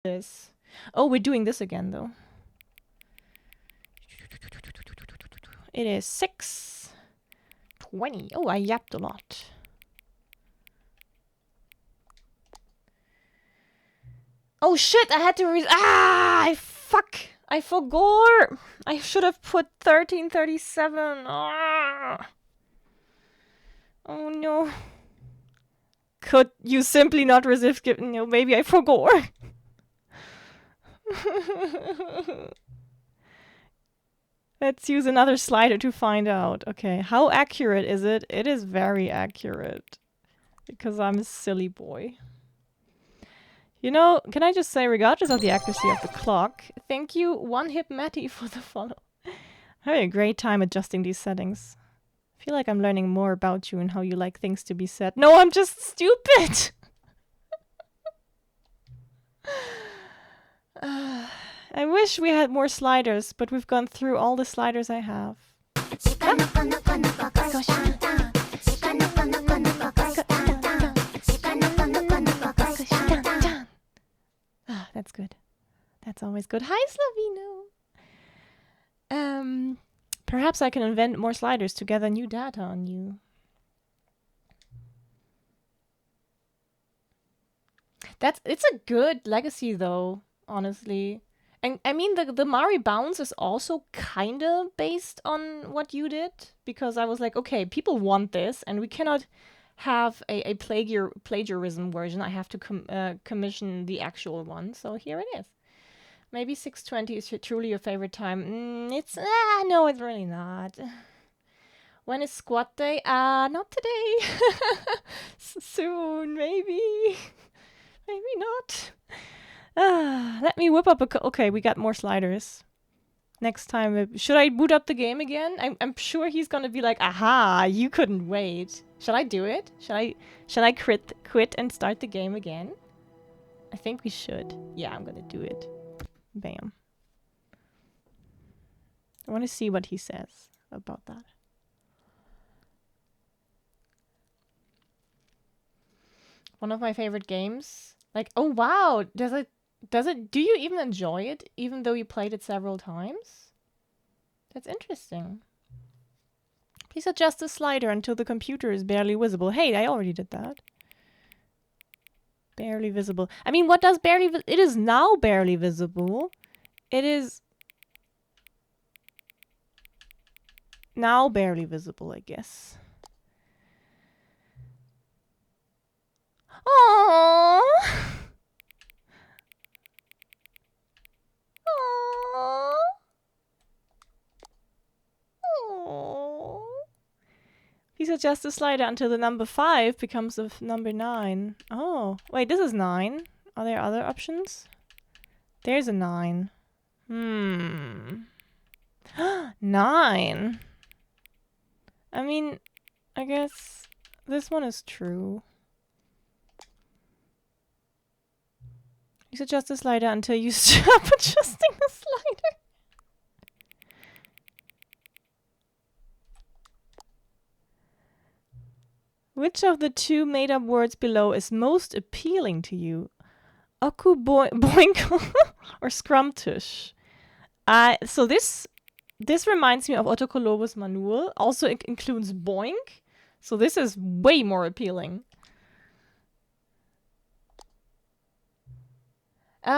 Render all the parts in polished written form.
this. Oh, we're doing this again, though. It is 6:20. Oh, I yapped a lot. Oh shit, I had to fuck! I forgot! I should have put 1337. Ah. Oh no. Could you simply not resist giving... No, maybe I forgot. Let's use another slider to find out. Okay, how accurate is it? It is very accurate. Because I'm a silly boy. You know, can I just say, regardless of the accuracy of the clock, thank you, One Hip Matty, for the follow. I'm having a great time adjusting these settings. I feel like I'm learning more about you and how you like things to be said. No, I'm just stupid! I wish we had more sliders, but we've gone through all the sliders I have. Ah, that's good. That's always good. Hi, Slavino! Perhaps I can invent more sliders to gather new data on you. It's a good legacy, though, honestly. And I mean, the Mari bounce is also kind of based on what you did, because I was like, okay, people want this, and we cannot have a plagiarism version. I have to commission the actual one, so here it is. Maybe 6:20 is truly your favorite time. No, it's really not. When is squat day? Not today. Soon, maybe. Maybe not. Let me whip up okay, we got more sliders. Next time, should I boot up the game again? I'm sure he's gonna be like, aha, you couldn't wait. Shall I do it? Shall I quit and start the game again? I think we should. Yeah, I'm gonna do it. Bam. I want to see what he says about that. One of my favorite games. Like, oh wow, do you even enjoy it, even though you played it several times? That's interesting. Please adjust the slider until the computer is barely visible. Hey, I already did that. Barely visible. I mean, what does barely... It is now barely visible. It is... now barely visible, I guess. Aww. Aww. Aww. Please adjust the slider until the number 5 becomes the number 9. Oh, wait, this is 9. Are there other options? There's a 9. 9. I mean, I guess this one is true. Please adjust the slider until you stop adjusting the slider. Which of the two made-up words below is most appealing to you? Oku boink or scrumtush? So this reminds me of Otto Kolobos Manual. Also, it includes boink. So this is way more appealing.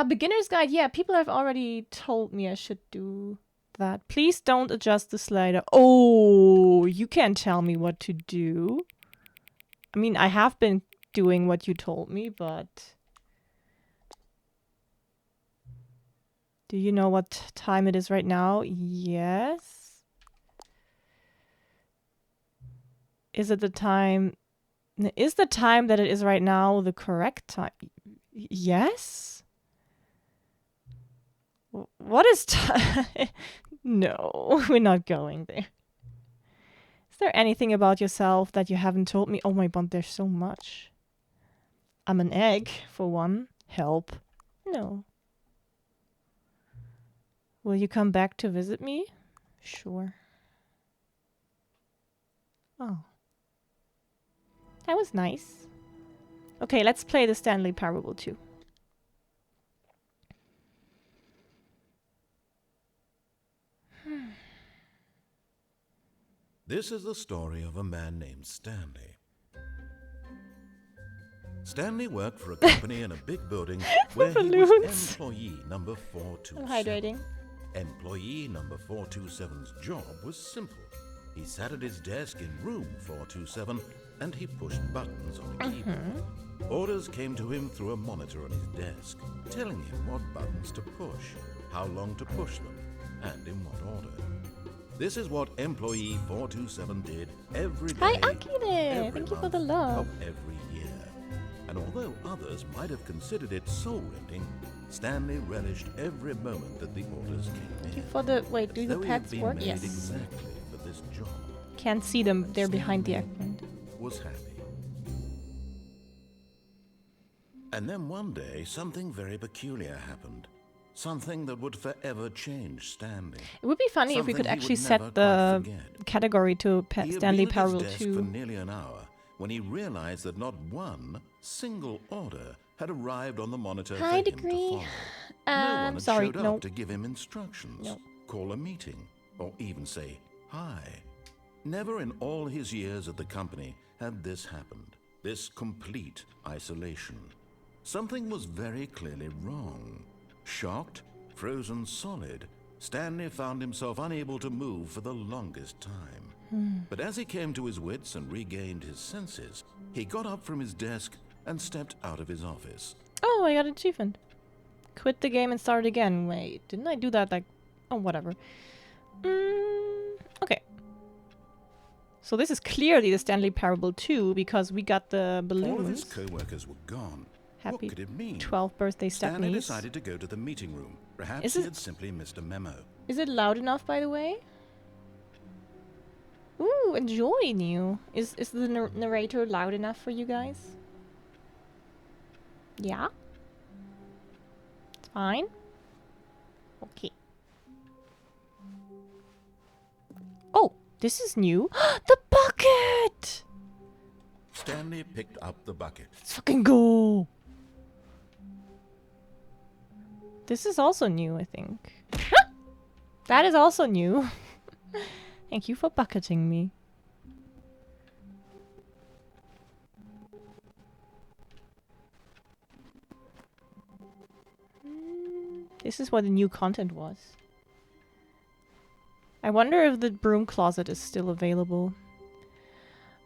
Beginner's guide. Yeah, people have already told me I should do that. Please don't adjust the slider. Oh, you can't tell me what to do. I mean, I have been doing what you told me, but... Do you know what time it is right now? Yes. Is it the time... Is the time that it is right now the correct time? Yes? What is time? No, we're not going there. Is there anything about yourself that you haven't told me? Oh my god, there's so much. I'm an egg, for one. Help. No. Will you come back to visit me? Sure. Oh. That was nice. Okay, let's play the Stanley Parable 2. This is the story of a man named Stanley. Stanley worked for a company in a big building where he was Balloons. employee number I'm 427. hydrating. Employee number 427's job was simple. He sat at his desk in room 427 and he pushed buttons on a keyboard. Orders came to him through a monitor on his desk, telling him what buttons to push, how long to push them, and in what order. This is what employee 427 did every day, Hi, Akine. every Thank you for month the love. of every year. And although others might have considered it soul-rending, Stanley relished every moment that the orders came in. For the wait, do as the though he had pets been work? made Yes. exactly for this job. Can't see them. They're behind the Stanley accent. was happy. And then one day, something very peculiar happened. Something that would forever change Stanley. It would be funny if we Something could he actually would never set the quite forget. category to He had Stanley been at his Parable desk for 2. nearly an hour when he realized that not one single order had arrived on the monitor for Hi, him Degree. to follow. No one had Sorry, showed up no. to give him instructions, No. call a meeting, or even say hi. Never in all his years at the company had this happened, this complete isolation. Something was very clearly wrong. Shocked, frozen solid, Stanley found himself unable to move for the longest time. But as he came to his wits and regained his senses, he got up from his desk and stepped out of his office. Oh, I got an achievement. Quit the game and start again. Wait, didn't I do that like... Oh, whatever. Okay. So this is clearly the Stanley Parable 2 because we got the All of his balloons. co-workers were gone. Happy What could it mean? 12th birthday Stanley Stephanie's. decided to go to the meeting room. Perhaps Is he it- had simply missed a memo. Is it loud enough, by the way? Ooh, enjoying you. Is the narrator loud enough for you guys? Yeah? It's fine? Okay. Oh, this is new. The bucket! Stanley picked up the bucket. Let's fucking go! This is also new, I think. That is also new. Thank you for bucketing me. This is what the new content was. I wonder if the broom closet is still available.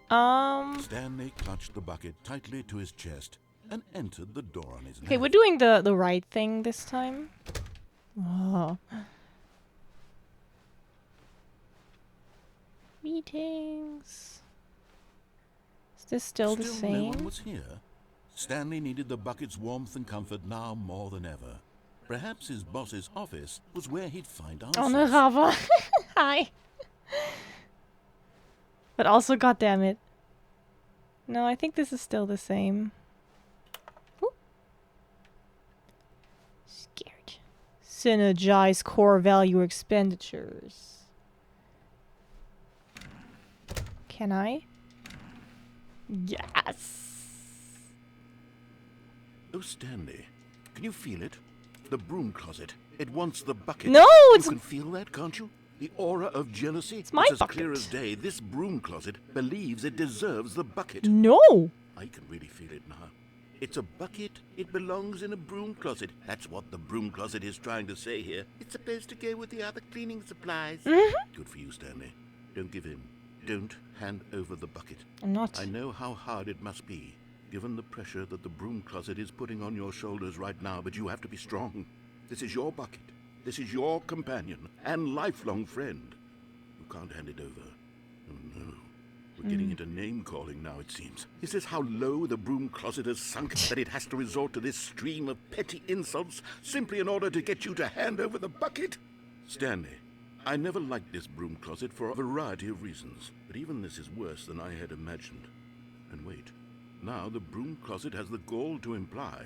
Stanley clutched the bucket tightly to his chest and entered the door on his Okay, left. we're doing the right thing this time. Oh. Meetings. Is this still the No same? one was here. Stanley needed the bucket's warmth and comfort now more than ever. Perhaps his boss's office was where he'd find answers. Oh no, Rava. Hi. But also, goddammit. No, I think this is still the same. Ooh. Scared. Synergize core value expenditures. Can I? Yes. Oh, Stanley, can you feel it? The broom closet. It wants the bucket. No, You it's can feel that, can't you? The aura of jealousy. It's my as bucket. clear as day. This broom closet believes it deserves the bucket. no. I can really feel it now. It's a bucket. It belongs in a broom closet. That's what the broom closet is trying to say here. It's supposed to go with the other cleaning supplies. Good for you, Stanley. Don't give in. Don't hand over the bucket. I'm not. I know how hard it must be, given the pressure that the broom closet is putting on your shoulders right now, but you have to be strong. This is your bucket. This is your companion and lifelong friend. You can't hand it over. Oh, no. We're getting into name-calling now, it seems. Is this how low the broom closet has sunk that it has to resort to this stream of petty insults simply in order to get you to hand over the bucket? Stanley, I never liked this broom closet for a variety of reasons, but even this is worse than I had imagined. And wait, now the broom closet has the gall to imply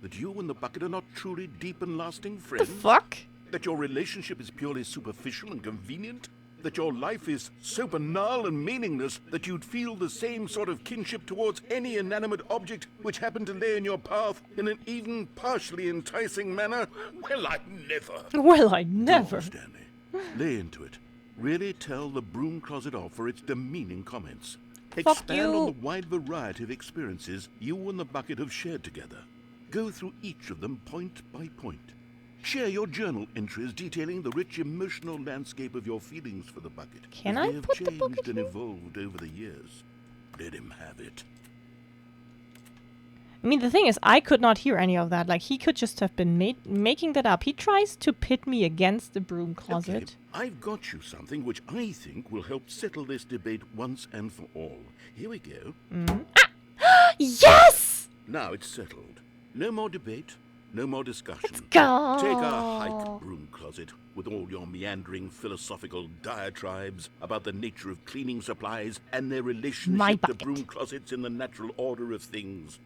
that you and the bucket are not truly deep and lasting The friends? fuck? That your relationship is purely superficial and convenient? That your life is so banal and meaningless that you'd feel the same sort of kinship towards any inanimate object which happened to lay in your path in an even partially enticing manner? Well, I never. Well, I Go never. on, Stanley. Lay into it. Really tell the broom closet off for its demeaning comments. Fuck Expand you. on the wide variety of experiences you and the bucket have shared together. Go through each of them point by point. Share your journal entries detailing the rich emotional landscape of your feelings for the bucket. Can as I they have put the changed bucket and here? evolved over the years. Let him have it. I mean, the thing is, I could not hear any of that. Like, he could just have been making that up. He tries to pit me against the broom closet. Okay, I've got you something which I think will help settle this debate once and for all. Here we go. Yes! Now it's settled. No more debate, no more discussion. Go! Take a hike, broom closet, with all your meandering philosophical diatribes about the nature of cleaning supplies and their My relationship to bucket. broom closets in the natural order of things.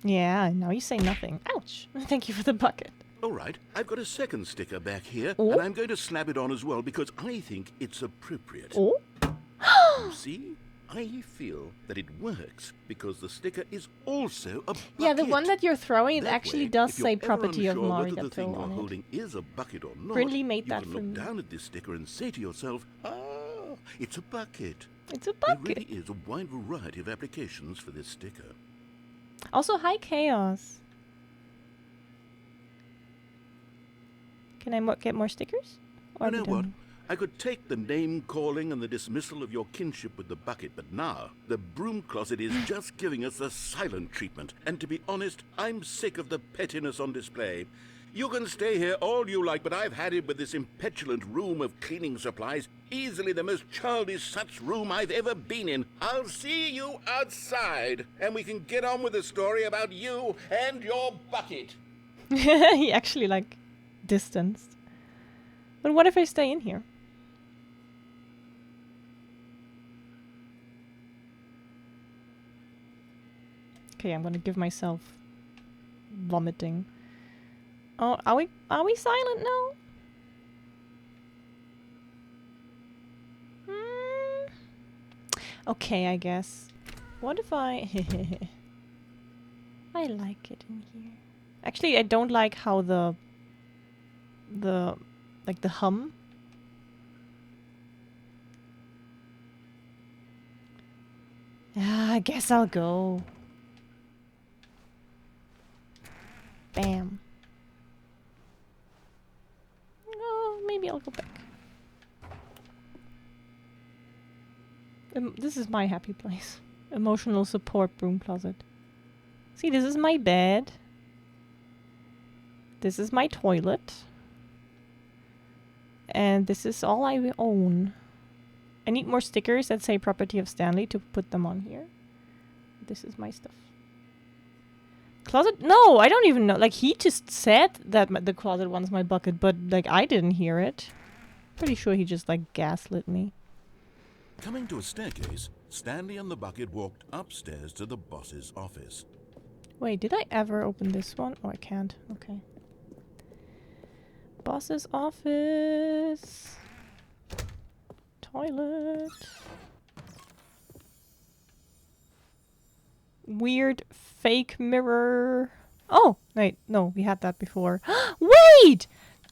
Yeah, now you say nothing. Ouch. Thank you for the bucket. All right, I've got a second sticker back here, Oh. and I'm going to slap it on as well because I think it's appropriate. Oh? You see? I feel that it works because the sticker is also a bucket. Yeah, the one that you're throwing, it That actually way, does if you're say ever property of unsure whether the thing Marigatou you're on it. holding is a bucket or not, Brindley made you that can for look me. down at this sticker and say to yourself, ah, it's a bucket. It's a There bucket. really is a wide variety of applications for this sticker. Also, hi, Chaos. Can I get more stickers? Or You are we know done? what? I could take the name-calling and the dismissal of your kinship with the bucket, but now the broom closet is just giving us the silent treatment. And to be honest, I'm sick of the pettiness on display. You can stay here all you like, but I've had it with this impetulant room of cleaning supplies. Easily the most childish such room I've ever been in. I'll see you outside, and we can get on with the story about you and your bucket. He actually, like, distanced. But what if I stay in here? Okay, I'm gonna give myself vomiting. Oh, are we silent now? Okay, I guess. What if I I like it in here. Actually, I don't like how the like the hum. Ah, I guess I'll go. Bam. Oh, maybe I'll go back. This is my happy place. Emotional support broom closet. See, this is my bed. This is my toilet. And this is all I own. I need more stickers that say property of Stanley to put them on here. This is my stuff. Closet? No, I don't even know. Like, he just said that the closet one's my bucket, but, like, I didn't hear it. Pretty sure he just, like, gaslit me. Coming to a staircase, Stanley and the bucket walked upstairs to the boss's office. Wait, did I ever open this one? Oh, I can't. Okay. Boss's office. Toilet. Weird fake mirror. Oh, wait. No, we had that before. Wait!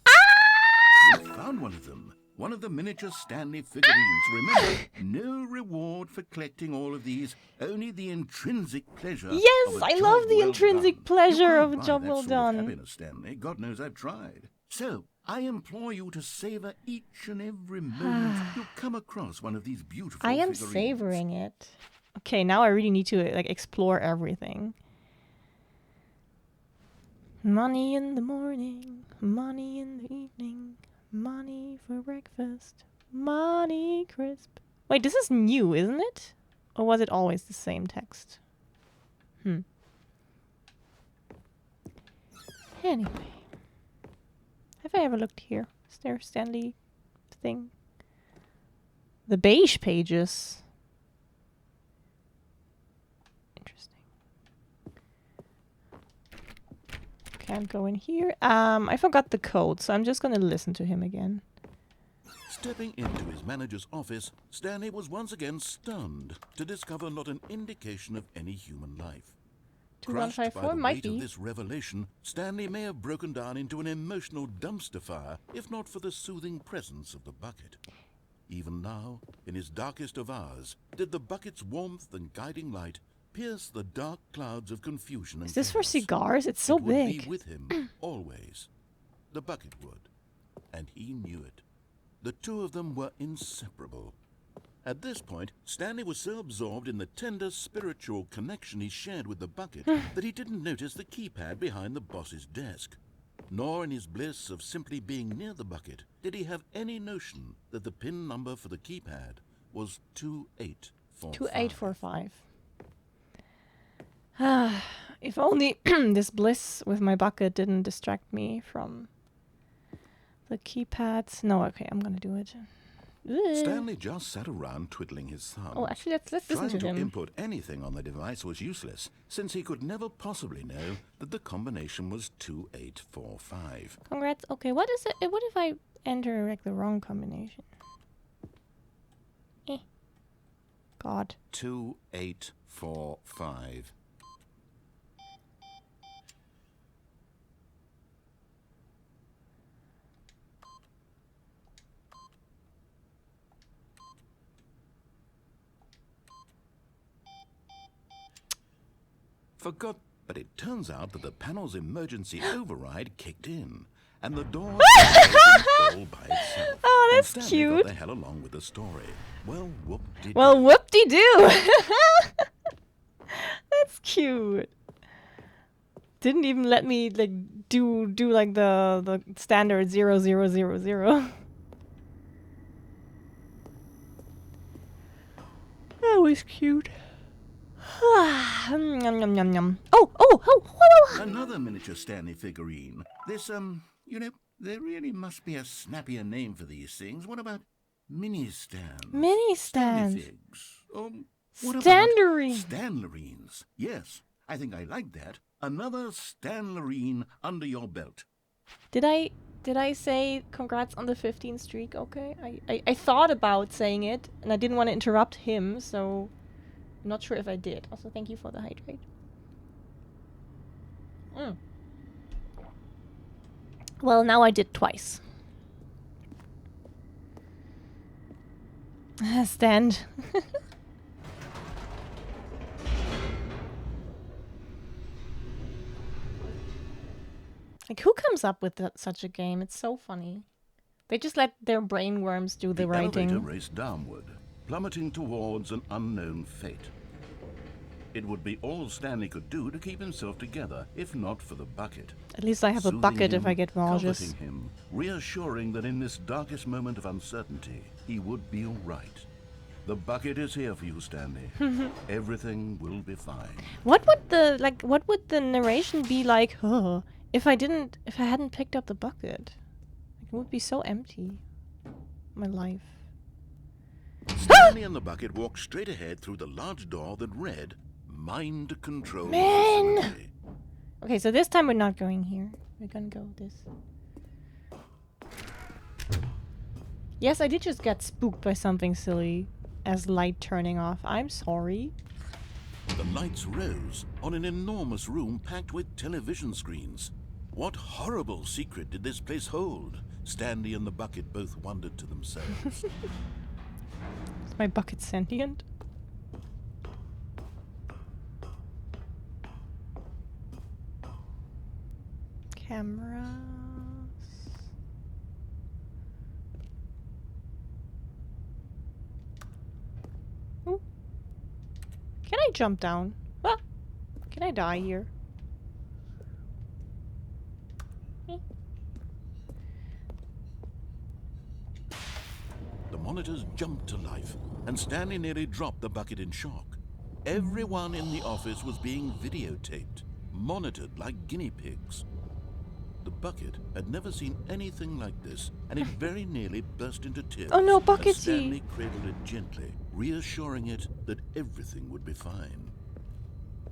Ah! You found one of them. One of the miniature Stanley figurines. Remember, no reward for collecting all of these, only the intrinsic pleasure. Yes, of a I job love the well intrinsic done. pleasure You of a can't buy job that well sort of done. happiness, Stanley. God knows I've tried. So, I implore you to savor each and every moment you come across one of these beautiful I am figurines. savoring it. Okay, now I really need to like explore everything. Money in the morning, money in the evening, money for breakfast, money crisp. Wait, this is new, isn't it? Or was it always the same text? Anyway. Have I ever looked here? Is there a Stanley thing? The beige pages. Interesting. Can't go in here. I forgot the code, so I'm just gonna listen to him again. Stepping into his manager's office, Stanley was once again stunned to discover not an indication of any human life. Crushed by 2154 the might weight of be. this revelation, Stanley may have broken down into an emotional dumpster fire if not for the soothing presence of the bucket. Even now, in his darkest of hours, did the bucket's warmth and guiding light pierce the dark clouds of confusion and Is this for chaos. cigars? It's so It would big. be with him, always. The bucket would. And he knew it. The two of them were inseparable. At this point, Stanley was so absorbed in the tender spiritual connection he shared with the bucket that he didn't notice the keypad behind the boss's desk. Nor in his bliss of simply being near the bucket did he have any notion that the PIN number for the keypad was 2845. 2845. Ah, if only this bliss with my bucket didn't distract me from the keypads. No, okay, I'm gonna do it. Stanley just sat around twiddling his thumbs. Oh, actually, let's listen Trying to to him. input anything on the device was useless, since he could never possibly know that the combination was 2845. Congrats. Okay, what is it? What if I enter like the wrong combination? God. 2845. Forgot, but it turns out that the panel's emergency override kicked in, and the door opened all by itself. Oh, that's and Stanley cute. got the hell along with the story. Well, whoop-de-doo. Well, whoop-de-doo. That's cute. Didn't even let me like do like the standard 0000. That was cute. Yum, yum, yum, yum. Oh. Another miniature Stanley figurine. This, you know, there really must be a snappier name for these things. What about mini stands? Mini Stanley stands. figs. What Standerine. about Stanlerines? Yes, I think I like that. Another Stanlerine under your belt. Did I say congrats on the 15 streak? Okay. I thought about saying it and I didn't want to interrupt him, so I'm not sure if I did. Also, thank you for the hydrate. Well, now I did twice. Stand. Like, who comes up with such a game? It's so funny. They just let their brain worms do the writing. The elevator raced downward, plummeting towards an unknown fate. It would be all Stanley could do to keep himself together, if not for the bucket. At least I have a Soothing bucket if him, I get nauseous. comforting him, reassuring that in this darkest moment of uncertainty, he would be all right. The bucket is here for you, Stanley. Everything will be fine. What would the narration be like? If I hadn't picked up the bucket, it would be so empty. My life. Stanley and the bucket walked straight ahead through the large door that read, Mind Control Facility. Okay, so this time we're not going here. We're gonna go this. Yes, I did just get spooked by something silly as light turning off. I'm sorry. The lights rose on an enormous room packed with television screens. What horrible secret did this place hold? Stanley and the bucket both wondered to themselves. Is my bucket sentient? Cameras. Ooh. Can I jump down? Ah. Can I die here? The monitors jumped to life, and Stanley nearly dropped the bucket in shock. Everyone in the office was being videotaped, monitored like guinea pigs. The bucket had never seen anything like this, and it very nearly burst into tears. Oh no, as Buckety! Stanley cradled it gently, reassuring it that everything would be fine.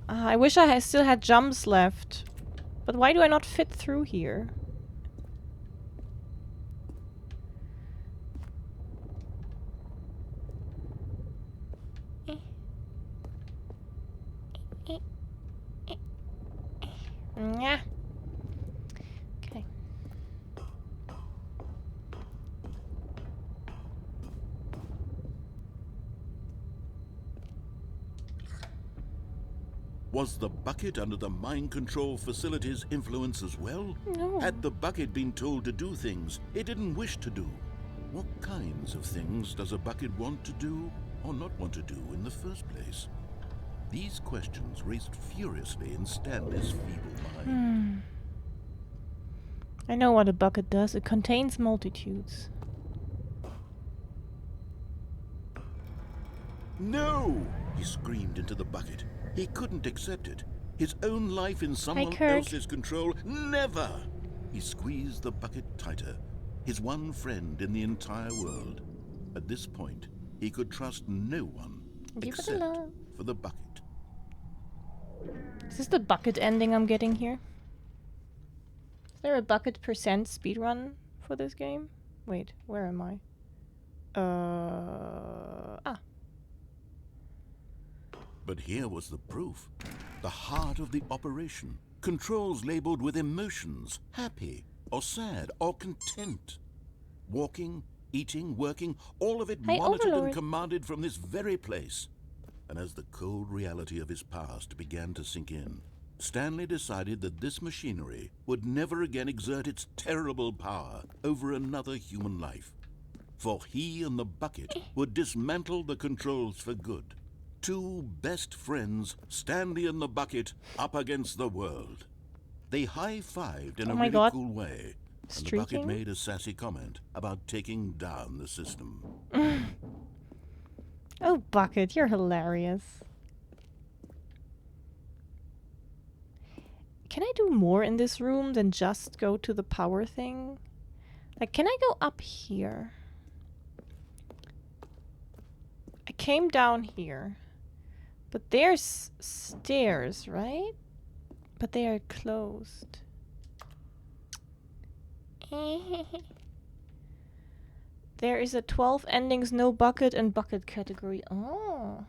I wish I still had jumps left. But why do I not fit through here? Yeah. Okay. Was the bucket under the mind control facility's influence as well? No. Had the bucket been told to do things it didn't wish to do? What kinds of things does a bucket want to do or not want to do in the first place? These questions raced furiously in Stanley's feeble mind. I know what a bucket does. It contains multitudes. No! He screamed into the bucket. He couldn't accept it. His own life in someone Kirk. else's control? Never! He squeezed the bucket tighter. His one friend in the entire world. At this point, he could trust no one except for the bucket. Is this the bucket ending I'm getting here? Is there a bucket % speedrun for this game? Wait, where am I? But here was the proof. The heart of the operation. Controls labeled with emotions. Happy, or sad, or content. Walking, eating, working, all of it monitored and commanded from this very place. And as the cold reality of his past began to sink in, Stanley decided that this machinery would never again exert its terrible power over another human life. For he and the bucket would dismantle the controls for good. Two best friends, Stanley and the bucket, up against the world. They high-fived in a really cool way. And the bucket made a sassy comment about taking down the system. Oh, Bucket, you're hilarious. Can I do more in this room than just go to the power thing? Like, can I go up here? I came down here. But there's stairs, right? But they are closed. There is a 12 endings, no bucket, and bucket category. Oh.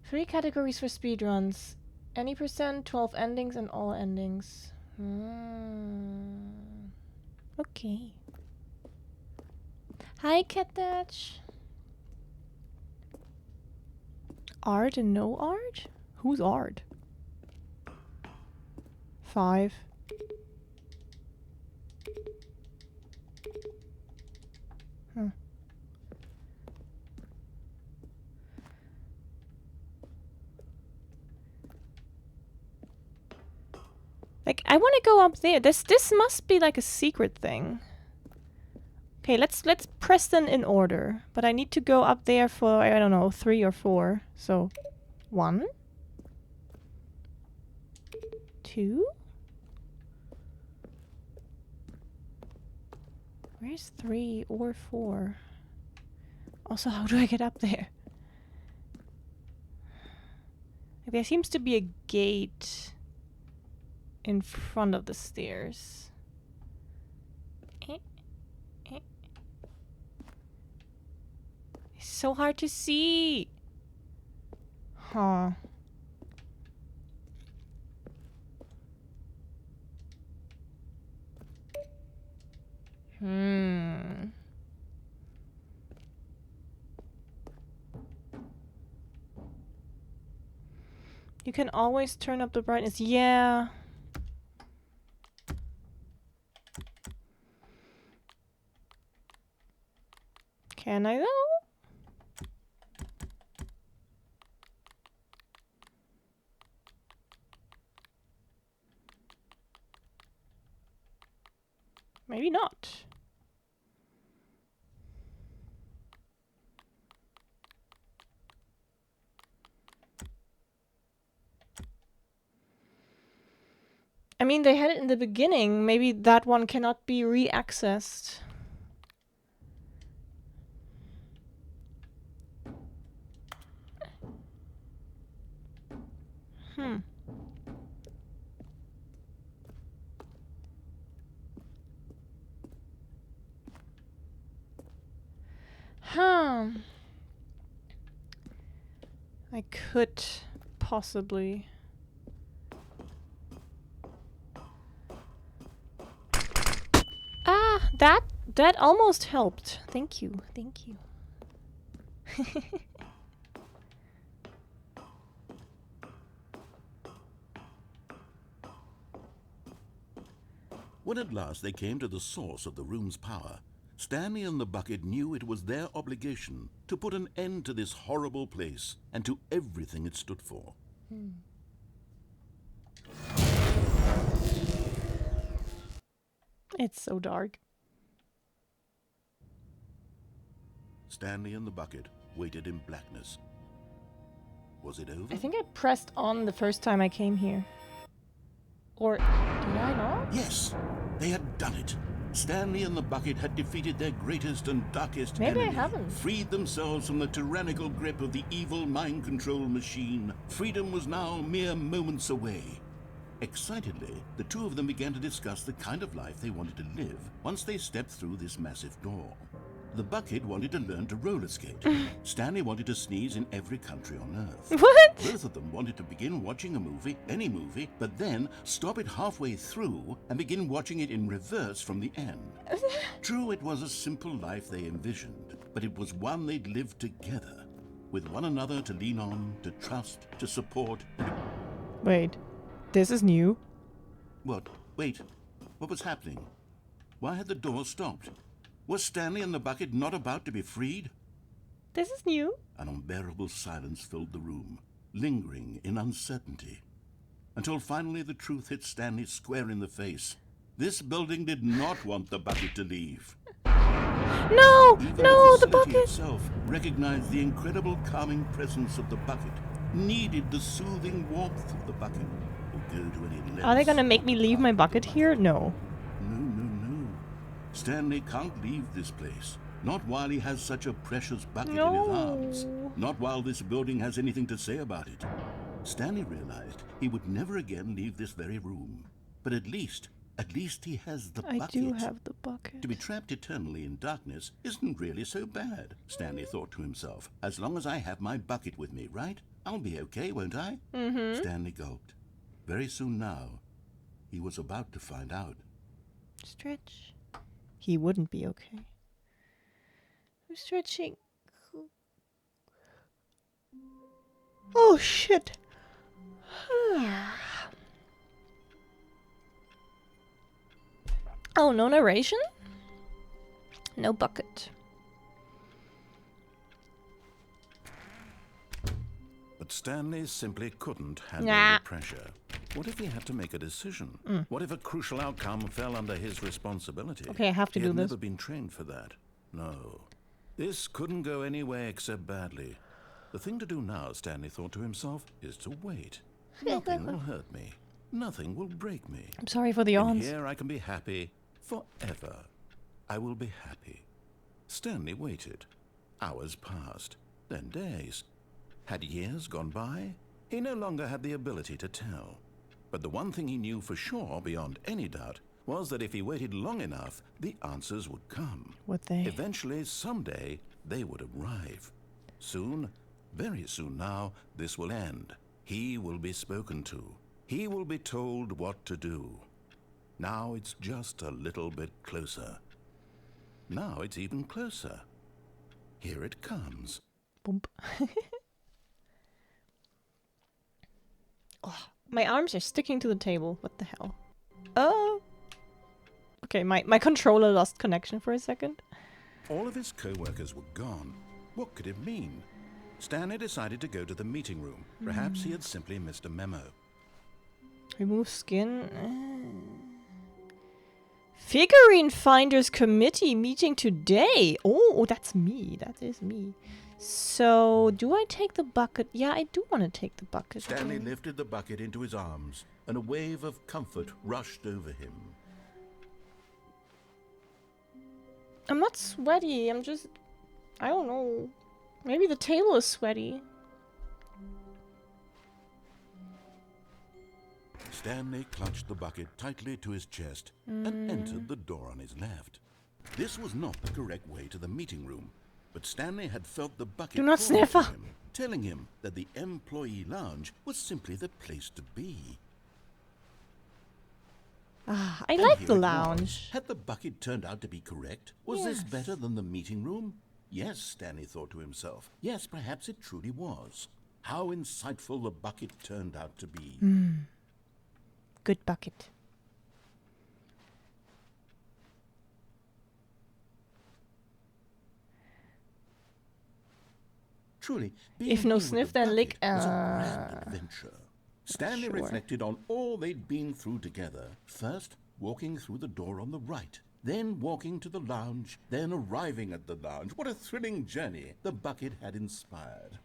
3 categories for speedruns. Any %, 12 endings, and all endings. Okay. Hi, Catdatch. Art and no art? Who's art? 5. Like, I want to go up there. This must be like a secret thing. Okay, let's press them in order. But I need to go up there for, I don't know, 3 or 4. So, 1, 2. Where's 3 or 4? Also, how do I get up there? There seems to be a gate in front of the stairs. It's so hard to see. Huh. You can always turn up the brightness. Yeah. Can I though? Maybe not. I mean, they had it in the beginning. Maybe that one cannot be re-accessed. I could possibly. that almost helped. Thank you. Thank you. When at last they came to the source of the room's power, Stanley and the bucket knew it was their obligation to put an end to this horrible place and to everything it stood for. It's so dark. Stanley and the bucket waited in blackness. Was it over? I think I pressed on the first time I came here. Or did I not? Yes, they had done it. Stanley and the bucket had defeated their greatest and darkest Maybe enemy, I haven't. freed themselves from the tyrannical grip of the evil mind control machine. Freedom was now mere moments away. Excitedly, the two of them began to discuss the kind of life they wanted to live once they stepped through this massive door. The bucket wanted to learn to roller skate. Stanley wanted to sneeze in every country on Earth. What? Both of them wanted to begin watching a movie, any movie, but then stop it halfway through and begin watching it in reverse from the end. True, it was a simple life they envisioned, but it was one they'd lived together, with one another to lean on, to trust, to support. Wait, this is new. What? Wait, what was happening? Why had the door stopped? Was Stanley and the bucket not about to be freed? This is new. An unbearable silence filled the room, lingering in uncertainty, until finally the truth hit Stanley square in the face. This building did not want the bucket to leave. No, Even no, the the facility bucket. itself recognized the incredible calming presence of the bucket, needed the soothing warmth of the bucket. Would go to any lengths. Are they gonna make me leave my bucket here? No. No. Stanley can't leave this place. Not while he has such a precious bucket in his arms. Not while this building has anything to say about it. Stanley realized he would never again leave this very room. But at least he has the bucket. I do have the bucket. To be trapped eternally in darkness isn't really so bad, Stanley thought to himself. As long as I have my bucket with me, right? I'll be okay, won't I? Mm-hmm. Stanley gulped. Very soon now, he was about to find out. Stretch. He wouldn't be okay. I'm stretching. Oh shit. Oh, no narration? No bucket. But Stanley simply couldn't handle Nah. the pressure. What if he had to make a decision? What if a crucial outcome fell under his responsibility? Okay, I have to he do had this. never been trained for that. No. This couldn't go any way except badly. The thing to do now, Stanley thought to himself, is to wait. Nothing will hurt me. Nothing will break me. I'm sorry for the And yawns. here I can be happy forever. I will be happy. Stanley waited. Hours passed, then days. Had years gone by? He no longer had the ability to tell. But the one thing he knew for sure, beyond any doubt, was that if he waited long enough, the answers would come. Would they? Eventually, someday, they would arrive. Soon, very soon now, this will end. He will be spoken to. He will be told what to do. Now it's just a little bit closer. Now it's even closer. Here it comes. Boomp. Oh, my arms are sticking to the table. What the hell? Oh. Okay, my controller lost connection for a second. All of his co-workers were gone. What could it mean? Stanley decided to go to the meeting room. Perhaps he had simply missed a memo. Remove skin. Figurine Finders Committee meeting today. Oh, that's me. That is me. So, do I take the bucket? Yeah, I do want to take the bucket. Stanley lifted the bucket into his arms, and a wave of comfort rushed over him. I'm not sweaty. I'm just... I don't know. Maybe the table is sweaty. Stanley clutched the bucket tightly to his chest and entered the door on his left. This was not the correct way to the meeting room, but Stanley had felt the bucket Do not calling sniff to her. him, telling him that the employee lounge was simply the place to be. I And like here the it was. lounge. Had the bucket turned out to be correct? Was this Yes. better than the meeting room? Yes, Stanley thought to himself. Yes, perhaps it truly was. How insightful the bucket turned out to be. Good bucket. Truly, If being no here with sniff, the then lick. bucket was a grand adventure. Stanley sure. reflected on all they'd been through together. First, walking through the door on the right. Then walking to the lounge. Then arriving at the lounge. What a thrilling journey the bucket had inspired.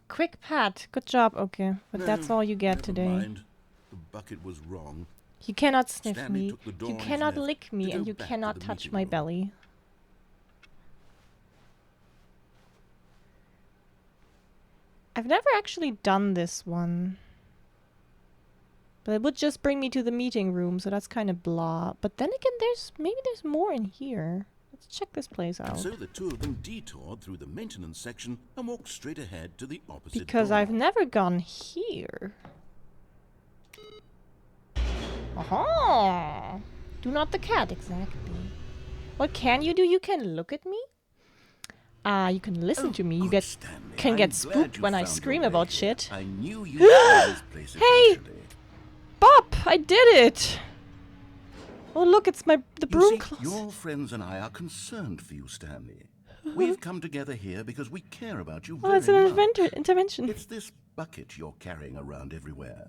Quick pat. Good job. Okay, but that's all you get Never today. mind. The bucket was wrong. You cannot sniff Stanley me. took the door You on his cannot left lick me, to and go you back to cannot the touch meeting my room. belly. I've never actually done this one. But it would just bring me to the meeting room, so that's kind of blah. But then again, maybe there's more in here. Let's check this place out. So the two of them detoured through the maintenance section and walked straight ahead to the opposite Because door. I've never gone here. Aha! Do not the cat, exactly. What can you do? You can look at me? You can listen to me. You Good, Stanley. can I'm get glad spooked you when I found your scream way about here. shit. I knew you'd find this place Hey! eventually. Bob! I did it! Oh look, it's the You broom see, closet. your friends and I are concerned for you, Stanley. We've come together here because we care about you Oh, very it's an much. intervention. It's this bucket you're carrying around everywhere.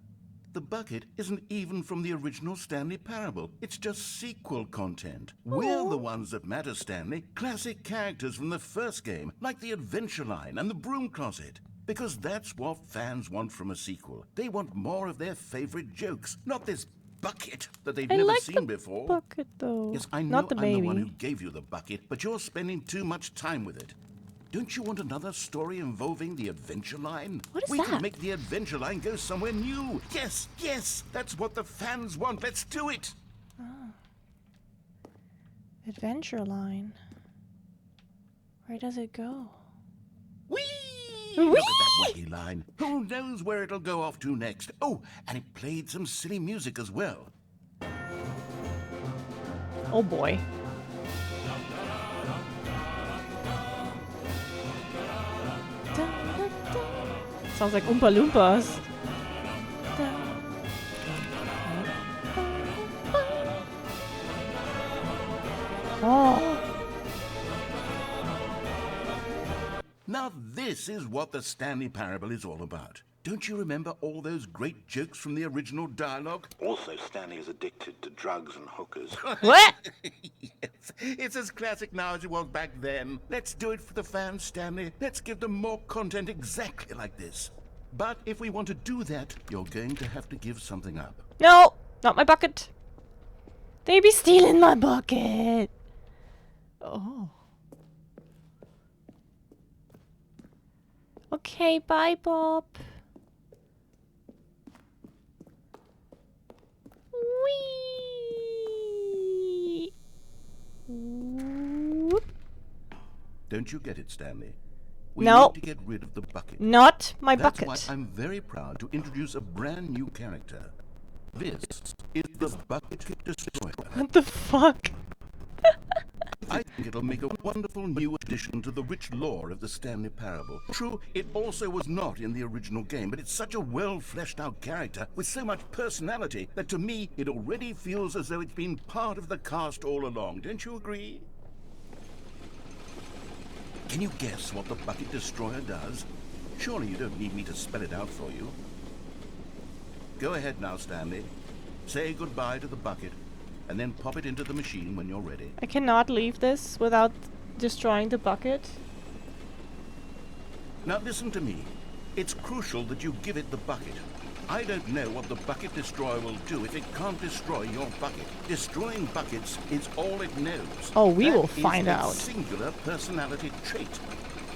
The bucket isn't even from the original Stanley Parable. It's just sequel content. We're the ones that matter, Stanley. Classic characters from the first game, like the Adventure Line and the Broom Closet. Because that's what fans want from a sequel. They want more of their favorite jokes, not this bucket that they've I never like seen the before. bucket though. Yes, I know Not the I'm baby. the one who gave you the bucket, but you're spending too much time with it. Don't you want another story involving the Adventure Line? What is we that? can make the Adventure Line go somewhere new. Yes, yes, that's what the fans want. Let's do it. Adventure Line. Where does it go? Whee! Whee! Look at that wacky line. Who knows where it'll go off to next? Oh, and it played some silly music as well. Oh boy. Sounds like Oompa Loompas. Oh. Now this is what the Stanley Parable is all about. Don't you remember all those great jokes from the original dialogue? Also, Stanley is addicted to drugs and hookers. What? Yes, it's as classic now as it was back then. Let's do it for the fans, Stanley. Let's give them more content exactly like this. But if we want to do that, you're going to have to give something up. No, not my bucket. They be stealing my bucket. Oh. Okay, bye, Bob. Whee! Whoop. Don't you get it, Stanley? We No. need to get rid of the bucket. Not my That's bucket. why I'm very proud to introduce a brand new character. This is the Bucket Destroyer. What the fuck? I think it'll make a wonderful new addition to the rich lore of the Stanley Parable. True, it also was not in the original game, but it's such a well-fleshed-out character with so much personality that to me it already feels as though it's been part of the cast all along. Don't you agree? Can you guess what the Bucket Destroyer does? Surely you don't need me to spell it out for you. Go ahead now, Stanley. Say goodbye to the bucket, and then pop it into the machine when you're ready. I cannot leave this without destroying the bucket. Now listen to me. It's crucial that you give it the bucket. I don't know what the Bucket Destroyer will do if it can't destroy your bucket. Destroying buckets is all it knows. Oh, we That will is find a out. singular personality trait.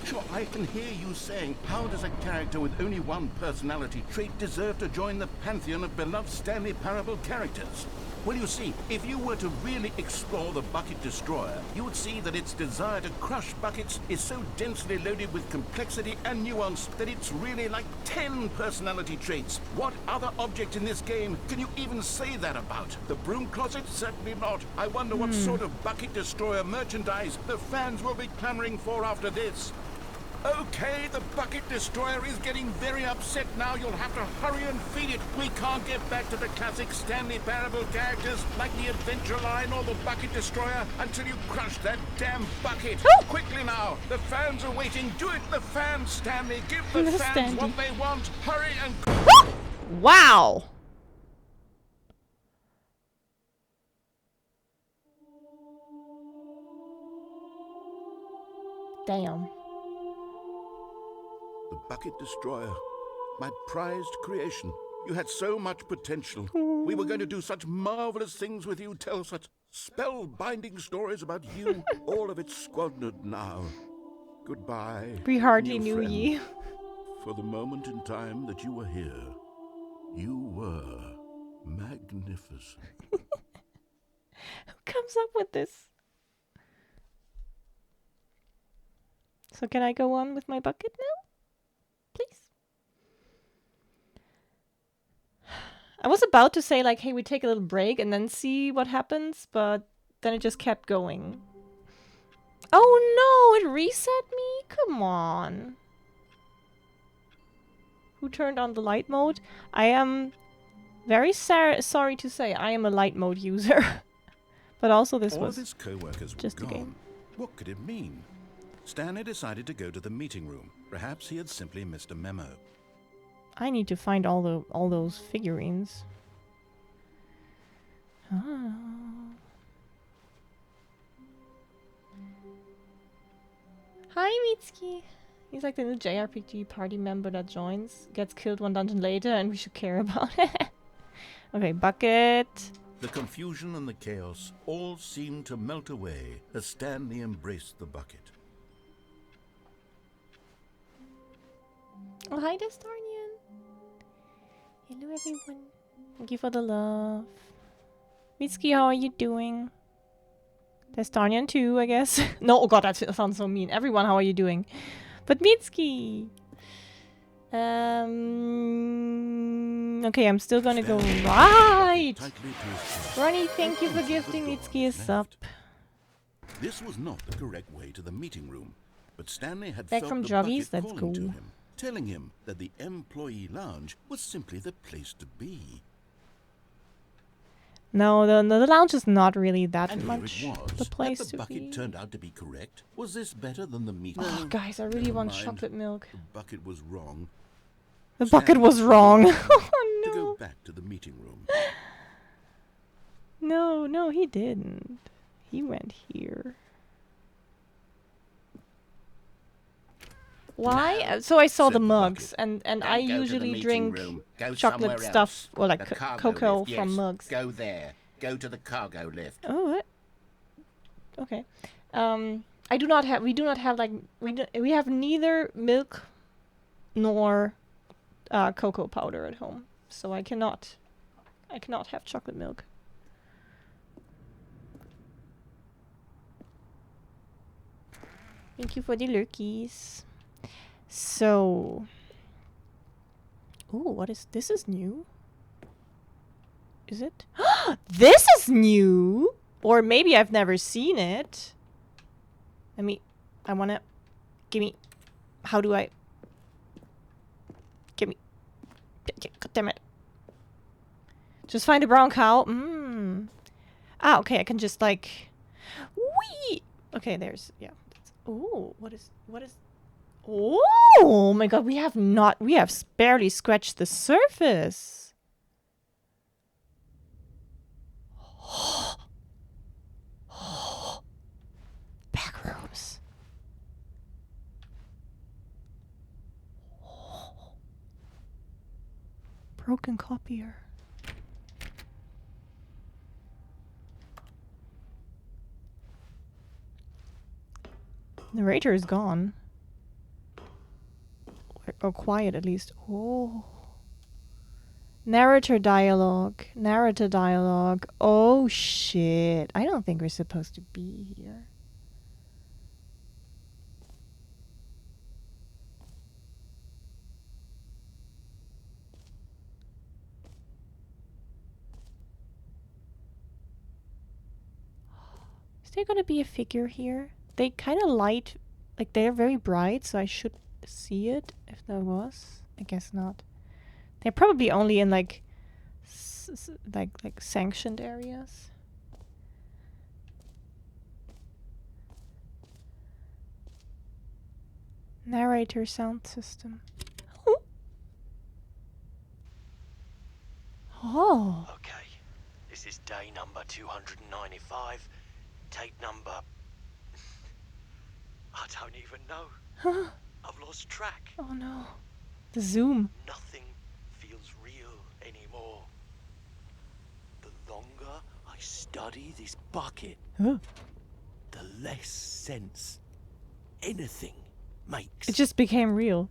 Sure, I can hear you saying, how does a character with only one personality trait deserve to join the pantheon of beloved Stanley Parable characters? Well, you see, if you were to really explore the Bucket Destroyer, you would see that its desire to crush buckets is so densely loaded with complexity and nuance that it's really like 10 personality traits. What other object in this game can you even say that about? The broom closet? Certainly not. I wonder what sort of Bucket Destroyer merchandise the fans will be clamoring for after this. Okay, the Bucket Destroyer is getting very upset now. You'll have to hurry and feed it. We can't get back to the classic Stanley Parable characters like the Adventure Line or the Bucket Destroyer until you crush that damn bucket. Quickly now, the fans are waiting. Do it, the fans, Stanley. Give the fans what they want. Hurry and... Wow. Damn. The Bucket Destroyer. My prized creation. You had so much potential. We were going to do such marvelous things with you, tell such spellbinding stories about you. All of it squandered now. Goodbye. We hardly new knew friend. ye. For the moment in time that you were here, you were magnificent. Who comes up with this? So can I go on with my bucket now? Please. I was about to say like, hey, we take a little break and then see what happens, but then it just kept going. Oh no, it reset me? Come on. Who turned on the light mode? I am very sorry to say I am a light mode user. But also this All was of his co-workers were just a gone. game. What could it mean? Stanley decided to go to the meeting room. Perhaps he had simply missed a memo. I need to find all those figurines. Ah. Hi, Mitsuki. He's like the new JRPG party member that joins, gets killed one dungeon later, and we should care about it. Okay, bucket. The confusion and the chaos all seemed to melt away as Stanley embraced the bucket. Oh, hi, Destarnian. Hello, everyone. Thank you for the love. Mitsuki, how are you doing? Destarnian too, I guess. No, oh god, that sounds so mean. Everyone, how are you doing? But Mitsuki! Okay, I'm still gonna go right! Ronnie, thank you for gifting Mitsuki a sub. This was not the correct way to the meeting room, but Stanley had Back felt from the Joggies, bucket let's calling go. to him, telling him that the employee lounge was simply the place to be. No, the lounge is not really that And much here it was. the place Had the to bucket be. turned out to be correct? Was this better than the meeting? Oh, guys, I really Never want mind. chocolate milk. The bucket was wrong. The bucket was wrong. Oh, To go no. back to the meeting room. No, he didn't. He went here. Why? So I saw said the the mugs, bucket. and Don't I go to the usually meeting drink room. Go chocolate somewhere stuff, else. or like The cargo cocoa lift, from yes. mugs. Go there. Go to the cargo lift. Oh, what? Okay. I do not have. We do not have like we have neither milk nor cocoa powder at home, so I cannot have chocolate milk. Thank you for the lurkies. So, ooh, what is this? Is new? Is it? This is new, or maybe I've never seen it. I wanna. Give me. How do I? Give me. God damn it. Just find a brown cow. Ah, okay. I can just like. Wee. Okay, there's ooh, what is? Oh my god, we have barely scratched the surface. Back rooms. Broken copier. Narrator is gone. Or quiet at least. Oh. Narrator dialogue. Narrator dialogue. Oh shit. I don't think we're supposed to be here. Is there gonna be a figure here? They kind of light, like they're very bright, so I should see it if there was. I guess not. They're probably only in like like sanctioned areas. Narrator sound system. Oh. Okay, this is day number 295. Tape number... I don't even know. I've lost track. Oh no. The zoom. Nothing feels real anymore. The longer I study this bucket, Huh. the less sense anything makes. It just became real.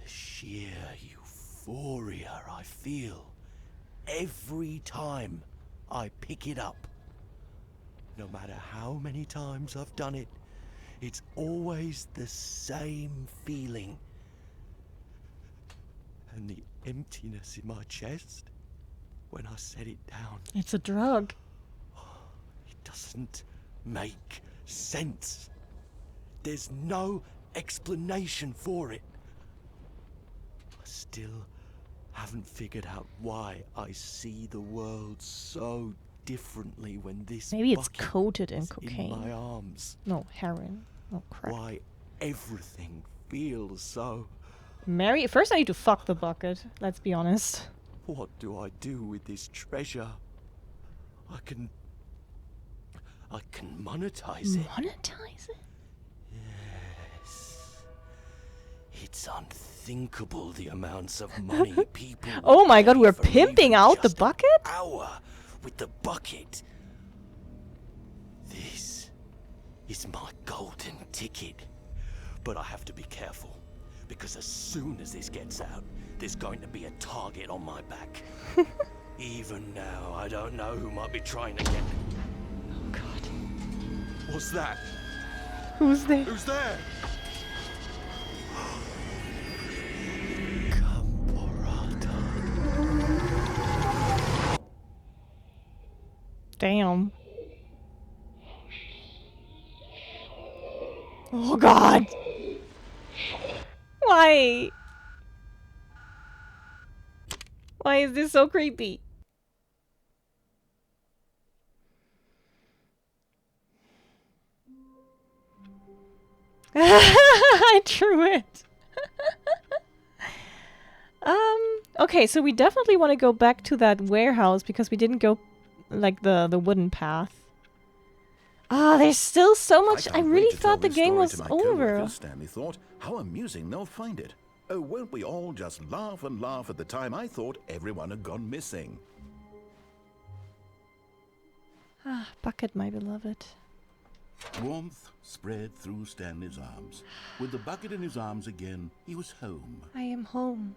The sheer euphoria I feel every time I pick it up. No matter how many times I've done it, it's always the same feeling. And the emptiness in my chest when I set it down. It's a drug. It doesn't make sense. There's no explanation for it. I still haven't figured out why I see the world so differently when this Maybe it's bucket coated in is cocaine. in my arms. No, heroin. No, crack. Why everything feels so... Mary, first I need to fuck the bucket. Let's be honest. What do I do with this treasure? I can monetize it. Monetize it? Yes. It's unthinkable the amounts of money people Oh my god, pay we're for pimping even out the just an bucket? hour with the bucket. This is my golden ticket. But I have to be careful, because as soon as this gets out, there's going to be a target on my back. Even now, I don't know who might be trying to get me. Oh god. What's that? Who's there? Who's there? Damn. Oh god. Why? Why is this so creepy? I drew it. Okay, so we definitely want to go back to that warehouse because we didn't go like the wooden path. Ah, there's still so much. I really thought the game was over. Stanley thought, how amusing they'll find it. Oh, won't we all just laugh and laugh at the time I thought everyone had gone missing? Ah, bucket, my beloved. Warmth spread through Stanley's arms. With the bucket in his arms again, he was home. I am home.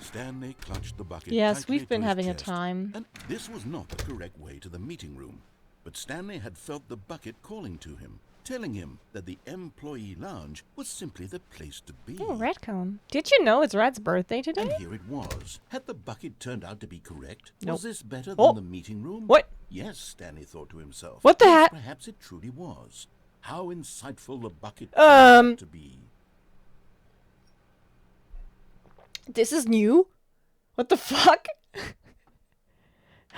Stanley clutched the bucket. Yes, tightly we've been to his having a chest. time. And this was not the correct way to the meeting room. But Stanley had felt the bucket calling to him, telling him that the employee lounge was simply the place to be. Oh, Redcone. Did you know it's Red's birthday today? And here it was. Had the bucket turned out to be correct? Nope. Was this better Oh. than the meeting room? What? Yes, Stanley thought to himself. What the Yes, heck? Perhaps it truly was. How insightful the bucket turned out to be. This is new? What the fuck?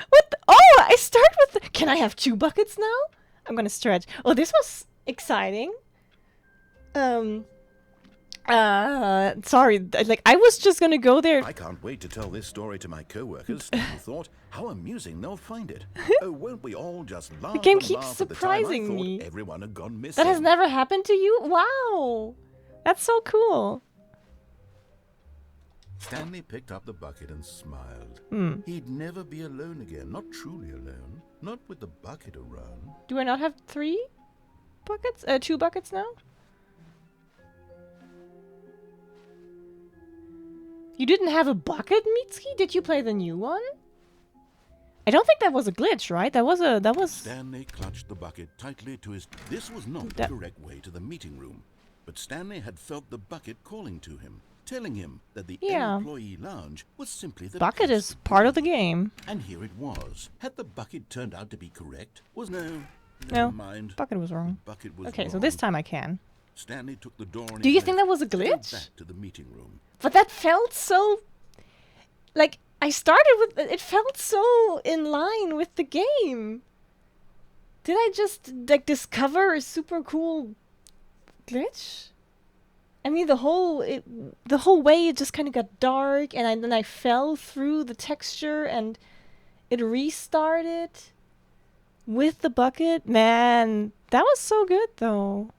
What the— oh, I start with the— can I have 2 buckets now? I'm gonna stretch. Oh, this was exciting. Sorry, like I was just gonna go there. I can't wait to tell this story to my co-workers. Stanley thought, how amusing they'll find it. Oh, won't we all just laugh game and keeps laugh at the time I surprising thought me. everyone had gone missing. That has never happened to you? Wow. That's so cool. Stanley picked up the bucket and smiled. He'd never be alone again, not truly alone, not with the bucket around. Do I not have 3? buckets? 2 buckets now? You didn't have a bucket, Mitsuki? Did you play the new one? I don't think that was a glitch, right? That was... Stanley clutched the bucket tightly to his... This was not the correct way to the meeting room, but Stanley had felt the bucket calling to him, telling him that the employee lounge was simply the bucket place is to part be. of the game. And here it was. Had the bucket turned out to be correct? Was never No, mind. bucket was wrong. The bucket was Okay, wrong. so this time I can. Stanley took the door. Do you think that was a to go glitch? back to the meeting room. But that felt so... Like, I started with... It felt so in line with the game. Did I just, like, discover a super cool glitch? I mean, the whole way it just kind of got dark, and then I fell through the texture, and it restarted with the bucket. Man, that was so good, though.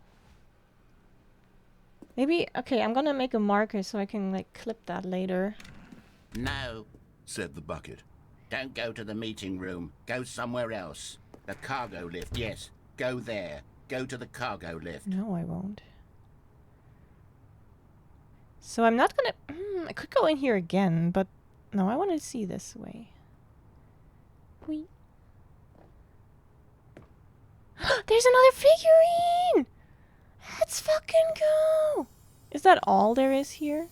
Maybe, okay, I'm gonna make a marker so I can, like, clip that later. No, Said the bucket. don't go to the meeting room. Go somewhere else. The cargo lift, yes. Go there. Go to the cargo lift. No, I won't. So I'm not gonna... I could go in here again, but... No, I want to see this way. Whee. There's another figurine! Let's fucking go! Is that all there is here?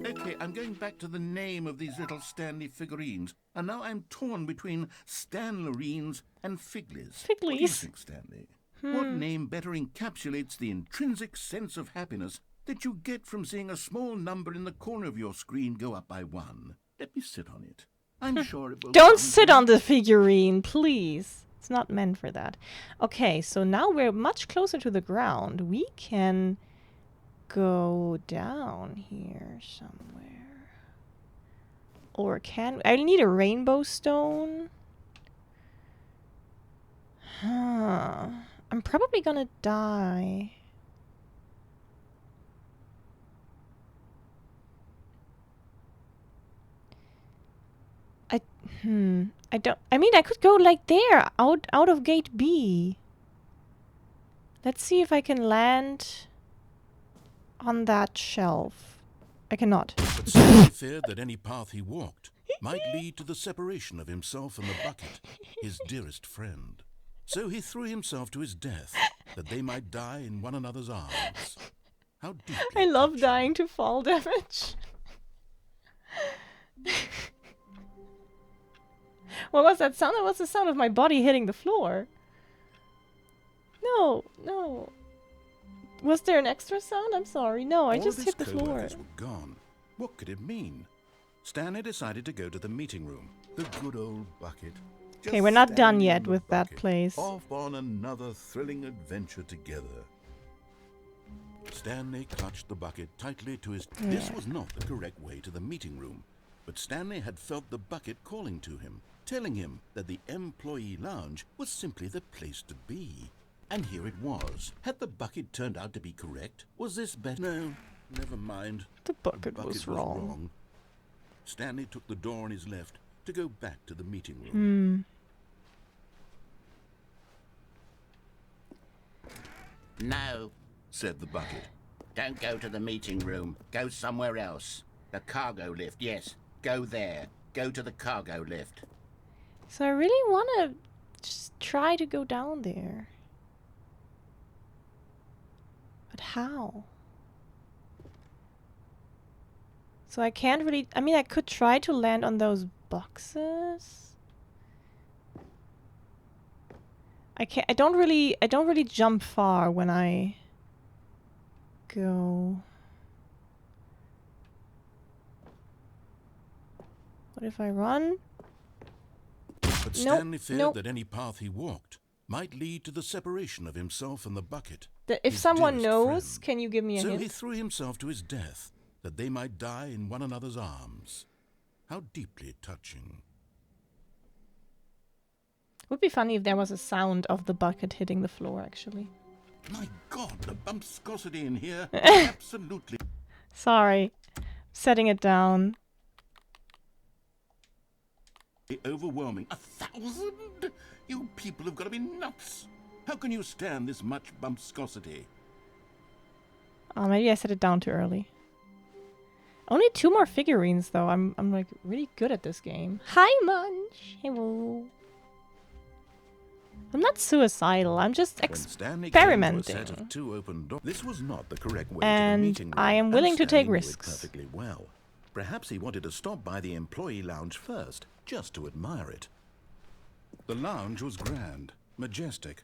Okay, I'm going back to the name of these little Stanley figurines, and now I'm torn between Stanlerines and Figlies. What do you Figlies. think, Stanley? What name better encapsulates the intrinsic sense of happiness that you get from seeing a small number in the corner of your screen go up by 1? Let me sit on it. I'm sure it will... Don't sit on the figurine, please. It's not meant for that. Okay, so now we're much closer to the ground. We can go down here somewhere. Or can... I need a rainbow stone. Huh. I'm probably gonna die. I don't... I mean, I could go like there, out of gate B. Let's see if I can land on that shelf. I cannot. But Stanley feared that any path he walked might lead to the separation of himself and the bucket, his dearest friend. So he threw himself to his death, that they might die in one another's arms. How deeply I love touching. dying to fall damage. What was that sound? That was the sound of my body hitting the floor. No, no. Was there an extra sound? I'm sorry. No, I All just of hit his the floor. co-workers were gone. What could it mean? Stanley decided to go to the meeting room. The good old bucket. Okay, Just we're not done Stanley yet and the with that bucket, place. Off on another thrilling adventure together. Stanley clutched the bucket tightly to his... This was not the correct way to the meeting room, but Stanley had felt the bucket calling to him, telling him that the employee lounge was simply the place to be. And here it was. Had the bucket turned out to be correct? Was this better? No, never mind. The bucket was wrong. Stanley took the door on his left to go back to the meeting room. No, Said the bucket. don't go to the meeting room. Go somewhere else. The cargo lift, yes. Go there. Go to the cargo lift. So I really want to just try to go down there. But how? So I can't really... I mean, I could try to land on those boxes. I can't... I don't really jump far when I go. What if I run? But Nope, Stanley feared nope. that any path he walked might lead to the separation of himself and the bucket. If his someone dearest knows, friend. can you give me a So hint? he threw himself to his death, that they might die in one another's arms. How deeply touching. Would be funny if there was a sound of the bucket hitting the floor, actually. My God, the bumpscosity in here is absolutely... Sorry. Setting it down. overwhelming. 1,000? You people have got to be nuts. How can you stand this much bumpscosity? Oh, maybe I set it down too early. Only 2 more figurines, though. I'm like really good at this game. Hi, Munch. Hello. I'm not suicidal. I'm just When Stanley came to a experimenting. set of 2 open doors, this was not the correct way to the And meeting room. I am willing to And take Stanley knew it risks. perfectly well. Perhaps he wanted to stop by the employee lounge first, just to admire it. The lounge was grand, majestic,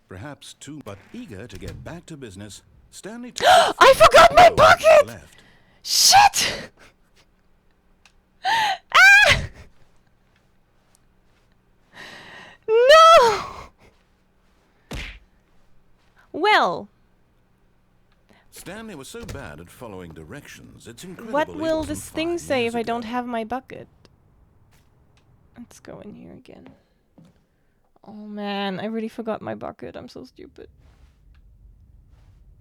perhaps too, but eager to get back to business. Stanley took I forgot my bucket! left. Shit! Ah! No! Well, Stanley was so bad at following directions, it's incredible. what he will wasn't this thing 5 say years if I don't ago. have my bucket? Let's go in here again. Oh man, I really forgot my bucket. I'm so stupid.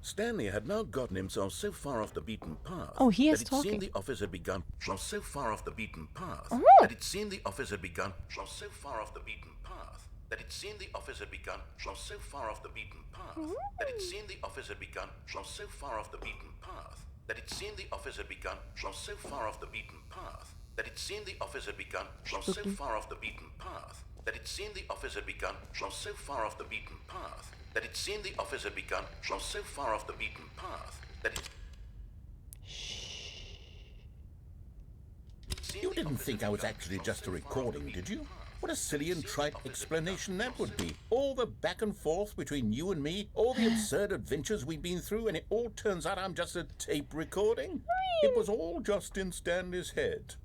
Stanley had now gotten himself so far off the beaten path Oh, he is that it talking. seemed the office had begun. Was so far off the beaten path Oh. that it seemed the office had begun. Was so far off the beaten path that it seemed the office had begun. Was so far off the beaten path that it seemed the office had begun. Was so far off the beaten path that it seemed the office had begun. Was so far off the beaten path that it seemed the office had begun. Was so far off the beaten path that it seemed the office had begun. Was so far off the beaten path that it seemed the office had begun. Was so far off the beaten path that it. You didn't think I was actually just a recording, did you? What a silly and trite explanation that would be. All the back and forth between you and me, all the absurd adventures we've been through, and it all turns out I'm just a tape recording? It was all just in Stanley's head.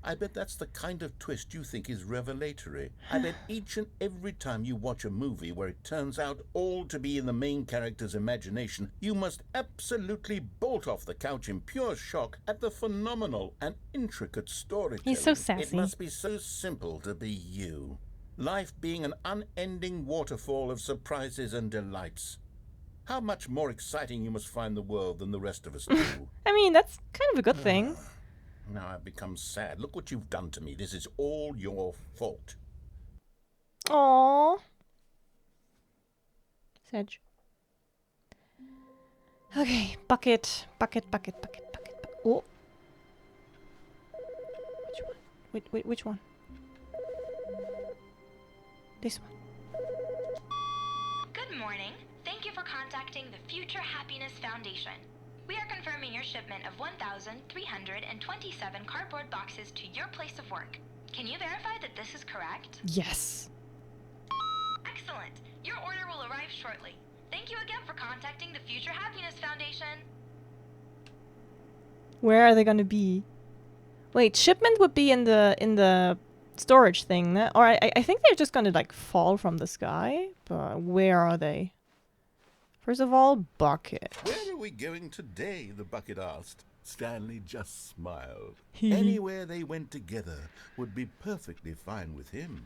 I bet that's the kind of twist you think is revelatory. I bet each and every time you watch a movie where it turns out all to be in the main character's imagination, you must absolutely bolt off the couch in pure shock at the phenomenal and intricate storytelling. He's so It sassy. must be so simple to be you. Life being an unending waterfall of surprises and delights. How much more exciting you must find the world than the rest of us do. I mean, that's kind of a good thing. Now I've become sad. Look what you've done to me. This is all your fault. Aww. Sedge. Okay, bucket. Oh. Which one? Which one? This one. Good morning. Thank you for contacting the Future Happiness Foundation. We are confirming your shipment of 1,327 cardboard boxes to your place of work. Can you verify that this is correct? Yes. Excellent. Your order will arrive shortly. Thank you again for contacting the Future Happiness Foundation. Where are they gonna be? Wait, shipment would be in the storage thing, ne? Or I think they're just gonna like fall from the sky. But where are they? First of all, bucket. Where are we going today? The bucket asked. Stanley just smiled. Anywhere they went together would be perfectly fine with him.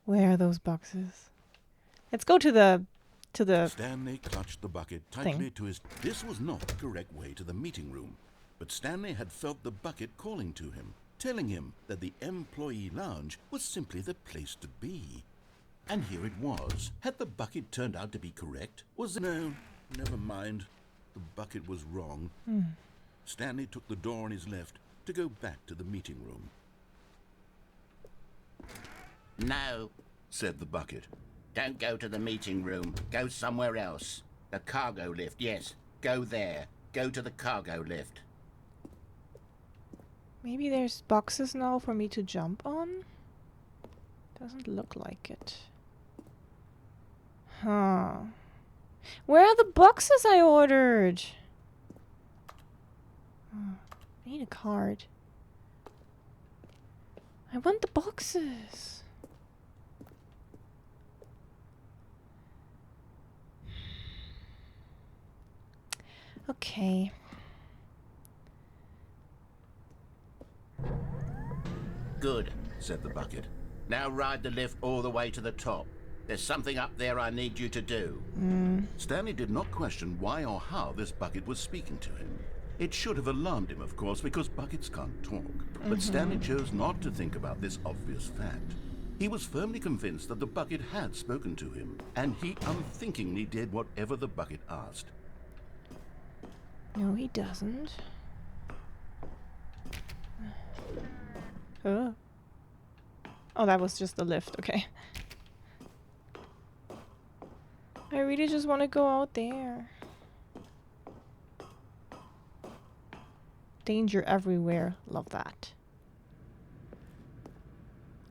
Where are those boxes? Let's go to the Stanley clutched the bucket tightly Thing. to his... This was not the correct way to the meeting room, but Stanley had felt the bucket calling to him, telling him that the employee lounge was simply the place to be. And here it was. Had the bucket turned out to be correct? Was it... No, never mind. The bucket was wrong. Stanley took the door on his left to go back to the meeting room. No, Said the bucket. don't go to the meeting room. Go somewhere else. The cargo lift, yes. Go there. Go to the cargo lift. Maybe there's boxes now for me to jump on? Doesn't look like it. Huh. Where are the boxes I ordered? Oh, I need a card. I want the boxes. Okay. Good, said the bucket. Now ride the lift all the way to the top. There's something up there I need you to do. Stanley did not question why or how this bucket was speaking to him. It should have alarmed him, of course, because buckets can't talk. But Stanley chose not to think about this obvious fact. He was firmly convinced that the bucket had spoken to him, and he unthinkingly did whatever the bucket asked. No, he doesn't. Oh. Oh, that was just the lift. Okay. I really just want to go out there. Danger everywhere. Love that.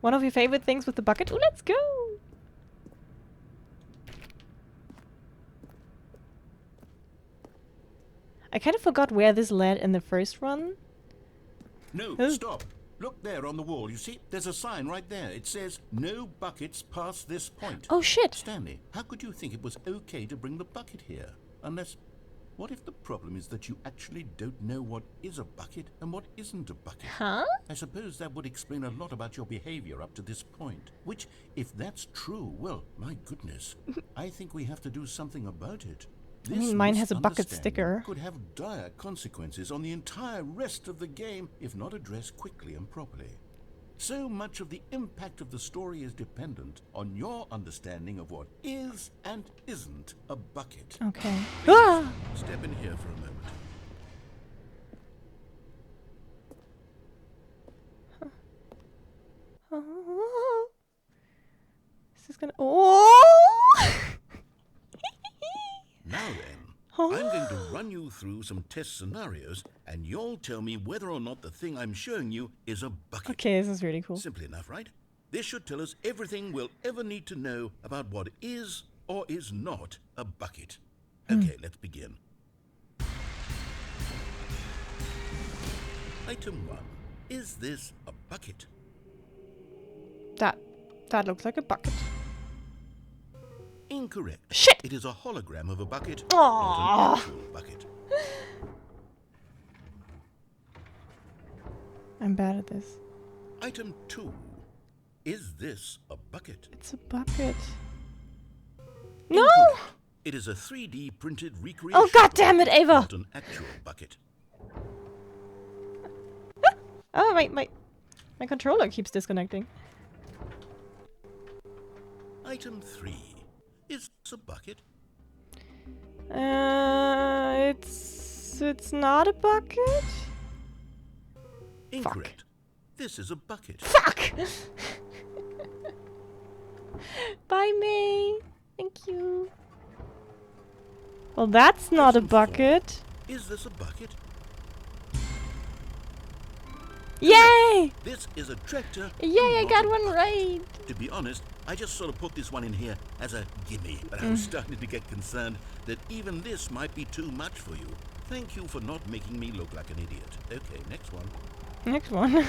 One of your favorite things with the bucket? Oh, let's go! I kind of forgot where this led in the first run. No, Oh. stop. Look there on the wall. You see, there's a sign right there. It says, no buckets past this point. Oh, shit! Stanley, how could you think it was okay to bring the bucket here? Unless, what if the problem is that you actually don't know what is a bucket and what isn't a bucket? Huh? I suppose that would explain a lot about your behavior up to this point. Which, if that's true, well, my goodness, I think we have to do something about it. I mean, mine has a bucket misunderstanding sticker. could have dire consequences on the entire rest of the game if not addressed quickly and properly. So much of the impact of the story is dependent on your understanding of what is and isn't a bucket. Okay. Please, Ah! step in here for a moment. Oh. This is gonna. Oh! Now then, I'm going to run you through some test scenarios, and you'll tell me whether or not the thing I'm showing you is a bucket. Okay, this is really cool. Simple enough, right? This should tell us everything we'll ever need to know about what is or is not a bucket. Okay, let's begin. Item 1. Is this a bucket? That looks like a bucket. Incorrect. Shit! It is a hologram of a bucket, Aww. not an actual bucket. I'm bad at this. Item 2. Is this a bucket? It's a bucket. No! Incorrect. It is a 3D printed recreation. Oh, God damn it, Ava! Not an actual bucket. Oh, my controller keeps disconnecting. Item 3. Is this a bucket? It's not a bucket? Incorrect. This is a bucket. Fuck! Bye, May. Thank you. Well, that's not a Item 4. bucket. Is this a bucket? Yay! This is a tractor. Yay, I not got a one bucket. right. To be honest, I just sort of put this one in here as a gimme, but I was starting to get concerned that even this might be too much for you. Thank you for not making me look like an idiot. Okay, next one. Next one.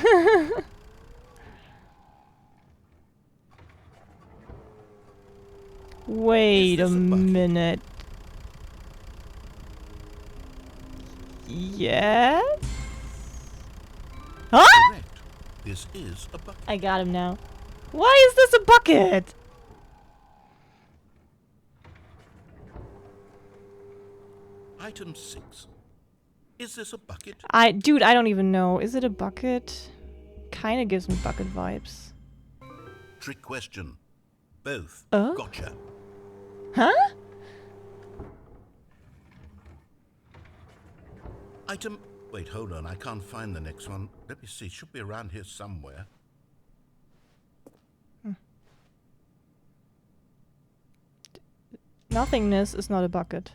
Wait a Is this a bucket? minute. Yes? Huh? Correct. This is a bucket. I got him now. Why is this a bucket? Item 6. Is this a bucket? Dude, I don't even know. Is it a bucket? Kinda gives me bucket vibes. Trick question. Both. Oh? Gotcha. Huh? Item... Wait, hold on. I can't find the next one. Let me see. It should be around here somewhere. Nothingness is not a bucket.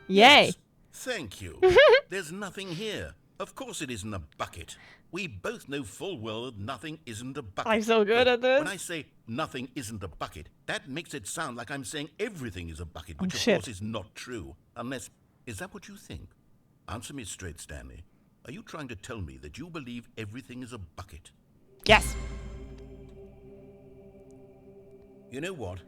Yay! Yes. Thank you. There's nothing here. Of course it isn't a bucket. We both know full well that nothing isn't a bucket. I'm so good But at this. When I say nothing isn't a bucket, that makes it sound like I'm saying everything is a bucket, which of shit. course is not true. Unless... Is that what you think? Answer me straight, Stanley. Are you trying to tell me that you believe everything is a bucket? Yes. You know what?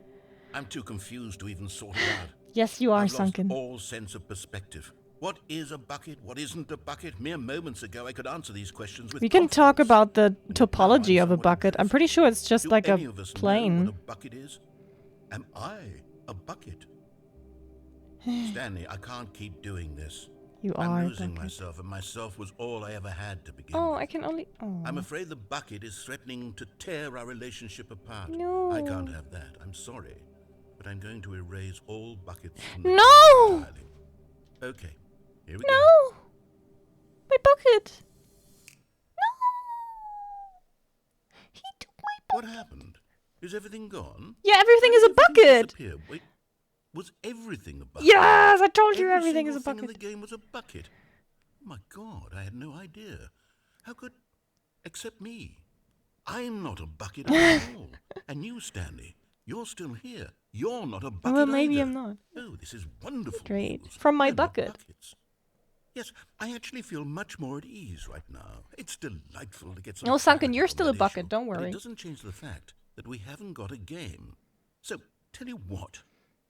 I'm too confused to even sort it out. Yes, you are I've sunken. lost all sense of perspective. What is a bucket? What isn't a bucket? Mere moments ago, I could answer these questions with We can talk confidence. about the Now topology I'm of a somewhat bucket. I'm confused. pretty sure it's just Do like a any of us know plane. what a bucket is? Am I a bucket? Stanley, I can't keep doing this. You I'm are a losing bucket. myself, and myself was all I ever had to begin Oh, with. I can only. Oh. I'm afraid the bucket is threatening to tear our relationship apart. No. I can't have that. I'm sorry. But I'm going to erase all buckets from the No! game entirely. Okay, here we go. No! My bucket! No! He took my What bucket. happened? Is everything gone? Yeah, everything Why is a did everything bucket! disappear? Wait, was everything a bucket? Yes, I told you Every everything is a single thing in bucket. the game was a bucket. Oh my God, I had no idea. How could... Except me. I'm not a bucket at all. And you, Stanley, you're still here. You're not a bucket Well, maybe either. I'm not. Oh, this is wonderful Great. news. From my We're not bucket. buckets. Yes, I actually feel much more at ease right now. It's delightful to get some... No, Sunken, clarity you're on still a that bucket, issue, don't but worry. it doesn't change the fact that we haven't got a game. So, tell you what,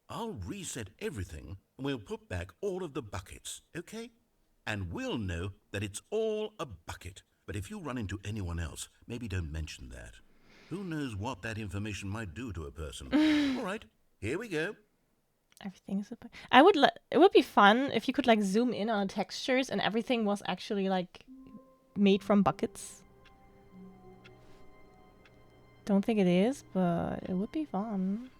I'll reset everything and we'll put back all of the buckets, okay? And we'll know that it's all a bucket. But if you run into anyone else, maybe don't mention that. Who knows what that information might do to a person? All right, here we go. Everything is a bucket. I would it would be fun if you could like zoom in on textures and everything was actually like made from buckets. Don't think it is, but it would be fun.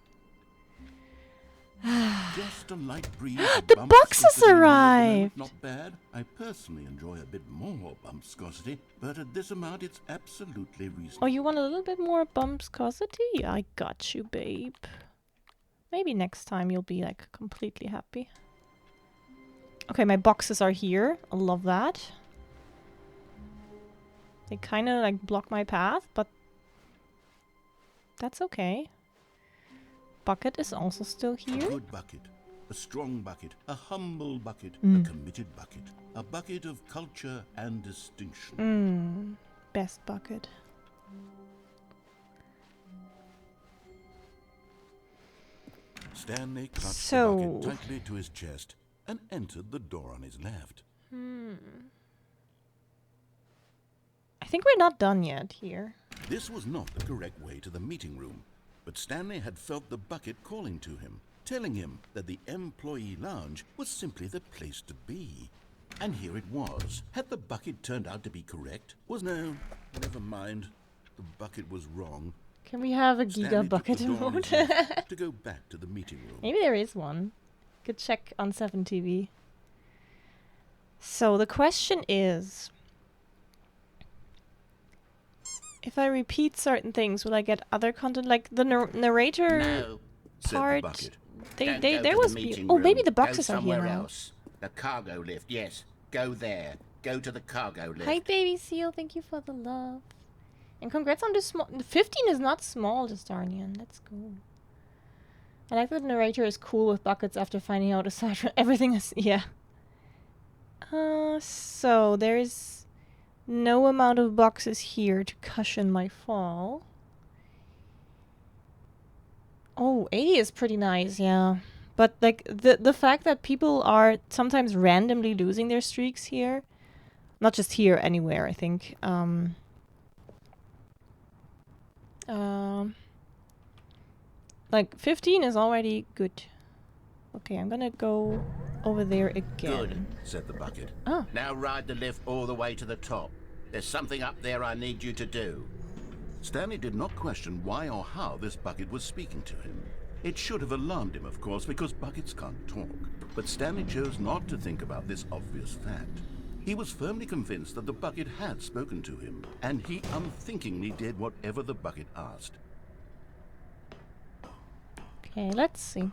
Just a light breeze. The of boxes bumpscosity in the moment, arrived! Not bad. I personally enjoy a bit more bumpscosity, but at this amount, it's absolutely reasonable. Oh, you want a little bit more bumpscosity? I got you, babe. Maybe next time you'll be like completely happy. Okay, my boxes are here. I love that. They kind of like block my path, but that's okay. Bucket is also still A here. good bucket, a strong bucket, a humble bucket, Mm. a committed bucket, a bucket of culture and distinction. Best bucket. Stanley clutched So- the bucket tightly to his chest and entered the door on his left. I think we're not done yet here. This was not the correct way to the meeting room, but Stanley had felt the bucket calling to him, telling him that the employee lounge was simply the place to be. And here it was. Had the bucket turned out to be correct? No, never mind. The bucket was wrong. Can we have a Stanley giga took bucket the door on his mode? left to go back to the meeting room. Maybe there is one. Could check on 7TV. So the question is, if I repeat certain things, will I get other content like the narrator No. Said the part? bucket. Don't They go there to was the meeting oh room. maybe the Go boxes are here somewhere now. else. The cargo lift, yes. Go there. Go to the cargo lift. Hi baby seal, thank you for the love. And congrats on the small 15 is not small, Dastarian. Let's go. I like that the narrator is cool with buckets after finding out aside from everything is yeah. So there is no amount of boxes here to cushion my fall. Oh, 80 is pretty nice, yeah. But like the fact that people are sometimes randomly losing their streaks here, not just here, anywhere, I think. Like 15 is already good. Okay, I'm gonna go over there again. Good, said the bucket. Oh. Now ride the lift all the way to the top. There's something up there I need you to do. Stanley did not question why or how this bucket was speaking to him. It should have alarmed him, of course, because buckets can't talk. But Stanley chose not to think about this obvious fact. He was firmly convinced that the bucket had spoken to him, and he unthinkingly did whatever the bucket asked. Okay, let's see.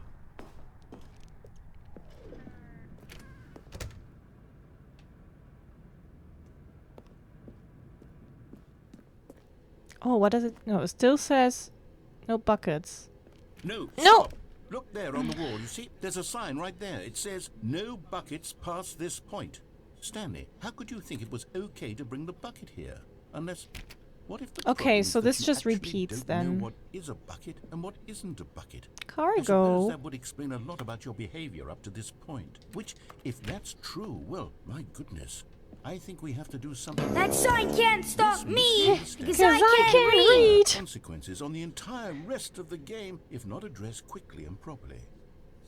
Oh, what does it? No, it still says no buckets. No! No! Stop. Look there on the wall, you see? There's a sign right there. It says, no buckets past this point. Stanley, how could you think it was okay to bring the bucket here? Unless... What if the Okay, problem is so that this you just actually repeats don't then. know what is a bucket and what isn't a bucket? I Cargo. suppose that would explain a lot about your behavior up to this point. Which, if that's true, well, my goodness. I think we have to do something. That sign can't stop me because Because I can't read. Consequences on the entire rest of the game if not addressed quickly and properly.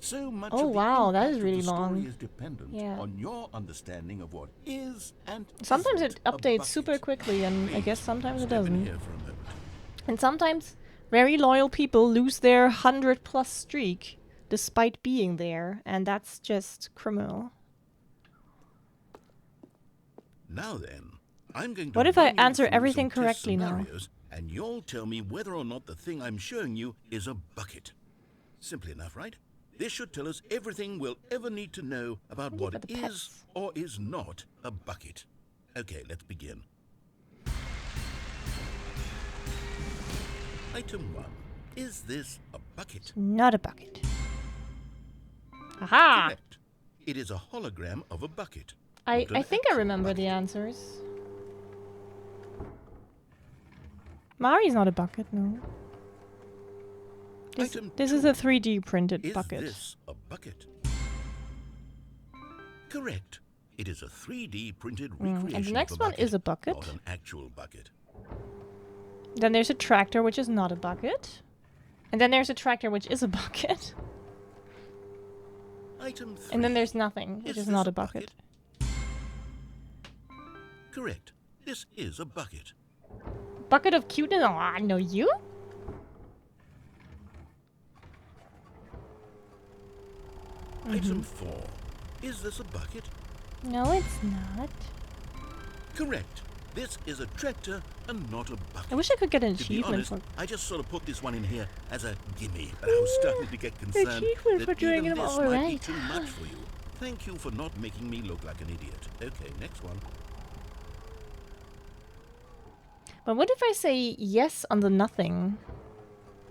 So much Oh, of the wow, that impact is of really the story long. is dependent Yeah. on your understanding of what is and Sometimes isn't it a updates bucket. super quickly, and I Please, guess sometimes it step in doesn't. here for a moment. And sometimes very loyal people lose their 100+ streak despite being there, and that's just criminal. Now then, I'm going to What if I run you answer through everything some test correctly now? scenarios, and you'll tell me whether or not the thing I'm showing you is a bucket. Simple enough, right? This should tell us everything we'll ever need to know about Maybe what about the is pets. or is not a bucket. Okay, let's begin. Item 1. Is this a bucket? Not a bucket. Aha! Correct. It is a hologram of a bucket. I not an think I actual remember the bucket. answers. Mari's not a bucket, no. Item This 2. is a 3D printed Is bucket. this a bucket? Correct. It is a 3D printed recreation And the of next a one bucket, is a bucket. not an actual bucket. Then there's a tractor, which is not a bucket. And then there's a tractor, which is a bucket. Item 3. And then there's nothing, which is not this a bucket. Correct. This is a bucket. Bucket of cuteness? Oh, I know you? Item 4. Is this a bucket? No, it's not. Correct. This is a tractor and not a bucket. I wish I could get an To be achievement honest, for... I just sort of put this one in here as a gimme, but I was starting to get concerned achievement that for doing even it this all might be right. too much for you. Thank you for not making me look like an idiot. Okay, next one. But what if I say yes on the nothing?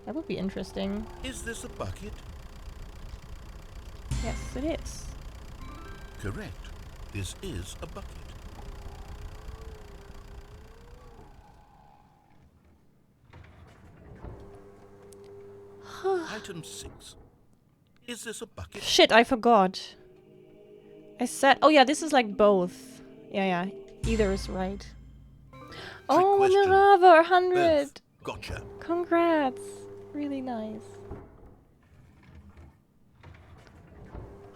That would be interesting. Is this a bucket? Yes, it is. Correct. This is a bucket. Item 6. Is this a bucket? Shit, I forgot. I said... Oh yeah, this is like both. Yeah. Either is right. Oh, question. Minerva, 100! Both. Gotcha. Congrats. Really nice.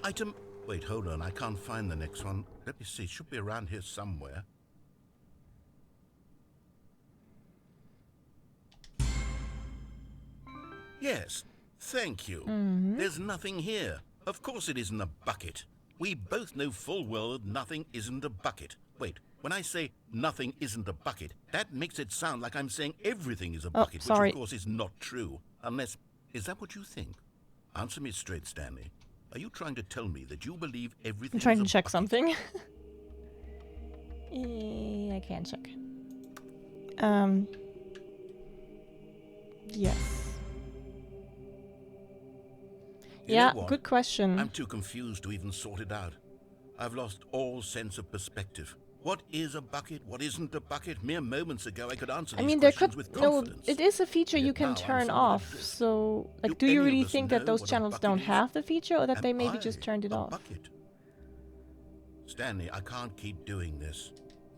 Item... Wait, hold on. I can't find the next one. Let me see. It should be around here somewhere. Yes. Thank you. There's nothing here. Of course it isn't a bucket. We both know full well that nothing isn't a bucket. Wait, when I say nothing isn't a bucket, that makes it sound like I'm saying everything is a bucket, sorry. which of course is not true. Unless... Is that what you think? Answer me straight, Stanley. Are you trying to tell me that you believe everything I'm trying is to a check bucket? something. I can't check. Yes. You Yeah, know what? good question. I'm too confused to even sort it out. I've lost all sense of perspective. What is a bucket? What isn't a bucket? Mere moments ago, I could answer I these mean, there questions could... with No, confidence. it is a feature Yet you can now I'm turn somewhat off, adrift. so... Like, Do do you any of really us think know that those what a channels bucket don't is? have the feature, or that they Am maybe I just turned it a off? bucket? Stanley, I can't keep doing this.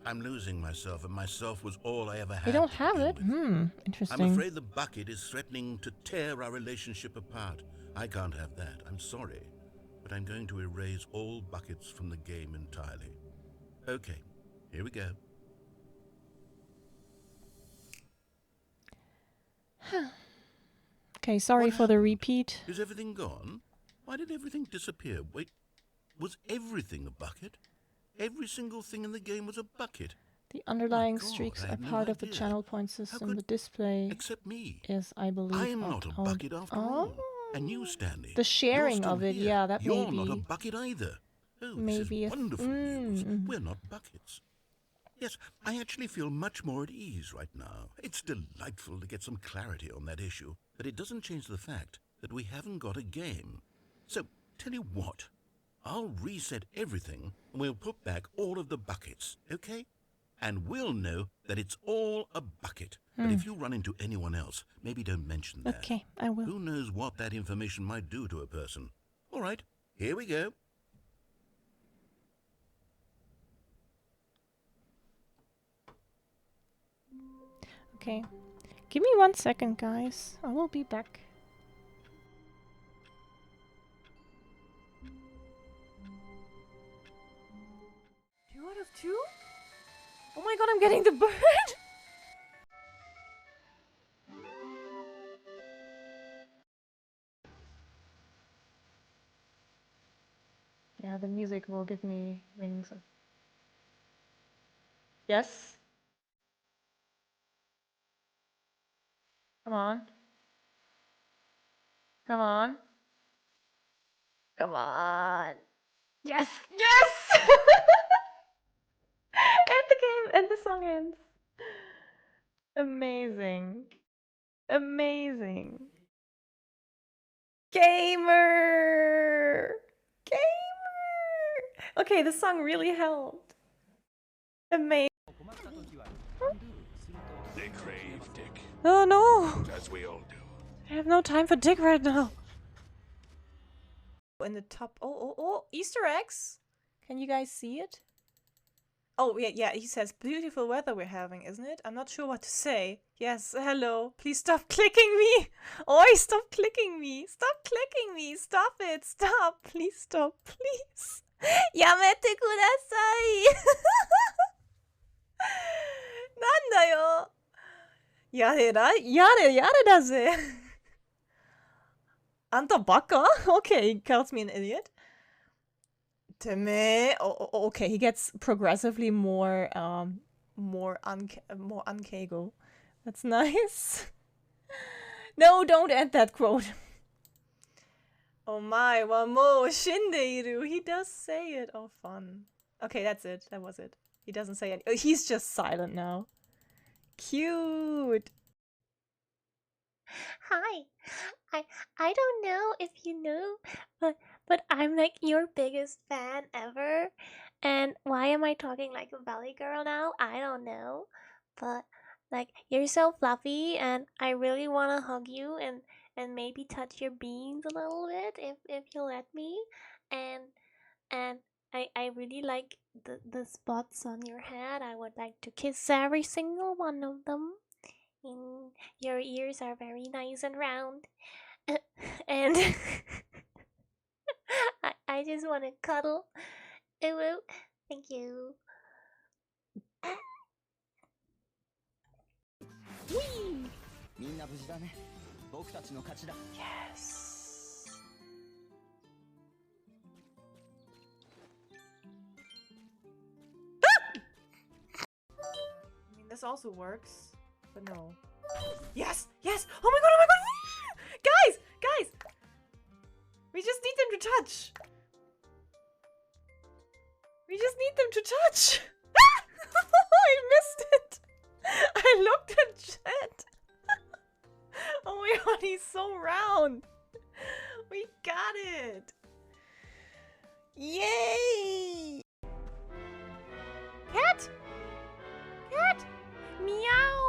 I'm losing myself, and myself was all I ever had. They don't to have begin it? with. Interesting. I'm afraid the bucket is threatening to tear our relationship apart. I can't have that. I'm sorry. But I'm going to erase all buckets from the game entirely. Okay, here we go. Okay, sorry What for the happened? repeat. Is everything gone? Why did everything disappear? Wait, was everything a bucket? Every single thing in the game was a bucket, The underlying God, streaks I are had no part of the idea. channel point How system. could- The display except me. is, I believe... I'm not a bucket after all. And you, Stanley. The sharing you're still of it, here. yeah, that You're may not a be... bucket either. Oh, maybe this a is wonderful news. mm. We're not buckets. Yes, I actually feel much more at ease right now. It's delightful to get some clarity on that issue, but it doesn't change the fact that we haven't got a game. So, tell you what, I'll reset everything and we'll put back all of the buckets, okay? And we'll know that it's all a bucket. But if you run into anyone else, maybe don't mention that. Okay, I will. Who knows what that information might do to a person? All right, here we go. Okay. Give me 1 second, guys. I will be back. of 2? Oh my god, I'm getting the bird! Yeah, the music will give me wings. Yes? Come on. Come on. Come on. Yes! Yes! And the game and the song ends. Amazing. Amazing. Gamer! Gamer! Okay, the song really helped. Amazing. They crave Dick, Oh no! as we all do. I have no time for Dick right now. In the top. Oh, Easter eggs. Can you guys see it? Oh, yeah, he says, beautiful weather we're having, isn't it? I'm not sure what to say. Yes, hello. Please stop clicking me. Oi, stop clicking me. Stop clicking me. Stop it. Stop. Please stop. Please. Yamete kudasai. なんだよ。やれだぜ。あんたバカ? Okay, he calls me an idiot. Okay, he gets progressively more unkego. That's nice. No, don't add that quote. Oh my, wa mou shindeiru. He does say it. Oh, fun. Okay, that's it. That was it. He doesn't say it. He's just silent now. Cute. Hi. I don't know if you know, but I'm like your biggest fan ever. And why am I talking like a valley girl now? I don't know. But like you're so fluffy and I really wanna hug you and maybe touch your beans a little bit if you let me. And I really like the spots on your head. I would like to kiss every single one of them. And your ears are very nice and round. And I just want to cuddle. Ooh, thank you. Whee! Yes. I mean, this also works, but no. Yes! Yes! Oh my god! Oh my god! Guys! We just need them to touch. We just need them to touch. I missed it. I looked at chat. Oh my god, he's so round. We got it. Yay! Cat! Cat! Meow!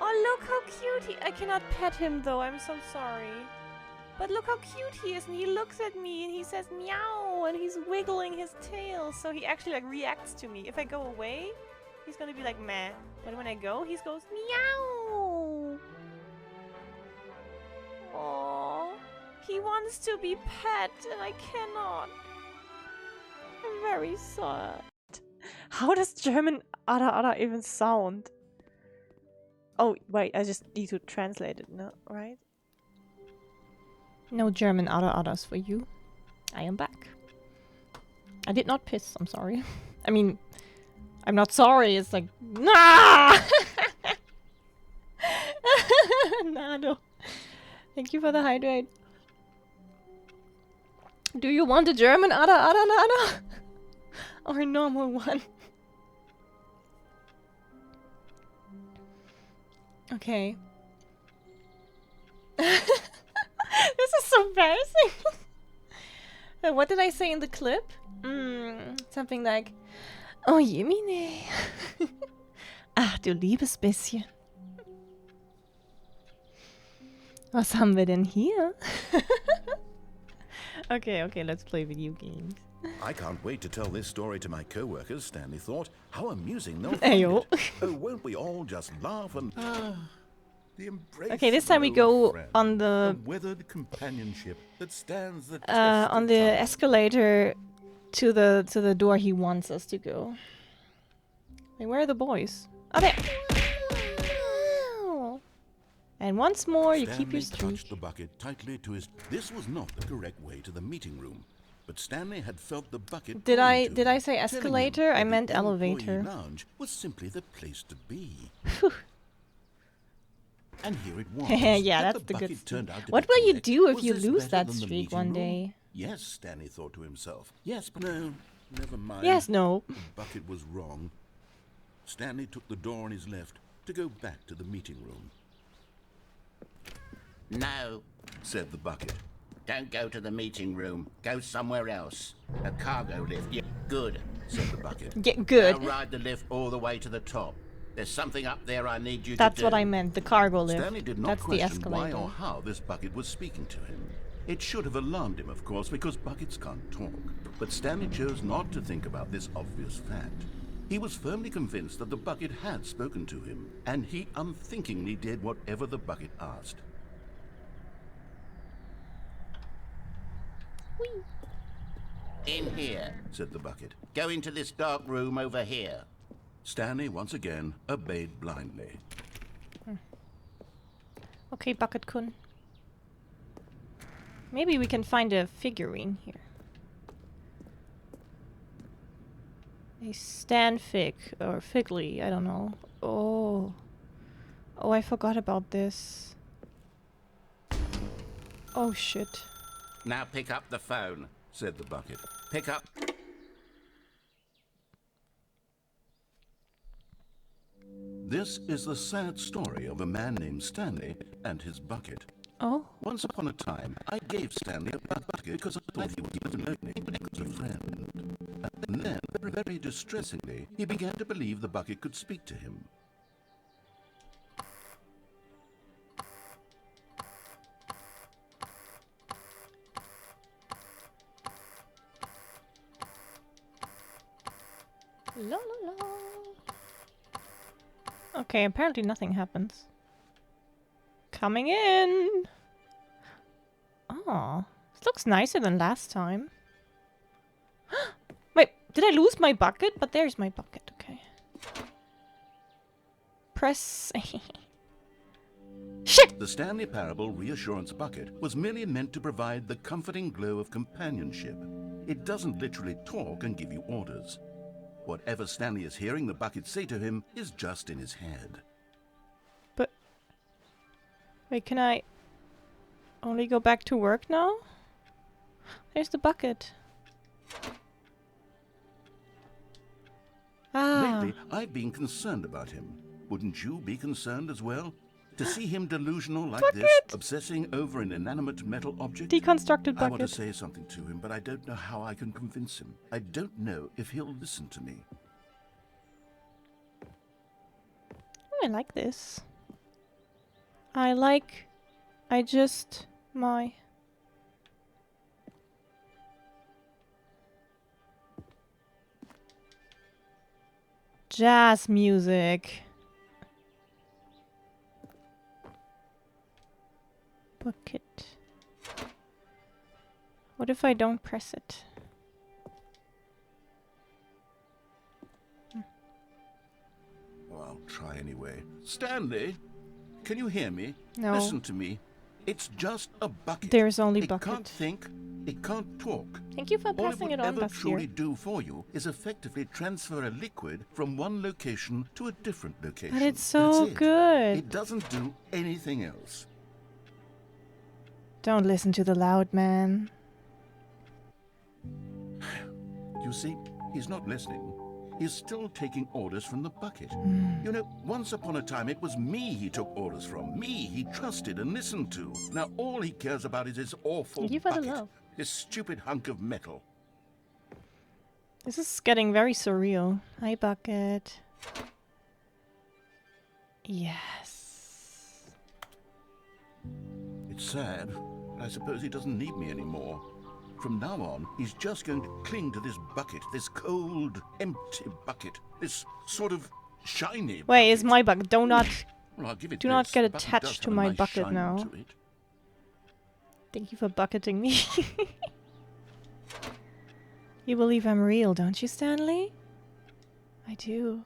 Oh, look how cute he... I cannot pet him though, I'm so sorry. But look how cute he is, and he looks at me and he says meow, and he's wiggling his tail, so he actually like reacts to me. If I go away, he's gonna be like meh. But when I go, he goes meow. Aww. He wants to be pet, and I cannot. I'm very sad. How does German ara ara even sound? Oh, wait, I just need to translate it, no, right? No German ara aras for you. I am back. I did not piss, I'm sorry. I mean, I'm not sorry, it's like, nah! Nado. Thank you for the hydrate. Do you want a German ara ara nana? Or a normal one? Okay. This is so embarrassing. What did I say in the clip? Something like, oh Jemine. Ach, du liebes bisschen. Was haben wir denn hier? Okay, let's play video games. I can't wait to tell this story to my co-workers, Stanley thought. How amusing they'll Ayo. find it. Oh, won't we all just laugh and... The embrace Okay, this of time we an go old friend, on the the weathered companionship that stands the test on of the time. escalator to the door he wants us to go. Hey, where are the boys? Oh, there. And once more, you keep your Stanley touched streak. the bucket tightly to his... This was not the correct way to the meeting room, but Stanley had felt the bucket Did calling I to did him, I say telling him escalator? I that the meant employee elevator. lounge was simply the place to be. And here it was. Yeah, that that's the good bucket streak. turned out to What be will you correct. do if Was you this lose better that than the streak meeting one room? day? Yes, Stanley thought to himself. Yes, but no, never mind. Yes, no. The bucket was wrong. Stanley took the door on his left to go back to the meeting room. No, Said the bucket. don't go to the meeting room. Go somewhere else. A cargo lift. Yeah, good. Said the bucket. Get good. Now ride the lift all the way to the top. There's something up there I need you to do. That's what I meant. The cargo lift. Stanley did not That's the question why escalator. or how this bucket was speaking to him. It should have alarmed him, of course, because buckets can't talk. But Stanley chose not to think about this obvious fact. He was firmly convinced that the bucket had spoken to him, and he unthinkingly did whatever the bucket asked. In here. Said the bucket. Go into this dark room over here. Stanley once again obeyed blindly. Okay, Bucket-kun. Maybe we can find a figurine here. A Stan Fig or Figley, I don't know. Oh. Oh, I forgot about this. Oh shit. Now pick up the phone. Said the bucket. Pick up. This is the sad story of a man named Stanley and his bucket. Oh. Once upon a time, I gave Stanley a bucket because I thought he was lonely as a friend. And then, very distressingly, he began to believe the bucket could speak to him. La la la. Okay, apparently nothing happens. Coming in. Oh, this looks nicer than last time. Wait, did I lose my bucket? But there's my bucket, okay. Press... Shit! The Stanley Parable Reassurance Bucket was merely meant to provide the comforting glow of companionship. It doesn't literally talk and give you orders. Whatever Stanley is hearing the bucket say to him is just in his head. But... Wait, can I... only go back to work now? There's the bucket. Ah. Lately, I've been concerned about him. Wouldn't you be concerned as well? To see him delusional like this, Bucket! obsessing over an inanimate metal object? Deconstructed I want to bucket. say something to him, but I don't know how I can convince him. I don't know if he'll listen to me. Oh, I like this. I just... my... Jazz music. Bucket. What if I don't press it? Well, I'll try anyway. Stanley, can you hear me? No. Listen to me. It's just a bucket. There's only it bucket. can't think. It can't talk. Thank you for All it passing would it on, ever truly Basir. do for you is effectively transfer a liquid from one location to a different location. But it's so That's it. good. It doesn't do anything else. Don't listen to the loud man. You see, he's not listening. He's still taking orders from the bucket. You know, once upon a time it was me he took orders from. Me he trusted and listened to. Now all he cares about is his awful Thank you for the bucket. love. This stupid hunk of metal. This is getting very surreal. Hi, Bucket. Yes. It's sad. I suppose he doesn't need me anymore. From now on, he's just going to cling to this bucket, this cold, empty bucket, this sort of shiny Wait, it's bucket. my bucket. Do not Well, I'll give it do not this. get The bucket attached does to have a my nice bucket shine now. to it. Thank you for bucketing me. You believe I'm real, don't you, Stanley? I do.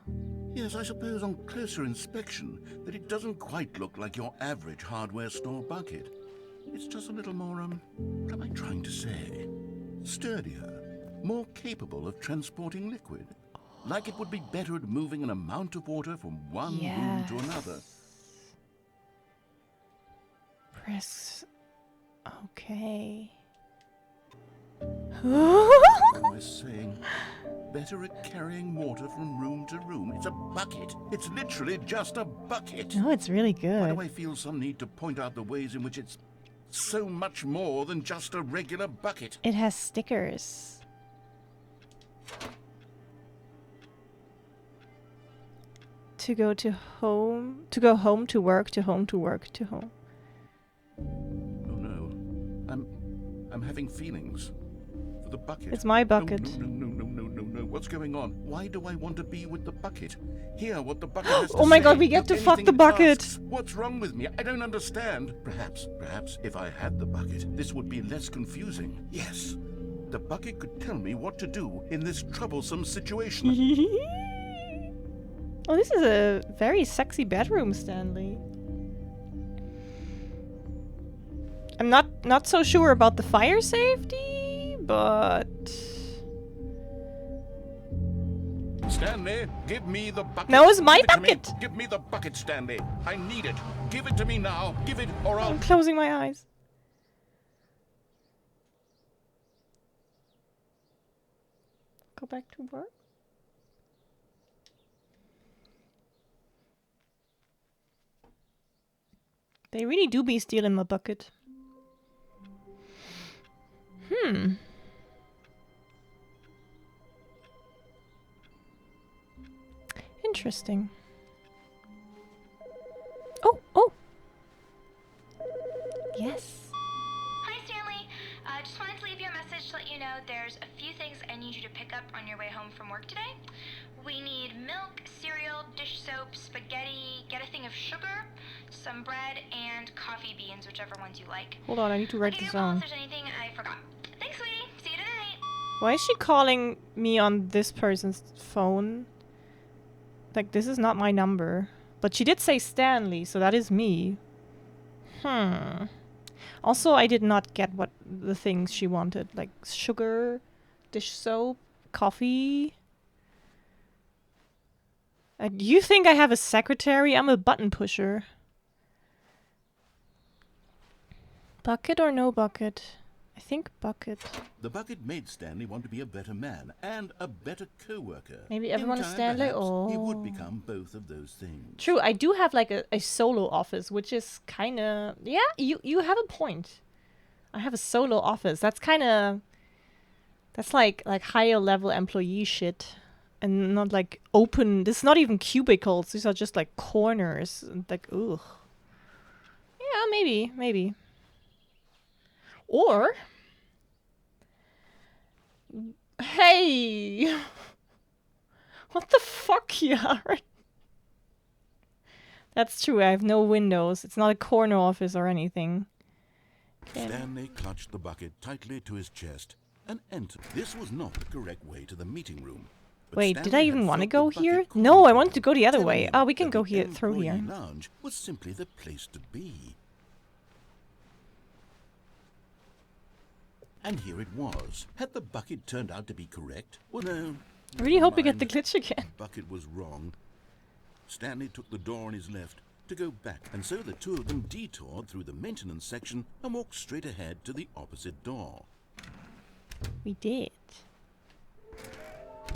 Yes, I suppose on closer inspection that it doesn't quite look like your average hardware store bucket. It's just a little more, what am I trying to say? Sturdier, more capable of transporting liquid. Like it would be better at moving an amount of water from one room to another. Press... Okay. What am I saying? Better at carrying water from room to room. It's a bucket. It's literally just a bucket. No, it's really Why good. do I feel some need to point out the ways in which it's so much more than just a regular bucket? It has stickers. To go home, to work, to home, to work, to home. Oh no. I'm having feelings. For the bucket. It's my bucket. No. What's going on? Why do I want to be with the bucket? Hear what the bucket has to Oh my say. god, we get Do to fuck anything the it bucket. asks. What's wrong with me? I don't understand. Perhaps if I had the bucket, this would be less confusing. Yes. The bucket could tell me what to do in this troublesome situation. Oh, this is a very sexy bedroom, Stanley. I'm not so sure about the fire safety, but... Stanley, give me the bucket. No, it's my Give it to me. bucket. Give me the bucket, Stanley. I need it. Give it to me now. Give it or I'll... I'm closing my eyes. Go back to work. They really do be stealing my bucket. Interesting. Oh! Yes. Hi, Stanley. Just wanted to leave you a message to let you know there's a few things I need you to pick up on your way home from work today. We need milk, cereal, dish soap, spaghetti, get a thing of sugar, some bread, and coffee beans, whichever ones you like. Hold on, I need to write I'll give this you a call down. if there's anything I forgot. Thanks, sweetie. See you tonight. Why is she calling me on this person's phone? Like, this is not my number. But she did say Stanley, so that is me. Also, I did not get what the things she wanted. Like, sugar, dish soap, coffee. You think I have a secretary? I'm a button pusher. Bucket or no bucket? I think bucket. The bucket made Stanley want to be a better man and a better co-worker. Maybe In everyone is time, Stanley? perhaps, he Oh. would become both of those things. True, I do have like a solo office, which is kind of... Yeah, you have a point. I have a solo office. That's kind of... That's like higher level employee shit. And not like open... This is not even cubicles. These are just like corners. And like, ugh. Yeah, maybe. Or... Hey! What the fuck, Yar? That's true, I have no windows. It's not a corner office or anything. Okay. Stanley clutched the bucket tightly to his chest and entered. This was not the correct way to the meeting room. But Wait, did Stanley I had even want to felt go the bucket here? calling No, I to wanted to him, go the other telling way. him Oh, we can that go the here through here. employee lounge was simply the place to be. And here it was. Had the bucket turned out to be correct? Well, no. I really hope we get the Mind. glitch again. The bucket was wrong. Stanley took the door on his left to go back, and so the two of them detoured through the maintenance section and walked straight ahead to the opposite door. We did.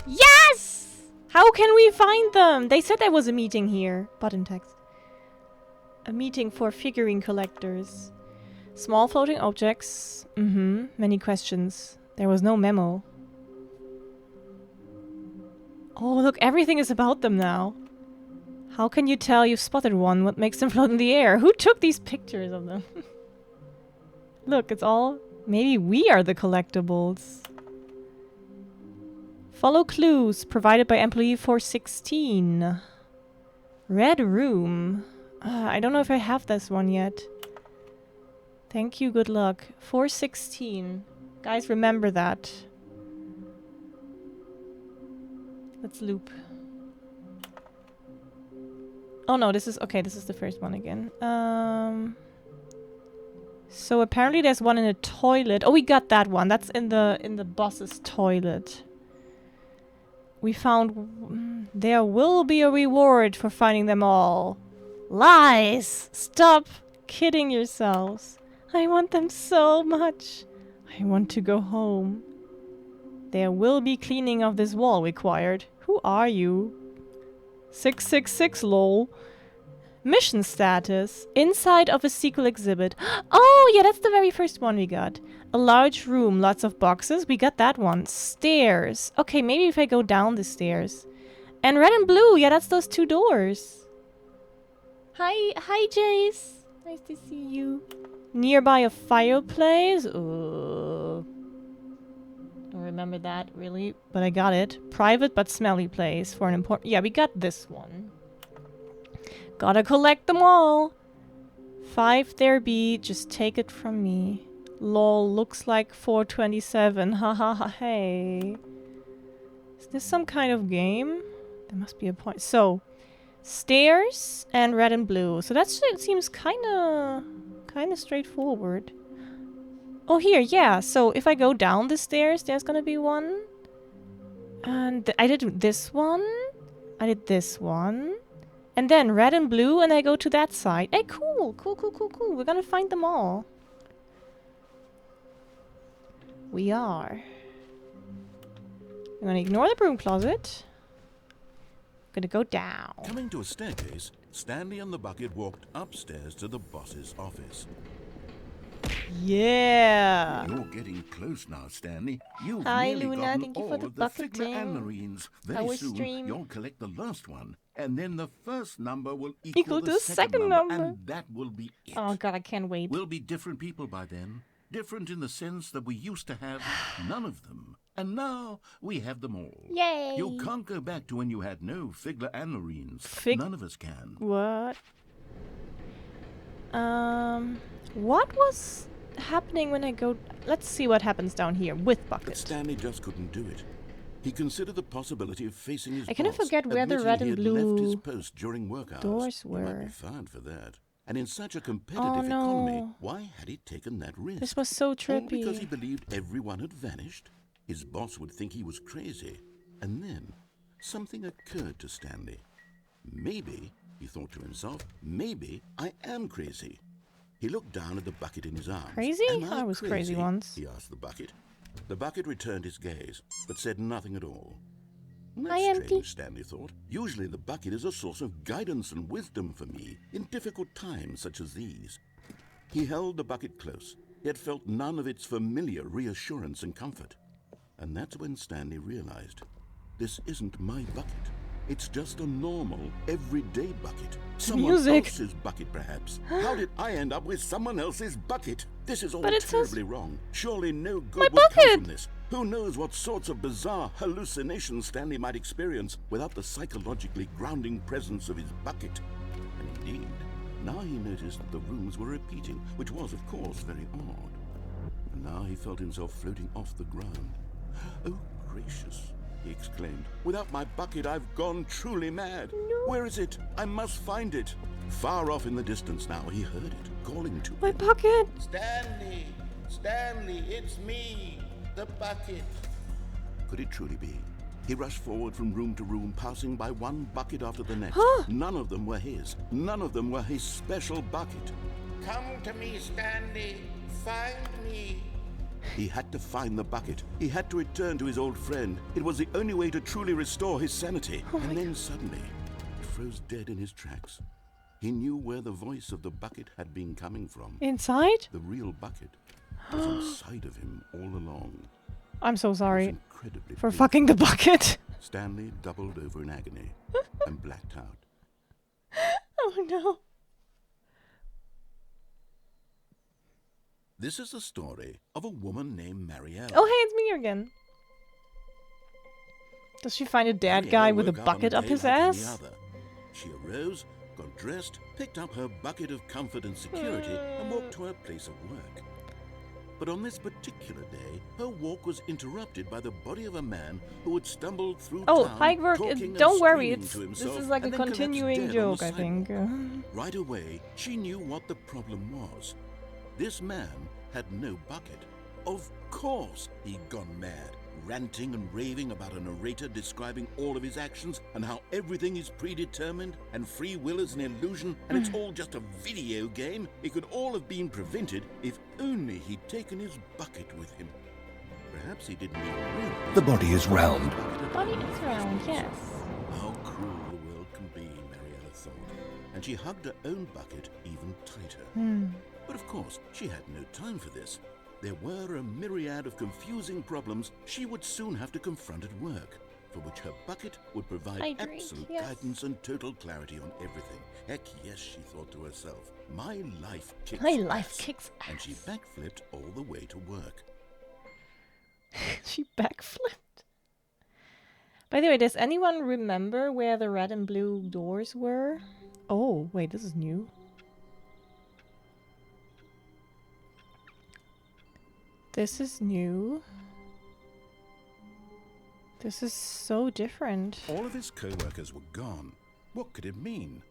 Yes! How can we find them? They said there was a meeting here. Button text. A meeting for figurine collectors. Small floating objects. Many questions. There was no memo. Oh, look, everything is about them now. How can you tell you've spotted one? What makes them float in the air? Who took these pictures of them? Look, it's all... Maybe we are the collectibles. Follow clues provided by employee 416. Red room. I don't know if I have this one yet. Thank you, good luck. 416. Guys, remember that. Let's loop. Oh no, this is okay. This is the first one again. So apparently there's one in a toilet. Oh, we got that one. That's in the boss's toilet. We found there will be a reward for finding them all. Lies! Stop kidding yourselves. I want them so much. I want to go home. There will be cleaning of this wall required. Who are you? 666 lol. Mission status. Inside of a sequel exhibit. Oh, yeah, that's the very first one we got. A large room, lots of boxes. We got that one. Stairs. Okay, maybe if I go down the stairs. And red and blue. Yeah, that's those two doors. Hi, Jace. Nice to see you. Nearby a fireplace. Don't remember that, really. But I got it. Private but smelly place for an important... Yeah, we got this one. Gotta collect them all. 5 there be. Just take it from me. Lol, looks like 427. Haha, hey. Is this some kind of game? There must be a point. So, stairs and red and blue. So that seems kind of straightforward. Oh, here, yeah. So if I go down the stairs, there's gonna be one. And I did this one. I did this one. And then red and blue, and I go to that side. Hey, cool. We're gonna find them all. We are. I'm gonna ignore the broom closet. Gonna go down. Coming to a staircase, Stanley and the bucket walked upstairs to the boss's office. Yeah. You're getting close now, Stanley. You've Hi, nearly Luna. gotten Thank you all for the of the bucketing. Figma anarines. Our Very soon, stream. you'll collect the last one, and then the first number will equal to the second number, and that will be it. Oh god, I can't wait. We'll be different people by then. Different in the sense that we used to have none of them. And now we have them all. Yay! You can't go back to when you had no Figma anarines. None of us can. What? What was happening when I go... Let's see what happens down here with Bucket. But Stanley just couldn't do it. He considered the possibility of facing his I kind of boss, forget where the admitting red he and had left his blue post during work hours. doors He might were. be fired for that. And in such a competitive Oh, economy, no. why had he taken that risk? This was so All because he trippy. believed everyone had vanished? His boss would think he was crazy. And then, something occurred to Stanley. Maybe, he thought to himself, maybe I am crazy. He looked down at the bucket in his arms. Crazy? Am I was crazy once. He asked the bucket. The bucket returned his gaze, but said nothing at all. Hi, That's Empty. strange, Stanley thought. Usually the bucket is a source of guidance and wisdom for me in difficult times such as these. He held the bucket close, yet felt none of its familiar reassurance and comfort. And that's when Stanley realized, this isn't my bucket. It's just a normal, everyday bucket. Someone music. else's bucket, perhaps. How did I end up with someone else's bucket? This is all But it says- terribly wrong. Surely no good My will come bucket! from this. Who knows what sorts of bizarre hallucinations Stanley might experience without the psychologically grounding presence of his bucket. And indeed, now he noticed that the rooms were repeating, which was, of course, very odd. And now he felt himself floating off the ground. Oh, gracious, he exclaimed. Without my bucket, I've gone truly mad. No. Where is it? I must find it. Far off in the distance now, he heard it, calling to My him. bucket! Stanley! Stanley, it's me, the bucket. Could it truly be? He rushed forward from room to room, passing by one bucket after the next. None of them were his. None of them were his special bucket. Come to me, Stanley. Find me. He had to find the bucket. He had to return to his old friend. It was the only way to truly restore his sanity. And then suddenly, he froze dead in his tracks. He knew where the voice of the bucket had been coming from. Inside? The real bucket was inside of him all along. I'm so It was sorry incredibly for beautiful. fucking the bucket. Stanley doubled over in agony and blacked out. Oh no. This is the story of a woman named Marielle. Oh, hey, it's me again. Does she find a dead Marielle guy with a woke bucket on up day his like any ass? other. She arose, got dressed, picked up her bucket of comfort and security, and walked to her place of work. But on this particular day, her walk was interrupted by the body of a man who had stumbled through Oh, town, Pikework, talking and don't worry, screaming it's to this himself, is like a and then collapsed continuing dead on joke, the I think. sidewalk. Right away, she knew what the problem was. This man had no bucket. Of course he'd gone mad, ranting and raving about a narrator describing all of his actions and how everything is predetermined and free will is an illusion and it's all just a video game. It could all have been prevented if only he'd taken his bucket with him. Perhaps he didn't even realize The body is round. Body is round, yes. how cruel the world can be, Mariella thought, and she hugged her own bucket even tighter. But of course, she had no time for this. There were a myriad of confusing problems she would soon have to confront at work, for which her bucket would provide I drink, absolute yes. guidance and total clarity on everything. Heck yes, she thought to herself, my life kicks My life ass. kicks And she ass. backflipped all the way to work. She backflipped. By the way, does anyone remember where the red and blue doors were? Oh, wait, this is new. This is new. This is so different. All of his co-workers were gone. What could it mean?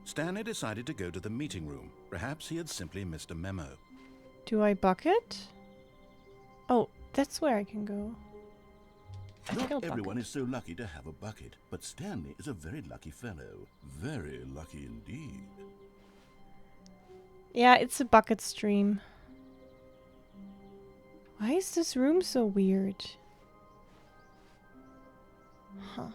Stanley decided to go to the meeting room. Perhaps he had simply missed a memo. Do I bucket? Oh, that's where I can go. I think I'll Not everyone bucket. is so lucky to have a bucket, but Stanley is a very lucky fellow. Very lucky indeed. Yeah, it's a bucket stream. Why is this room so weird? Huh.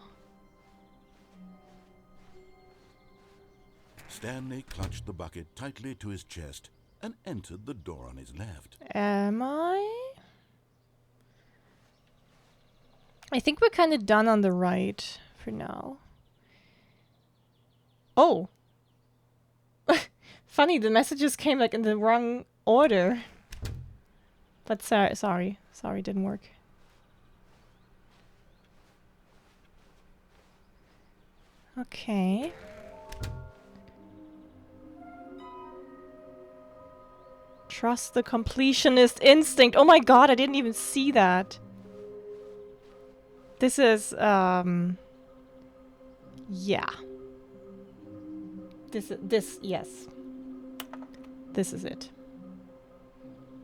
Stanley clutched the bucket tightly to his chest and entered the door on his left. Am I? I think we're kind of done on the right for now. Oh. Funny, the messages came like in the wrong order. But sorry, didn't work. Okay. Trust the completionist instinct. Oh my god, I didn't even see that. This is, yeah. Yes. This is it.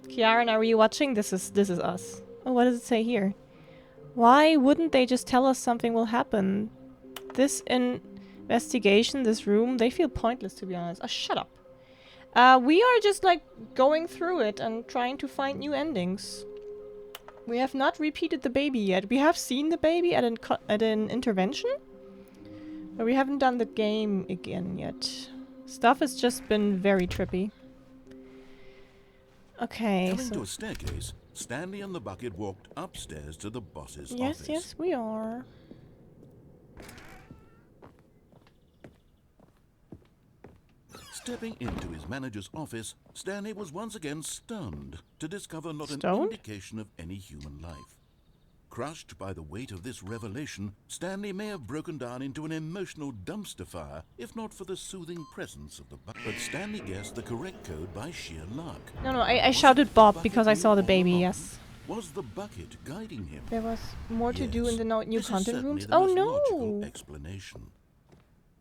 Kiaran, are you watching? This is us. Oh, what does it say here? Why wouldn't they just tell us something will happen? This investigation, this room, they feel pointless, to be honest. Oh, shut up. We are just, like, going through it and trying to find new endings. We have not repeated the baby yet. We have seen the baby at an intervention, but we haven't done the game again yet. Stuff has just been very trippy. Okay, Coming so... to a staircase, Stanley and the bucket walked upstairs to the boss's Yes, office. yes, we are. Stepping into his manager's office, Stanley was once again stunned to discover not an Stoned? indication of any human life. Crushed by the weight of this revelation, Stanley may have broken down into an emotional dumpster fire, if not for the soothing presence of the bucket. But Stanley guessed the correct code by sheer luck. No, I Was shouted the Bob bucket because I saw the all baby, along? yes. Was the bucket guiding him? There was more to do in the new This is content certainly rooms. the Oh most logical no! explanation.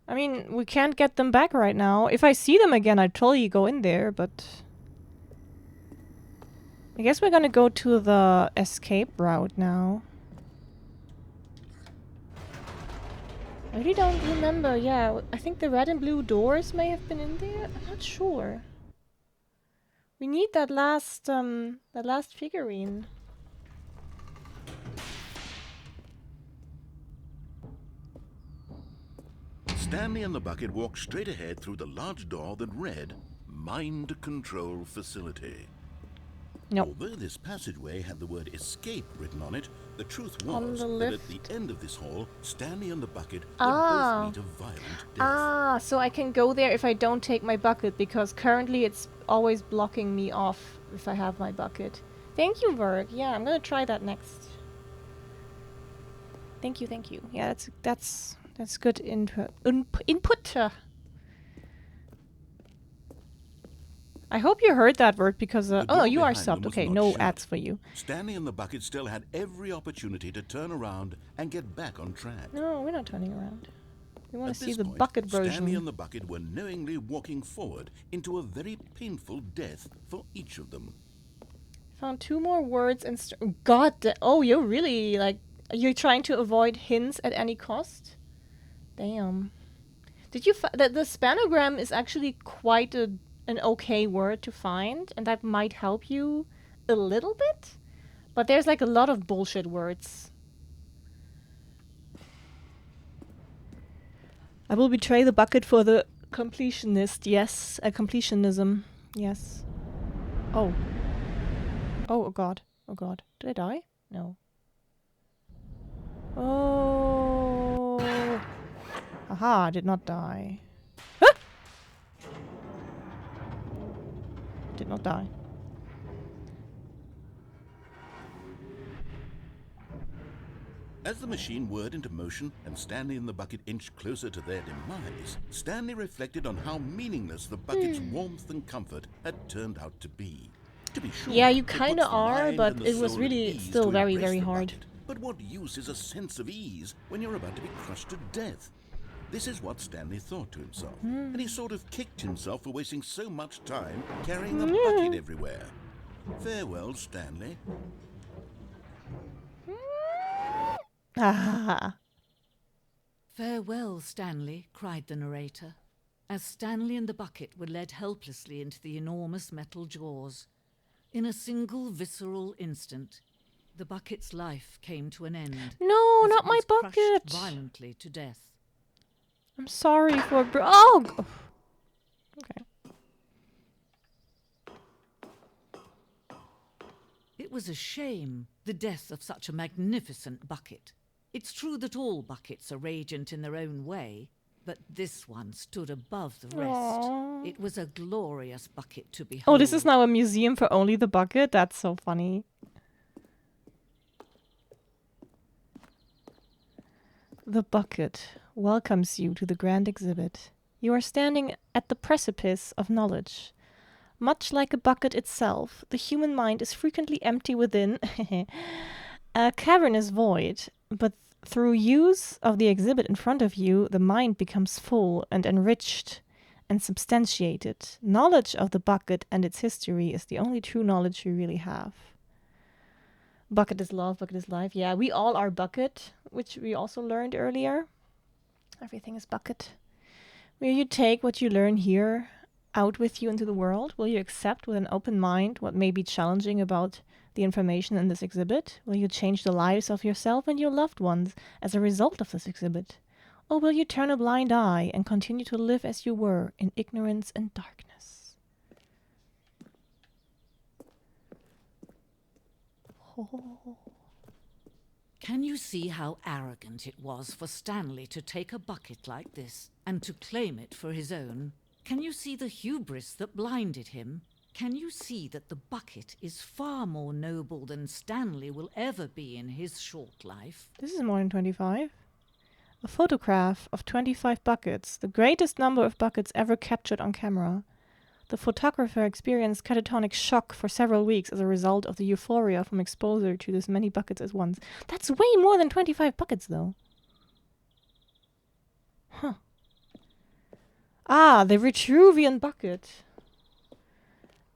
I mean, we can't get them back right now. If I see them again, I'd totally go in there, but... I guess we're gonna go to the escape route now. I really don't remember. Yeah, I think the red and blue doors may have been in there. I'm not sure. We need that last figurine. Stanley and the bucket walked straight ahead through the large door that read, Mind Control Facility. No. Although this passageway had the word escape written on it, the truth On was the that at left. the end of this hall, Stanley and the bucket would Ah. both meet a violent death. Ah, so I can go there if I don't take my bucket, because currently it's always blocking me off if I have my bucket. Thank you, Berg. Yeah, I'm gonna try that next. Thank you, thank you. Yeah, that's good input. I hope you heard that word because The oh, door you are behind them subbed. was Okay, not no shut. ads for you. Stanley and the bucket still had every opportunity to turn around and get back on track. No, we're not turning around. We want At to see this the point, bucket Stanley version. and the bucket were knowingly walking forward into a very painful death for each of them. Found 2 more words and God, oh, you're really like you're trying to avoid hints at any cost. Damn. Did you that the spanogram is actually quite an okay word to find, and that might help you a little bit, but there's like a lot of bullshit words. I will betray the bucket for the completionist. Yes, a completionism. Yes. Oh. Oh God. Oh God. Did I die? No. Oh. Aha, I did not die. Ah! Did not die. As the machine whirred into motion and Stanley and the bucket inched closer to their demise, Stanley reflected on how meaningless the bucket's warmth and comfort had turned out to be. To be sure, Yeah, you it puts kinda the are, mind but and the it was soul at really ease still to very, embrace very the hard. bucket. But what use is a sense of ease when you're about to be crushed to death? This is what Stanley thought to himself, and he sort of kicked himself for wasting so much time carrying the bucket everywhere. Farewell, Stanley. Ah. Farewell, Stanley, cried the narrator, as Stanley and the bucket were led helplessly into the enormous metal jaws. In a single visceral instant, the bucket's life came to an end. No, as not it my was crushed bucket. violently to death. I'm sorry for oh. Okay. It was a shame, the death of such a magnificent bucket. It's true that all buckets are radiant in their own way, but this one stood above the rest. Aww. It was a glorious bucket to behold. Oh, this is now a museum for only the bucket? That's so funny. The bucket welcomes you to the grand exhibit. You are standing at the precipice of knowledge. Much like a bucket itself, the human mind is frequently empty within a cavernous void, but through use of the exhibit in front of you, the mind becomes full and enriched and substantiated. Knowledge of the bucket and its history is the only true knowledge you really have. Bucket is love, bucket is life. Yeah, we all are bucket, which we also learned earlier. Everything is bucket. Will you take what you learn here out with you into the world? Will you accept with an open mind what may be challenging about the information in this exhibit? Will you change the lives of yourself and your loved ones as a result of this exhibit? Or will you turn a blind eye and continue to live as you were in ignorance and darkness? Oh. Can you see how arrogant it was for Stanley to take a bucket like this and to claim it for his own? Can you see the hubris that blinded him? Can you see that the bucket is far more noble than Stanley will ever be in his short life? This is more than 25. A photograph of 25 buckets, the greatest number of buckets ever captured on camera. The photographer experienced catatonic shock for several weeks as a result of the euphoria from exposure to this many buckets at once. That's way more than 25 buckets, though. Huh. Ah, the Vitruvian bucket.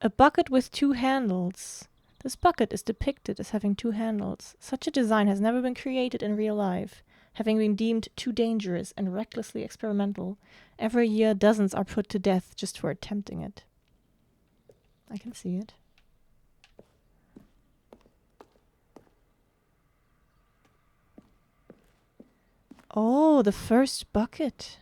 A bucket with 2 handles. This bucket is depicted as having 2 handles. Such a design has never been created in real life, having been deemed too dangerous and recklessly experimental. Every year, dozens are put to death just for attempting it. I can see it. Oh, the first bucket.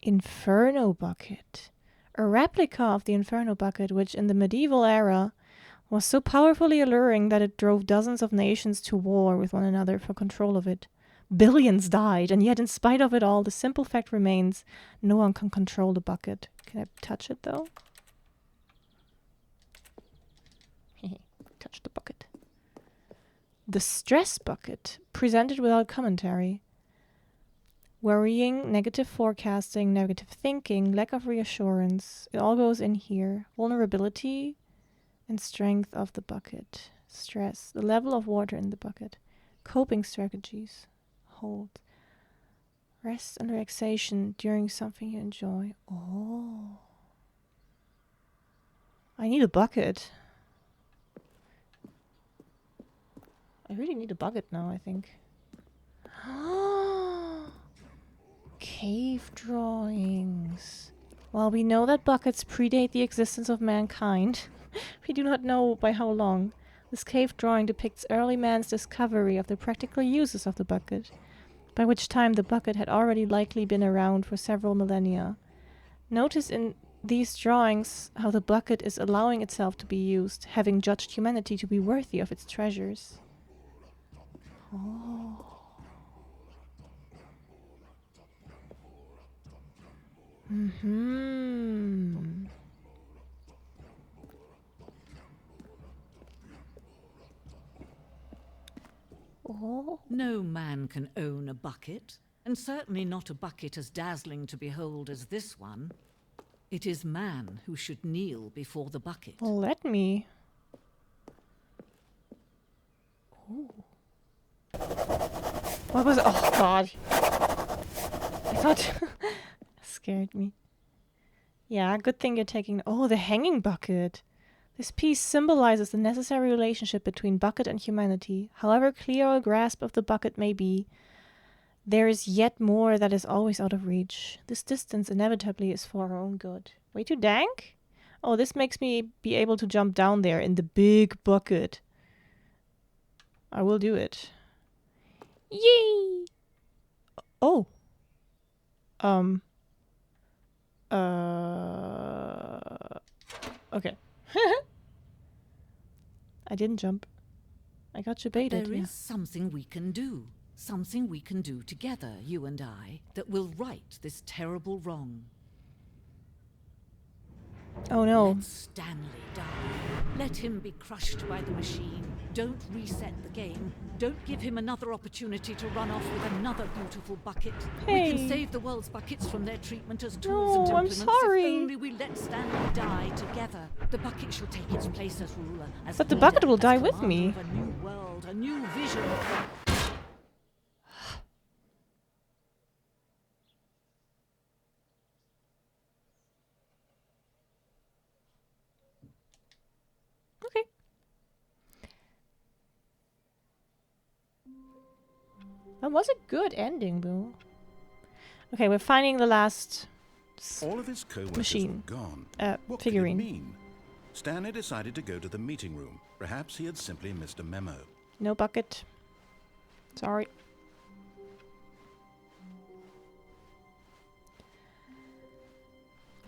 Inferno bucket. A replica of the Inferno bucket, which in the medieval era was so powerfully alluring that it drove dozens of nations to war with one another for control of it. Billions died, and yet in spite of it all, the simple fact remains, no one can control the bucket. Can I touch it, though? Touch the bucket. The stress bucket, presented without commentary. Worrying, negative forecasting, negative thinking, lack of reassurance. It all goes in here. Vulnerability and strength of the bucket. Stress. The level of water in the bucket. Coping strategies. Hold. Rest and relaxation during something you enjoy. Oh. I need a bucket. I really need a bucket now, I think. Cave drawings. While we know that buckets predate the existence of mankind, we do not know by how long. This cave drawing depicts early man's discovery of the practical uses of the bucket, by which time the bucket had already likely been around for several millennia. Notice in these drawings how the bucket is allowing itself to be used, having judged humanity to be worthy of its treasures. Oh. Mm-hmm. Oh. No man can own a bucket, and certainly not a bucket as dazzling to behold as this one. It is man who should kneel before the bucket. Well, let me. Ooh. What was it? Oh, God. I thought... scared me. Yeah, good thing you're taking... Oh, the hanging bucket. This piece symbolizes the necessary relationship between bucket and humanity. However clear a grasp of the bucket may be, there is yet more that is always out of reach. This distance inevitably is for our own good. Way too dank? Oh, this makes me be able to jump down there in the big bucket. I will do it. Yay! Oh. Okay. I didn't jump. I got you baited. There is something we can do. Something we can do together, you and I, that will right this terrible wrong. Oh no. Let Stanley die. Let him be crushed by the machine. Don't reset the game. Don't give him another opportunity to run off with another beautiful bucket. Hey. We can save the world's buckets from their treatment as tools and No, I'm implements sorry. if only we let Stanley die together. The bucket shall take its place as ruler, as But the leader, bucket will as die with commander me. of a new world, a new vision. Okay. That was a good ending, Boo. Okay, we're finding the last All of his co-workers machine. were gone. What Figurine. could it mean? Stanley decided to go to the meeting room. Perhaps he had simply missed a memo. No bucket. Sorry.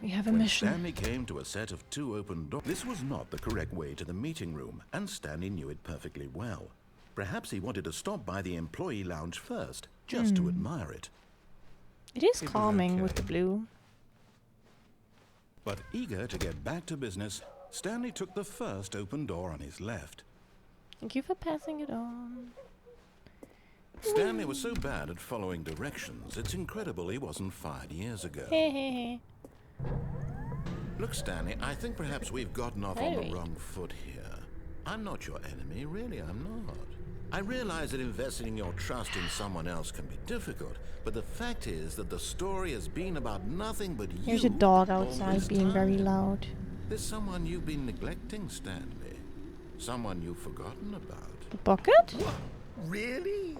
We have a When mission. Stanley came to a set of 2 open doors, this was not the correct way to the meeting room, and Stanley knew it perfectly well. Perhaps he wanted to stop by the employee lounge first, just to admire it. It is was calming with okay. the blue. But eager to get back to business, Stanley took the first open door on his left. Thank you for passing it on. Stanley was so bad at following directions, it's incredible he wasn't fired years ago. Hehehe. Look, Stanley, I think perhaps we've gotten off on Hey. the wrong foot here. I'm not your enemy, really, I'm not. I realize that investing your trust in someone else can be difficult, but the fact is that the story has been about nothing but you. Here's a dog all outside this being very time. loud. There's someone you've been neglecting, Stanley. Someone you've forgotten about. The bucket? Really?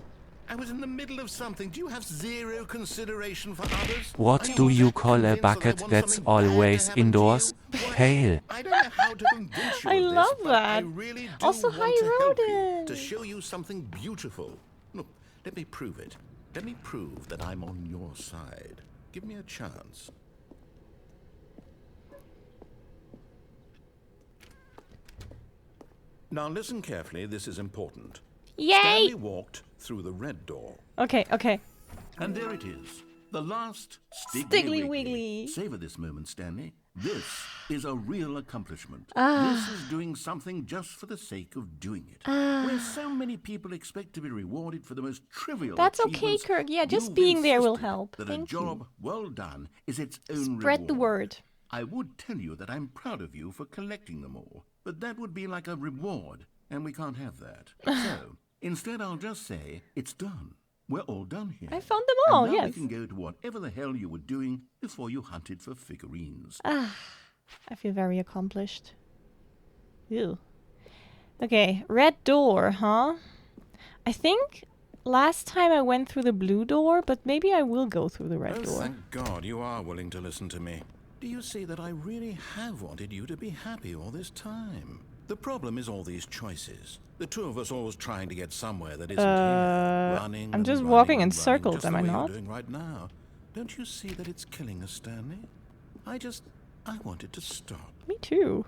I was in the middle of something. Do you have zero consideration for others? What Are do you that call a convinced that I bucket want that's something bad to always happen to indoors? you? What? Pale. I don't know how to convince you I of this, love but I that. really do Also, want how to you help wrote you, it. to show you something beautiful. Look, let me prove it. Let me prove that I'm on your side. Give me a chance. Now listen carefully, this is important. Yay! Stanley walked through the red door. Okay, okay. And there it is. The last Stiggly Wiggly. Savor this moment, Stanley. This is a real accomplishment. Ah. This is doing something just for the sake of doing it. Ah. Where so many people expect to be rewarded for the most trivial That's okay, achievements, Kirk. Yeah, just you've being there will insisted help. that Thank a job you. well done is its own Spread reward. the word. I would tell you that I'm proud of you for collecting them all, but that would be like a reward, and we can't have that. So, instead I'll just say, it's done. We're all done here. I found them all, and now yes. we can go to whatever the hell you were doing before you hunted for figurines. Ah, I feel very accomplished. Ew. Okay, red door, huh? I think last time I went through the blue door, but maybe I will go through the red door. Thank God you are willing to listen to me. Do you see that I really have wanted you to be happy all this time? The problem is all these choices. The two of us always trying to get somewhere that isn't here. Running I'm just and walking running in and running, circles, just am the I way not? You're doing right now. Don't you see that it's killing us, Stanley? I want it to stop. Me too.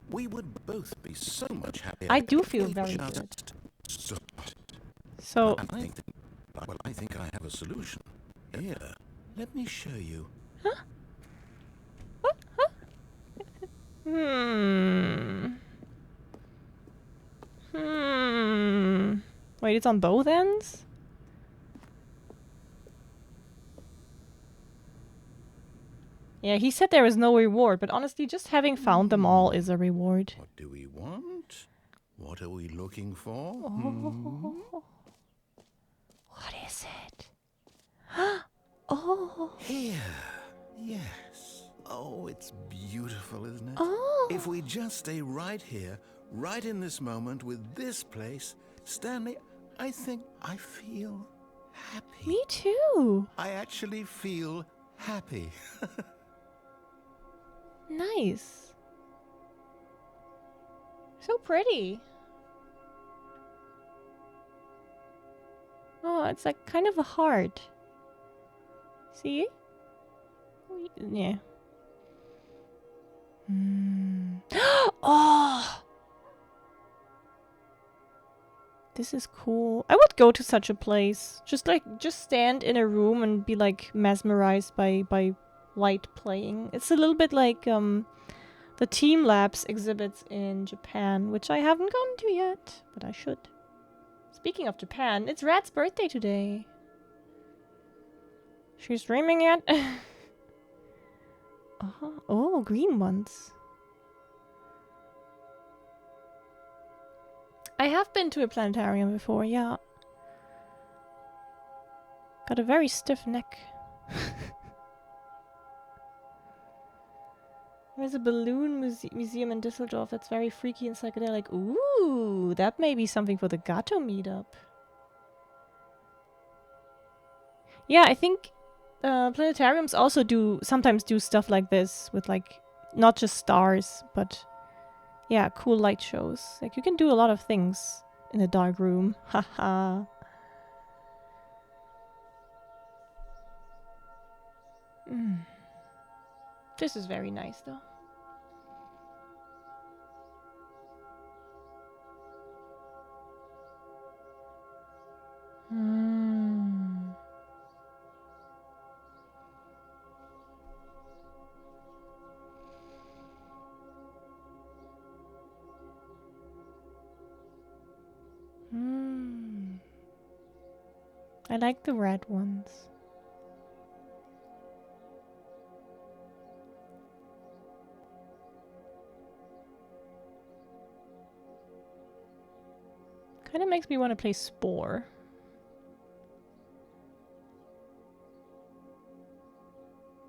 We would both be so much happier. I do if feel we very just good. stopped. So, And I think I have a solution. Here, let me show you. Wait, it's on both ends? Yeah, he said there is no reward, but honestly, just having found them all is a reward. What do we want? What are we looking for? What is it? Oh. Here. Yes. Oh, it's beautiful, isn't it? Oh. If we just stay right here, right in this moment with this place, Stanley, I think I feel happy. Me too. I actually feel happy. Nice. So pretty. Oh, it's like kind of a heart. See? Yeah. Oh! This is cool. I would go to such a place. Just stand in a room and be like mesmerized by light playing. It's a little bit like the Team Labs exhibits in Japan, which I haven't gone to yet, but I should. Speaking of Japan, it's Rat's birthday today. She's streaming it. Oh, green ones. I have been to a planetarium before, yeah. Got a very stiff neck. There's a balloon museum in Düsseldorf that's very freaky and psychedelic. Ooh, that may be something for the Gato meetup. Yeah, I think planetariums also sometimes do stuff like this with like not just stars, but yeah, cool light shows. Like you can do a lot of things in a dark room. Haha. This is very nice though. I like the red ones. Kind of makes me want to play Spore.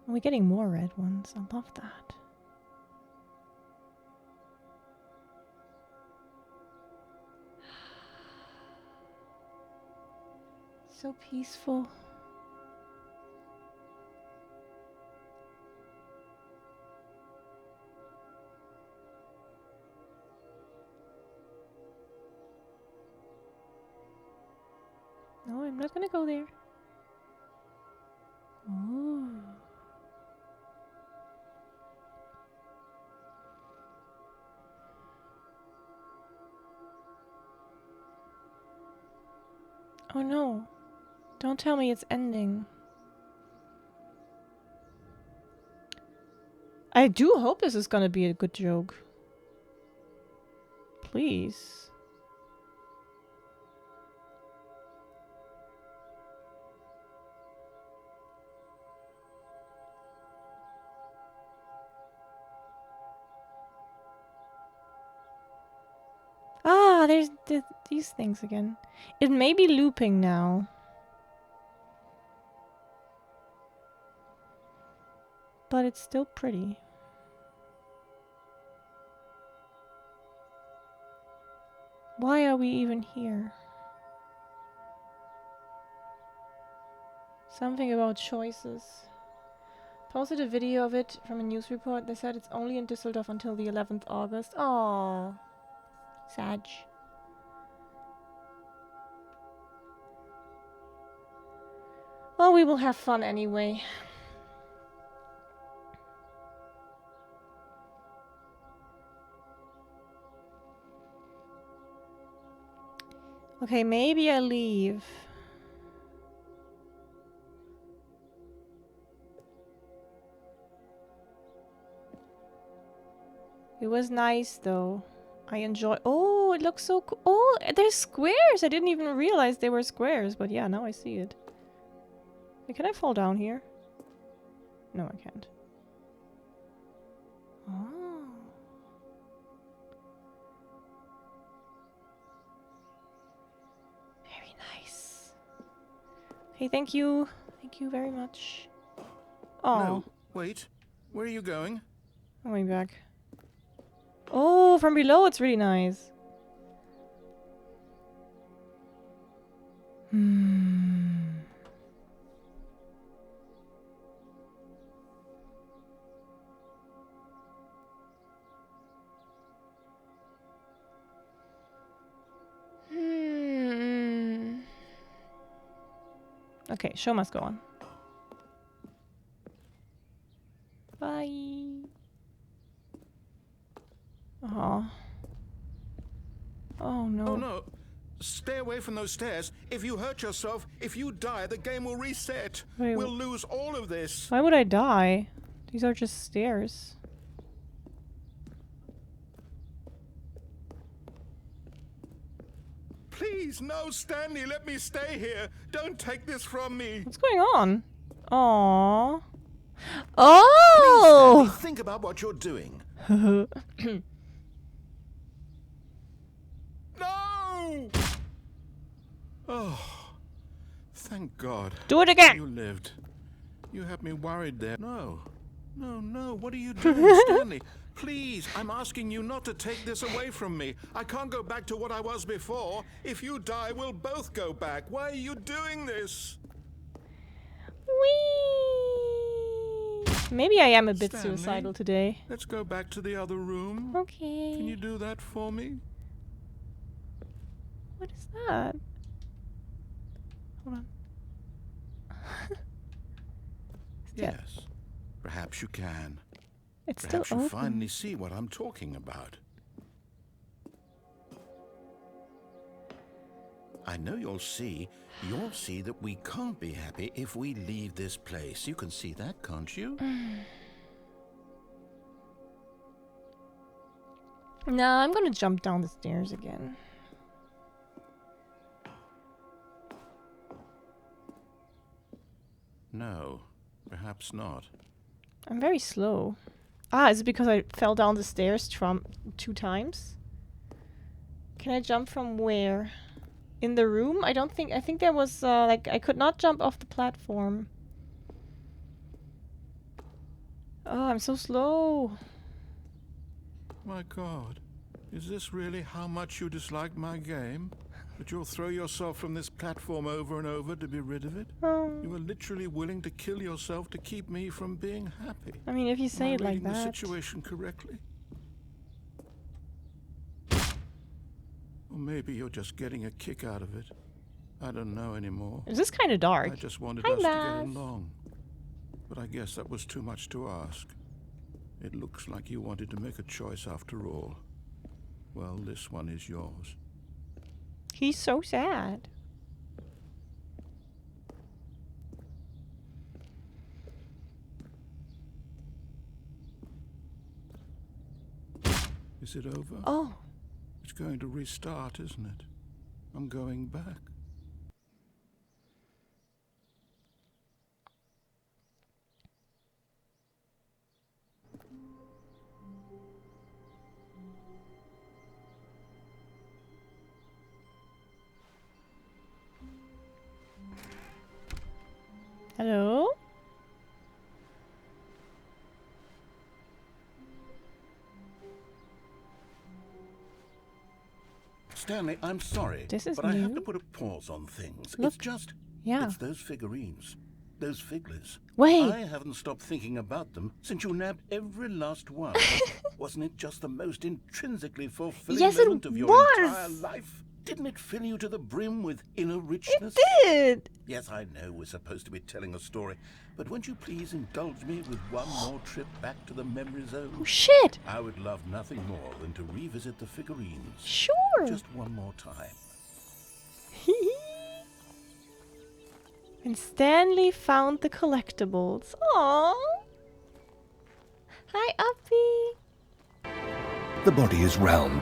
Are we getting more red ones? I love that. So peaceful. No, I'm not gonna go there. Oh. Oh no. Don't tell me it's ending. I do hope this is gonna be a good joke. Please. Ah, there's these things again. It may be looping now. But it's still pretty. Why are we even here? Something about choices. Posted a video of it from a news report. They said it's only in Düsseldorf until the 11th August. Oh, sad. Well, we will have fun anyway. Okay, maybe I leave. It was nice though. I enjoy. Oh, it looks so cool. Oh, there's squares. I didn't even realize they were squares, but yeah, now I see it. Hey, can I fall down here? No, I can't. Oh. Very nice. Okay, thank you. Thank you very much. Oh. No, wait. Where are you going? I'm going back. Oh, from below it's really nice. Okay, show must go on. Bye. Oh. Oh no. Oh no! Stay away from those stairs. If you hurt yourself, if you die, the game will reset. Wait, we'll lose all of this. Why would I die? These are just stairs. Please, no, Stanley, let me stay here. Don't take this from me. What's going on? Aww. Oh! Please, Stanley, think about what you're doing. No! Oh, thank God. Do it again! You lived. You had me worried there. No. No, no. What are you doing, Stanley? Please, I'm asking you not to take this away from me. I can't go back to what I was before. If you die, we'll both go back. Why are you doing this? Whee! Maybe I am a bit Stanley, suicidal today. Let's go back to the other room. Okay. Can you do that for me? What is that? Hold on. Yes. Perhaps you can. It's Perhaps still you open. finally see what I'm talking about. I know you'll see that we can't be happy if we leave this place. You can see that, can't you? Nah, I'm gonna jump down the stairs again. No, perhaps not. I'm very slow. Ah, is it because I fell down the stairs from 2 times? Can I jump from where? In the room? I think there was, like, I could not jump off the platform. Oh, I'm so slow. My God, is this really how much you dislike my game? That you'll throw yourself from this platform over and over to be rid of it? Oh. You were literally willing to kill yourself to keep me from being happy. I mean, if you say it Am I like reading the that. situation correctly? Or maybe you're just getting a kick out of it. I don't know anymore. Is this kind of dark? I just wanted Hi, us to get Mav. along. But I guess that was too much to ask. It looks like you wanted to make a choice after all. Well, this one is yours. He's so sad. Is it over? Oh. It's going to restart, isn't it? I'm going back. Hello? Stanley, I'm sorry, This is but I have new. to put a pause on things. Look. It's just... Yeah. It's those figurines. Those figglers. Wait. I haven't stopped thinking about them since you nabbed every last one. Wasn't it just the most intrinsically fulfilling Yes, it moment of your was. entire life? Didn't it fill you to the brim with inner richness? It did. Yes, I know we're supposed to be telling a story, but won't you please indulge me with one more trip back to the memory zone? Oh, shit. I would love nothing more than to revisit the figurines. Sure. Just one more time. And Stanley found the collectibles. Aww. Hi, Uppy. The body is round.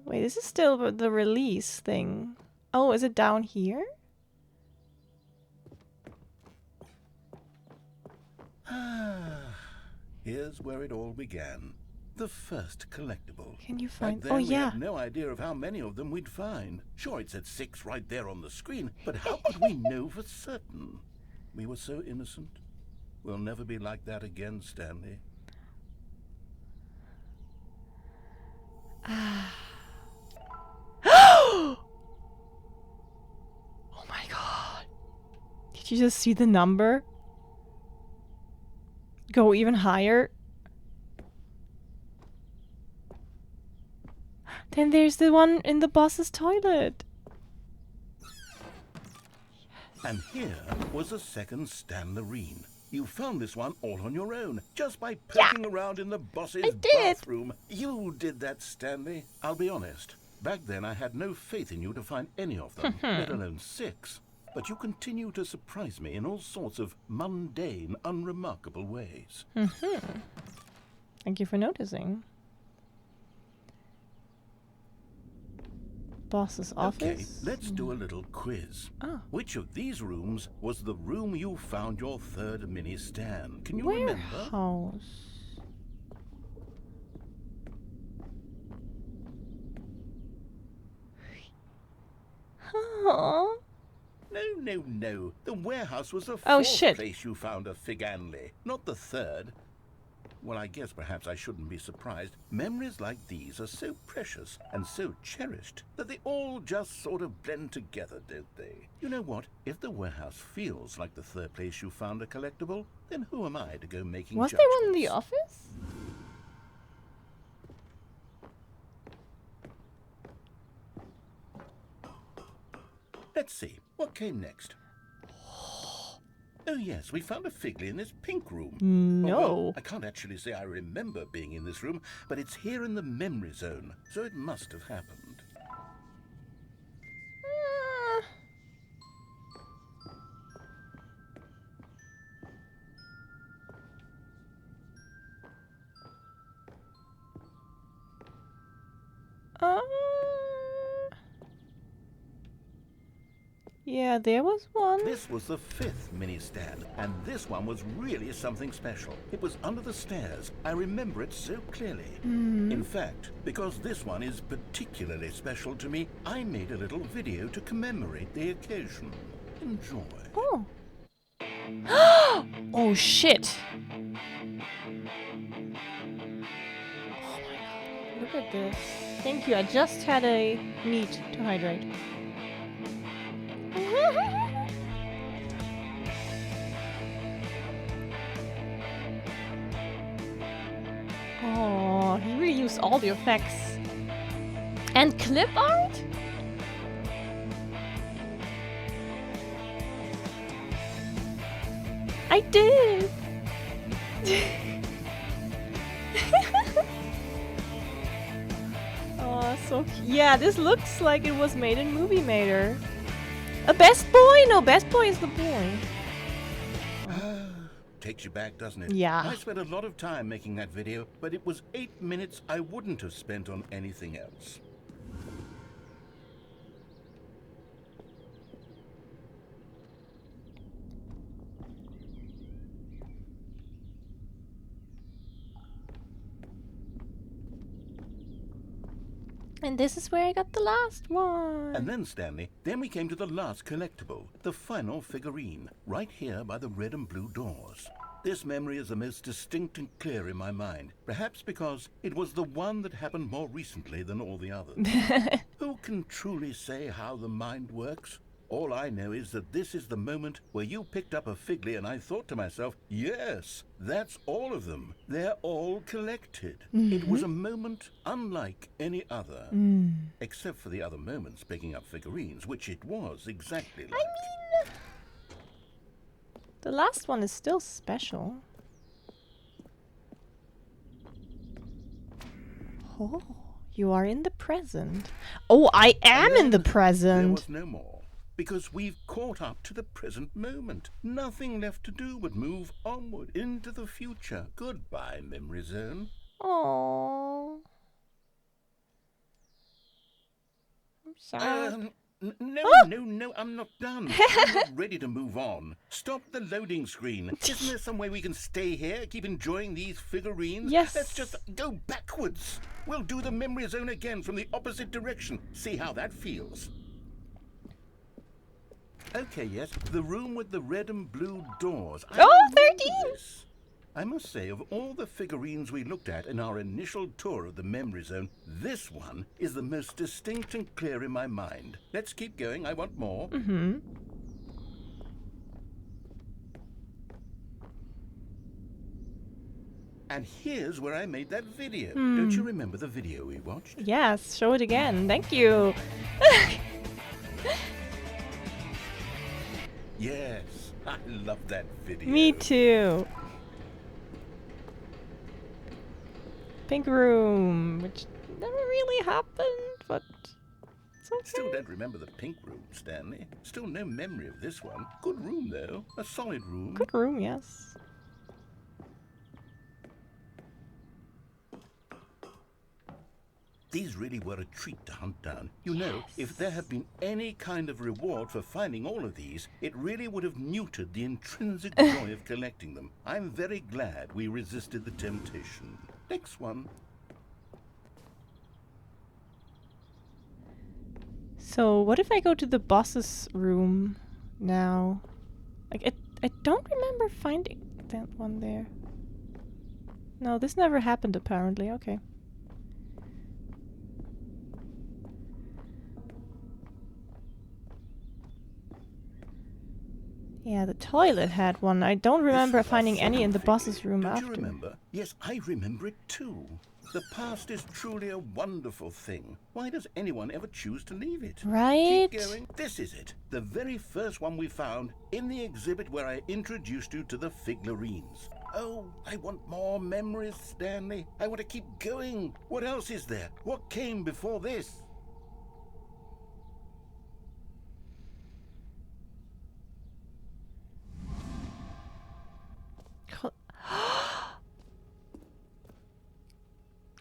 Wait, this is still the release thing. Oh, is it down here? Here's where it all began. The first collectible. Can you Back find... then, Oh, we yeah. had no idea of how many of them we'd find. Sure, it said 6 right there on the screen, but how could we know for certain? We were so innocent. We'll never be like that again, Stanley. Oh my god. Did you just see the number? Go even higher? Then there's the one in the boss's toilet. And here was a second Stanlerine. You found this one all on your own, just by poking around in the boss's bathroom. You did that, Stanley. I'll be honest. Back then, I had no faith in you to find any of them, let alone 6. But you continue to surprise me in all sorts of mundane, unremarkable ways. Thank you for noticing. Boss's office? Okay, let's do a little quiz. Which of these rooms was the room you found your third mini stand? Can you remember? Warehouse. Huh? No. The warehouse was the Oh, fourth shit. place you found a Figanley, not the third. Well, I guess perhaps I shouldn't be surprised. Memories like these are so precious and so cherished that they all just sort of blend together, don't they? You know what? If the warehouse feels like the third place you found a collectible, then who am I to go making Was judgments? there one in the office? Let's see. What came next? Oh, yes, we found a Figley in this pink room. No. Oh, well, I can't actually say I remember being in this room, but it's here in the memory zone, so it must have happened. Yeah, there was one. This was the 5th mini stand, and this one was really something special. It was under the stairs. I remember it so clearly. In fact, because this one is particularly special to me, I made a little video to commemorate the occasion. Enjoy. Oh. Oh shit. Oh my god. Look at this. Thank you. I just had a meat to hydrate. Oh, he really used all the effects. And clip art? I did! Oh, so cute. Yeah, this looks like it was made in Movie Maker. A Best Boy? No, Best Boy is the boy. takes you back, doesn't it? Yeah. I spent a lot of time making that video, but it was 8 minutes I wouldn't have spent on anything else. And this is where I got the last one. And then, Stanley, then we came to the last collectible, the final figurine, right here by the red and blue doors. This memory is the most distinct and clear in my mind, perhaps because it was the one that happened more recently than all the others. Who can truly say how the mind works? All I know is that this is the moment where you picked up a Figley and I thought to myself, yes, that's all of them. They're all collected. It was a moment unlike any other. Except for the other moments picking up figurines, which it was exactly like. I mean, the last one is still special. Oh, you are in the present. Oh, I am in the present. There was no more. Because we've caught up to the present moment. Nothing left to do but move onward into the future. Goodbye, Memory Zone. Oh, I'm sorry. No, I'm not done. I'm not ready to move on. Stop the loading screen. Isn't there some way we can stay here, keep enjoying these figurines? Yes. Let's just go backwards. We'll do the Memory Zone again from the opposite direction. See how that feels. Okay, yes, the room with the red and blue doors. Oh, 13! This. I must say, of all the figurines we looked at in our initial tour of the Memory Zone, this one is the most distinct and clear in my mind. Let's keep going, I want more. And here's where I made that video. Don't you remember the video we watched? Yes, show it again. Thank you. Yes, I love that video. Me too. Pink room, which never really happened, but it's okay. Still don't remember the pink room, Stanley. Still no memory of this one. Good room, though. A solid room. Good room, yes. These really were a treat to hunt down. You know, if there had been any kind of reward for finding all of these, it really would have neutered the intrinsic joy of collecting them. I'm very glad we resisted the temptation. Next one. So, what if I go to the boss's room now? Like, I don't remember finding that one there. No, this never happened apparently. Okay. Yeah, the toilet had one. I don't remember finding any in the boss's room Don't after. you remember? Yes, I remember it too. The past is truly a wonderful thing. Why does anyone ever choose to leave it? Right? Keep going. This is it. The very first one we found in the exhibit where I introduced you to the figurines. Oh, I want more memories, Stanley. I want to keep going. What else is there? What came before this?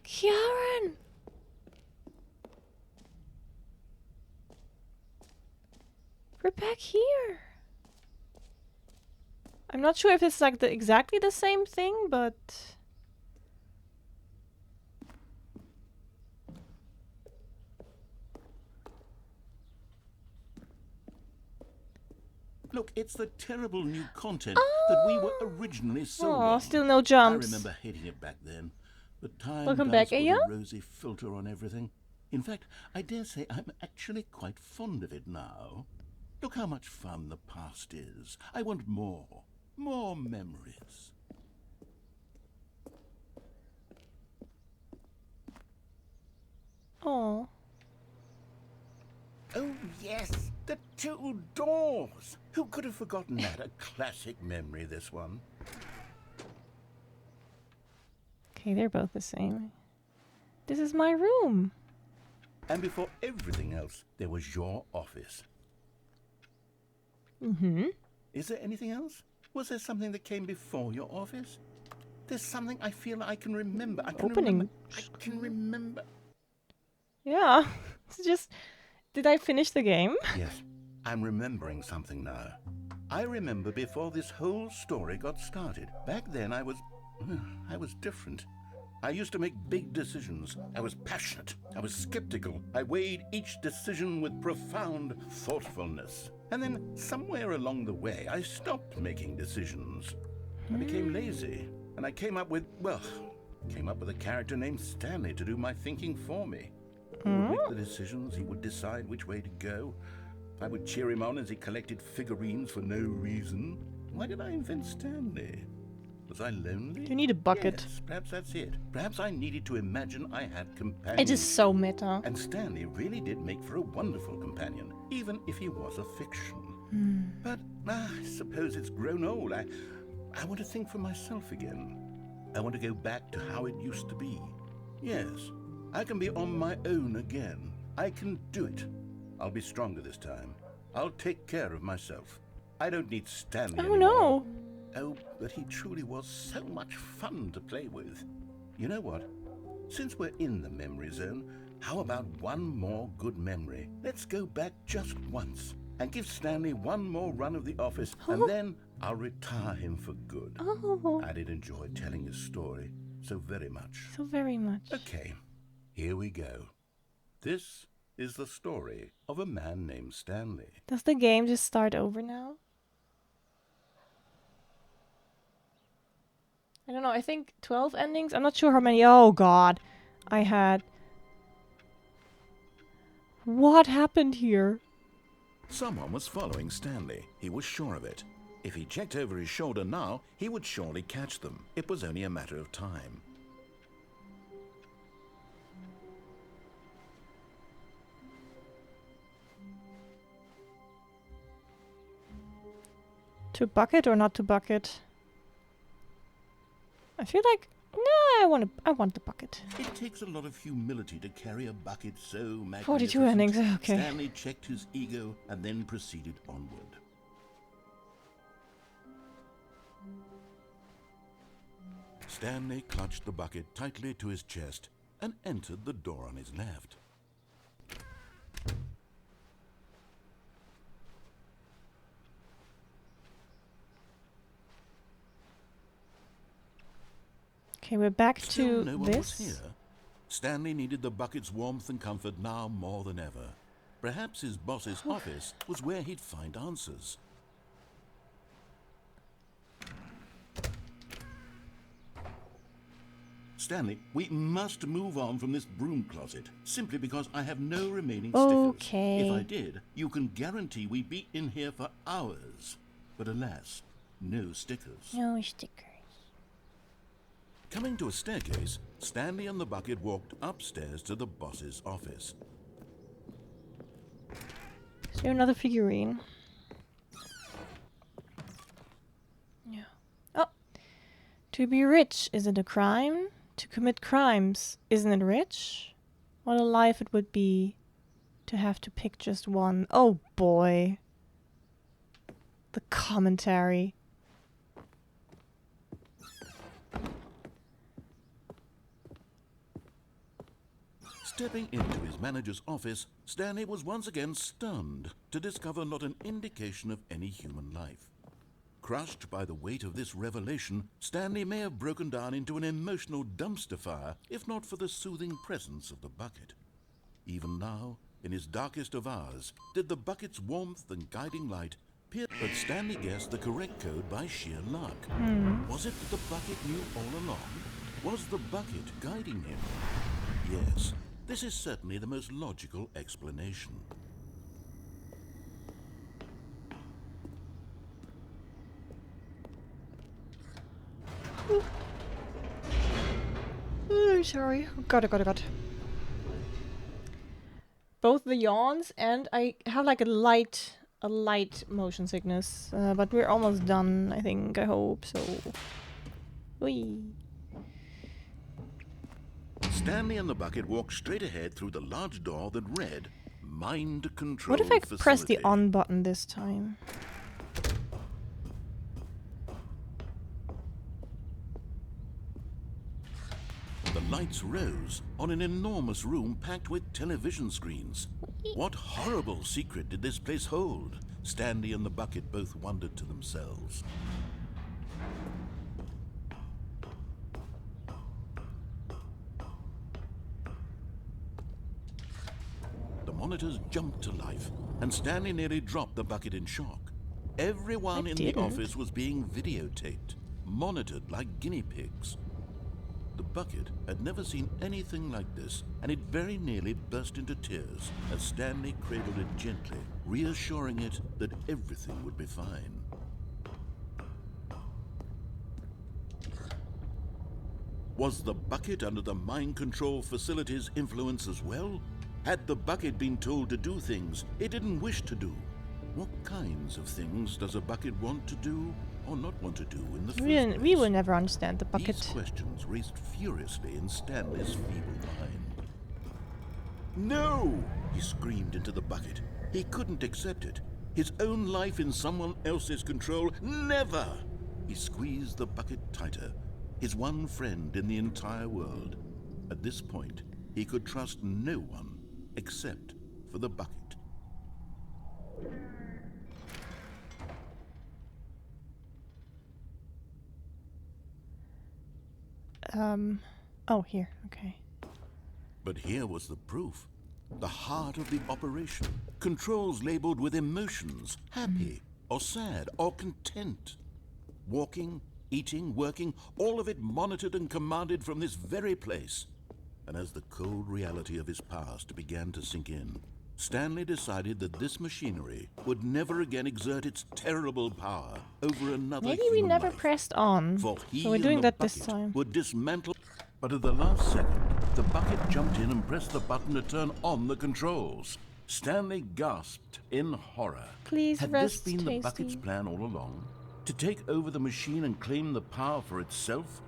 Karen! We're back here. I'm not sure if it's like exactly the same thing, but... Look, it's the terrible new content that we were originally sold Oh, on. still no jumps. I remember hating it back then. But time Welcome does back, put Aya. a rosy filter on everything. In fact, I dare say I'm actually quite fond of it now. Look how much fun the past is. I want more. More memories. Oh. Oh, yes, the two doors. Who could have forgotten that? A classic memory, this one. Okay, they're both the same. This is my room. And before everything else, there was your office. Mm-hmm. Is there anything else? Was there something that came before your office? There's something I feel I can remember. I can Opening. remember. Yeah. It's just... Did I finish the game? Yes, I'm remembering something now. I remember before this whole story got started. Back then I was different. I used to make big decisions. I was passionate. I was skeptical. I weighed each decision with profound thoughtfulness. And then somewhere along the way, I stopped making decisions. I became lazy. And I came up with a character named Stanley to do my thinking for me. He would make the decisions. He would decide which way to go. I would cheer him on as he collected figurines for no reason. Why did I invent Stanley? Was I lonely? You need a bucket. Yes, perhaps that's it. Perhaps I needed to imagine I had companions. It is so meta. And Stanley really did make for a wonderful companion, even if he was a fiction. But I suppose it's grown old. I want to think for myself again. I want to go back to how it used to be. Yes, I can be on my own again. I can do it. I'll be stronger this time. I'll take care of myself. I don't need Stanley anymore. No. Oh, but he truly was so much fun to play with. You know what? Since we're in the memory zone, how about one more good memory? Let's go back just once and give Stanley one more run of the office, and then I'll retire him for good. Oh. I did enjoy telling his story so very much. So very much. Okay, here we go. This is the story of a man named Stanley. Does the game just start over now? I don't know, I think 12 endings? I'm not sure how many. Oh god. I had... What happened here? Someone was following Stanley. He was sure of it. If he checked over his shoulder now, he would surely catch them. It was only a matter of time. To bucket or not to bucket? I feel like... No, I want the bucket. It takes a lot of humility to carry a bucket so magnificent. 42 endings, okay. Stanley checked his ego and then proceeded onward. Stanley clutched the bucket tightly to his chest and entered the door on his left. Okay, we're back Still to no one was this. here. Stanley needed the bucket's warmth and comfort now more than ever. Perhaps his boss's office was where he'd find answers. Stanley, we must move on from this broom closet, simply because I have no remaining stickers. Okay. If I did, you can guarantee we'd be in here for hours. But alas, no stickers. No stickers. Coming to a staircase, Stanley and the bucket walked upstairs to the boss's office. Is there another figurine? Yeah. Oh! To be rich, is it a crime? To commit crimes, isn't it rich? What a life it would be to have to pick just one. Oh boy. The commentary. Stepping into his manager's office, Stanley was once again stunned to discover not an indication of any human life. Crushed by the weight of this revelation, Stanley may have broken down into an emotional dumpster fire if not for the soothing presence of the bucket. Even now, in his darkest of hours, did the bucket's warmth and guiding light pierce, but Stanley guessed the correct code by sheer luck. Was it that the bucket knew all along? Was the bucket guiding him? Yes. This is certainly the most logical explanation. Oh, sorry. God. Both the yawns and I have like a light motion sickness. But we're almost done, I think. I hope so. Whee. Stanley and the bucket walked straight ahead through the large door that read, Mind Control What if I Facility. press the on button this time? lights rose on an enormous room packed with television screens. What horrible secret did this place hold? Stanley and the bucket both wondered to themselves. The monitors jumped to life, and Stanley nearly dropped the bucket in shock. Everyone in the office was being videotaped, monitored like guinea pigs. The bucket had never seen anything like this, and it very nearly burst into tears as Stanley cradled it gently, reassuring it that everything would be fine. Was the bucket under the mind control facility's influence as well? Had the bucket been told to do things it didn't wish to do? What kinds of things does a bucket want to do or not want to do in the first place? We will never understand the bucket. These questions raced furiously in Stanley's feeble mind. No! He screamed into the bucket. He couldn't accept it. His own life in someone else's control, never! He squeezed the bucket tighter, his one friend in the entire world. At this point, he could trust no one except for the bucket. Oh, here, okay. But here was the proof. The heart of the operation. Controls labeled with emotions, happy or sad or content. Walking, eating, working, all of it monitored and commanded from this very place. And as the cold reality of his past began to sink in, Stanley decided that this machinery would never again exert its terrible power over another Maybe we human never life. pressed on. For he So we're and doing the that this bucket time. would dismantle. But at the last second, the bucket jumped in and pressed the button to turn on the controls. Stanley gasped in horror. Please Had rest, this been the Tasty. bucket's plan all along? To take over the machine and claim the power for itself?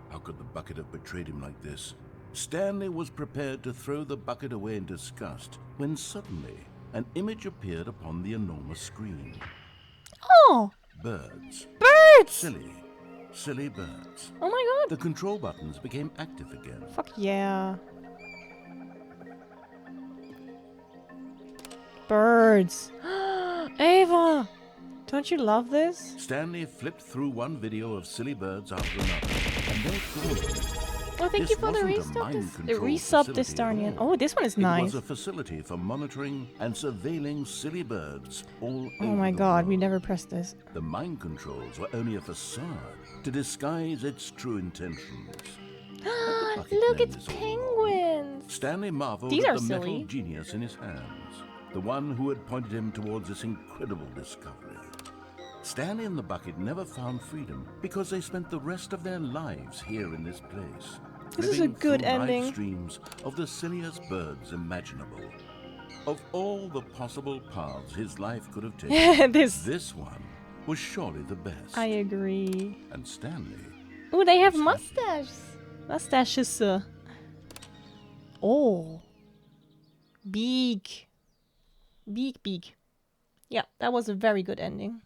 How could the bucket have betrayed him like this? Stanley was prepared to throw the bucket away in disgust when suddenly an image appeared upon the enormous screen. Oh! Birds. Birds! Silly birds. Oh my god! The control buttons became active again. Fuck yeah. Birds. Ava! Don't you love this? Stanley flipped through one video of silly birds after another, and then thought, Oh, thank this you for the wasn't a resub. mind The control resub facility this at Darnian. all. Oh, this one is It nice. was a facility for monitoring and surveilling silly birds all Oh over my the god, we world. never pressed this. The mind controls were only a facade to disguise its true intentions. bucket Look, man it's is all penguins. Stanley marveled These at are the silly. metal genius in his hands, the one who had pointed him towards this incredible discovery. Stanley and the bucket never found freedom because they spent the rest of their lives here in this place. This is a living good through live ending. streams of the silliest birds imaginable. Of all the possible paths his life could have taken, this one was surely the best. I agree. And Stanley. Oh, they have mustaches. Mustaches. Oh. Beak. Beak. Yeah, that was a very good ending.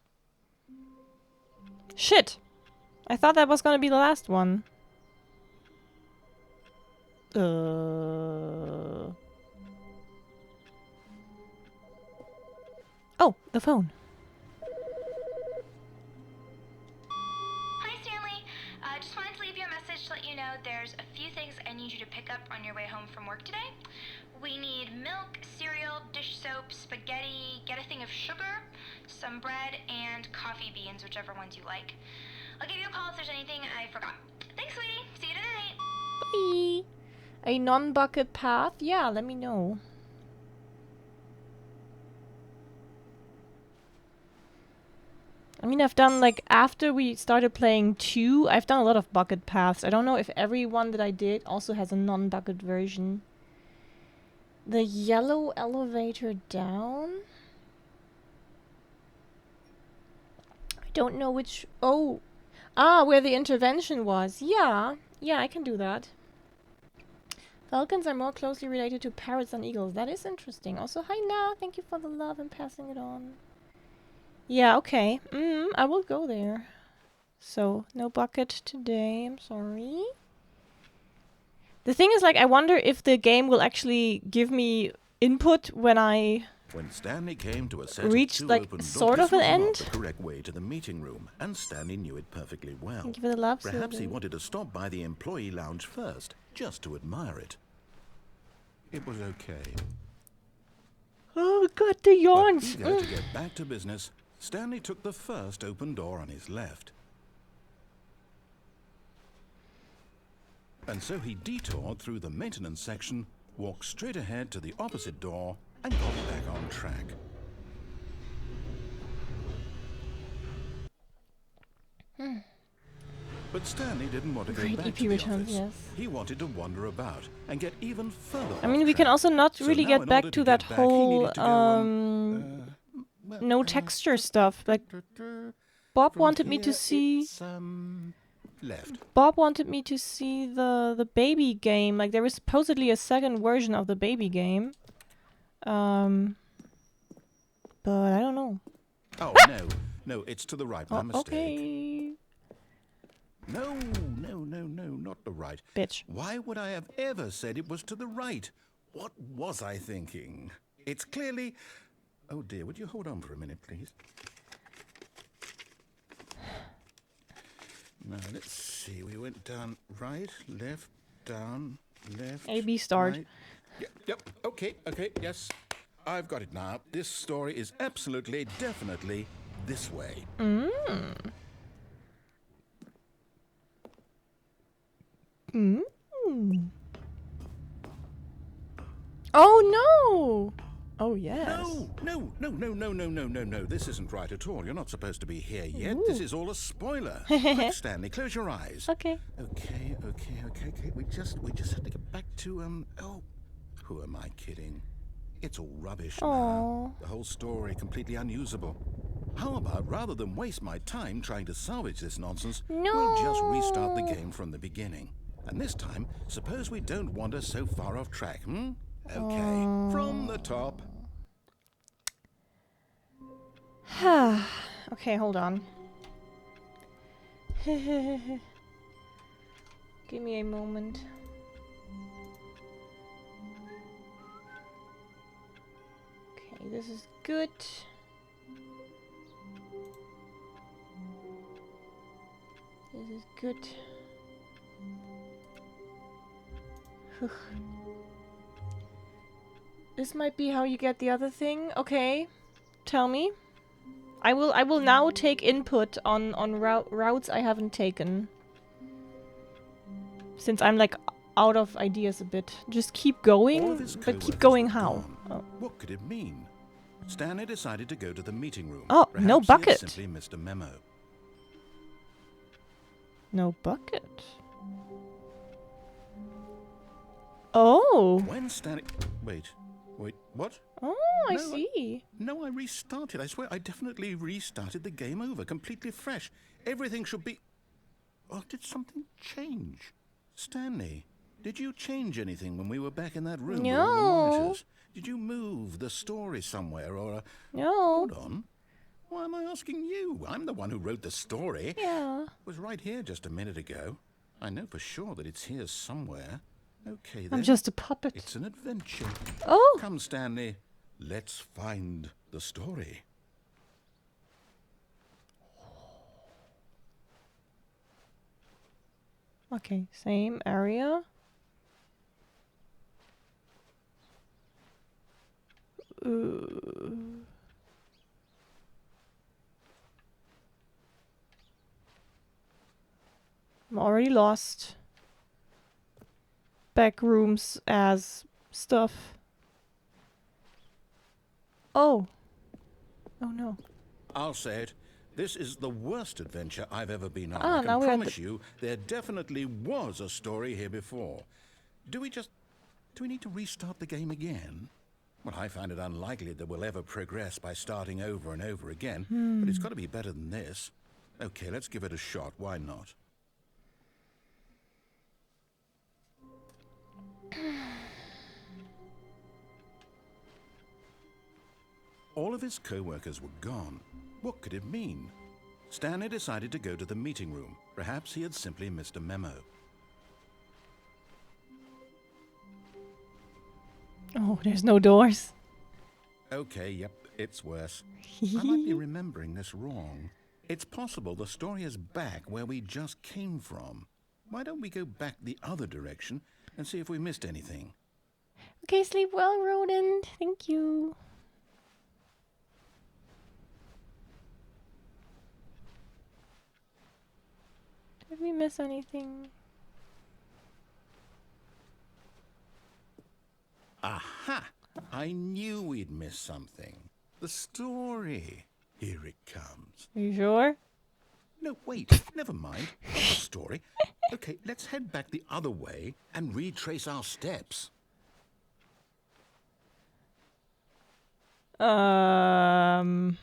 Shit. I thought that was gonna be the last one. Oh, the phone. Hi, Stanley. Just wanted to leave you a message to let you know there's a few things I need you to pick up on your way home from work today. We need milk, cereal, dish soap, spaghetti, get a thing of sugar, some bread, and coffee beans, whichever ones you like. I'll give you a call if there's anything I forgot. Thanks, sweetie. See you tonight. Bye. A non-bucket path? Yeah, let me know. I mean, I've done, like, after we started playing 2, I've done a lot of bucket paths. I don't know if every one that I did also has a non-bucket version. The yellow elevator down? I don't know which... Oh! Ah, where the intervention was. Yeah, I can do that. Falcons are more closely related to parrots than eagles. That is interesting. Also, hi Na, thank you for the love and passing it on. Yeah, okay. I will go there. So, no bucket today, I'm sorry. The thing is, like, I wonder if the game will actually give me input when I When Stanley came to a set reached, of two like, open doors, sort of this an was end. not the correct way to the meeting room, and Stanley knew it perfectly well. Thank you for the love, Perhaps he Sylvie. wanted to stop by the employee lounge first, just to admire it. It was okay. Oh god, the But yawns. eager to get back to business, Stanley took the first open door on his left. And so he detoured through the maintenance section, walked straight ahead to the opposite door, and got back on track. But Stanley didn't want to go Great back EP to the returns, office. yes. He wanted to wander about and get even further I off mean, we can track. also not So really now get in back order to get that back, he whole needed to go, no texture stuff. Like, Bob from wanted me to here see. it's, left. Bob wanted me to see the baby game. Like, there was supposedly a second version of the baby game. But I don't know. Oh, no, it's to the right. My Oh, mistake. okay. No, not the right. Bitch. Why would I have ever said it was to the right? What was I thinking? It's clearly... Oh dear, would you hold on for a minute, please? Now, let's see. We went down right, left, down, left... A-B start. Right. Yep, okay, yes. I've got it now. This story is absolutely, definitely this way. Oh no! Oh yes. No. This isn't right at all. You're not supposed to be here yet. This is all a spoiler. Quick, Stanley, close your eyes. Okay. Okay. We just have to get back to, oh, who am I kidding? It's all rubbish now. Aw. The whole story completely unusable. How about, rather than waste my time trying to salvage this nonsense, we'll just restart the game from the beginning. And this time, suppose we don't wander so far off track, Okay, from the top. Okay, hold on. Give me a moment. Okay, this is good. This is good. This might be how you get the other thing. Okay, tell me. I will now take input on routes I haven't taken. Since I'm like out of ideas a bit. Just keep All going, of his but keep co-workers going were how? gone. Oh. What could it mean? Stanley decided to go to the meeting room. Oh, no Perhaps he had bucket. simply missed a memo. No bucket. Oh. When Stanley... Wait, what? Oh, I No, see. No, I restarted. I swear, I definitely restarted the game over, completely fresh. Everything should be... Oh, did something change? Stanley, did you change anything when we were back in that room with all the No. monitors? Did you move the story somewhere, or... No. Hold on. Why am I asking you? I'm the one who wrote the story. Yeah. It was right here just a minute ago. I know for sure that it's here somewhere. Okay, then. I'm just a puppet. It's an adventure. Oh. Come, Stanley. Let's find the story. Okay, same area. I'm already lost. Back rooms as stuff. Oh. Oh no. I'll say it. This is the worst adventure I've ever been on. Ah, I now can we're at promise you there definitely was a story here before. Do we need to restart the game again? Well, I find it unlikely that we'll ever progress by starting over and over again, but it's got to be better than this. Okay, let's give it a shot. Why not? All of his co-workers were gone. What could it mean? Stanley decided to go to the meeting room. Perhaps he had simply missed a memo. Oh, there's no doors. Okay, yep, it's worse. I might be remembering this wrong. It's possible the story is back where we just came from. Why don't we go back the other direction and see if we missed anything? Okay, sleep well, rodent. Thank you. Did we miss anything? Aha! I knew we'd miss something. The story. Here it comes. Are you sure? No, wait. Never mind. Not the story. Okay, let's head back the other way and retrace our steps. Now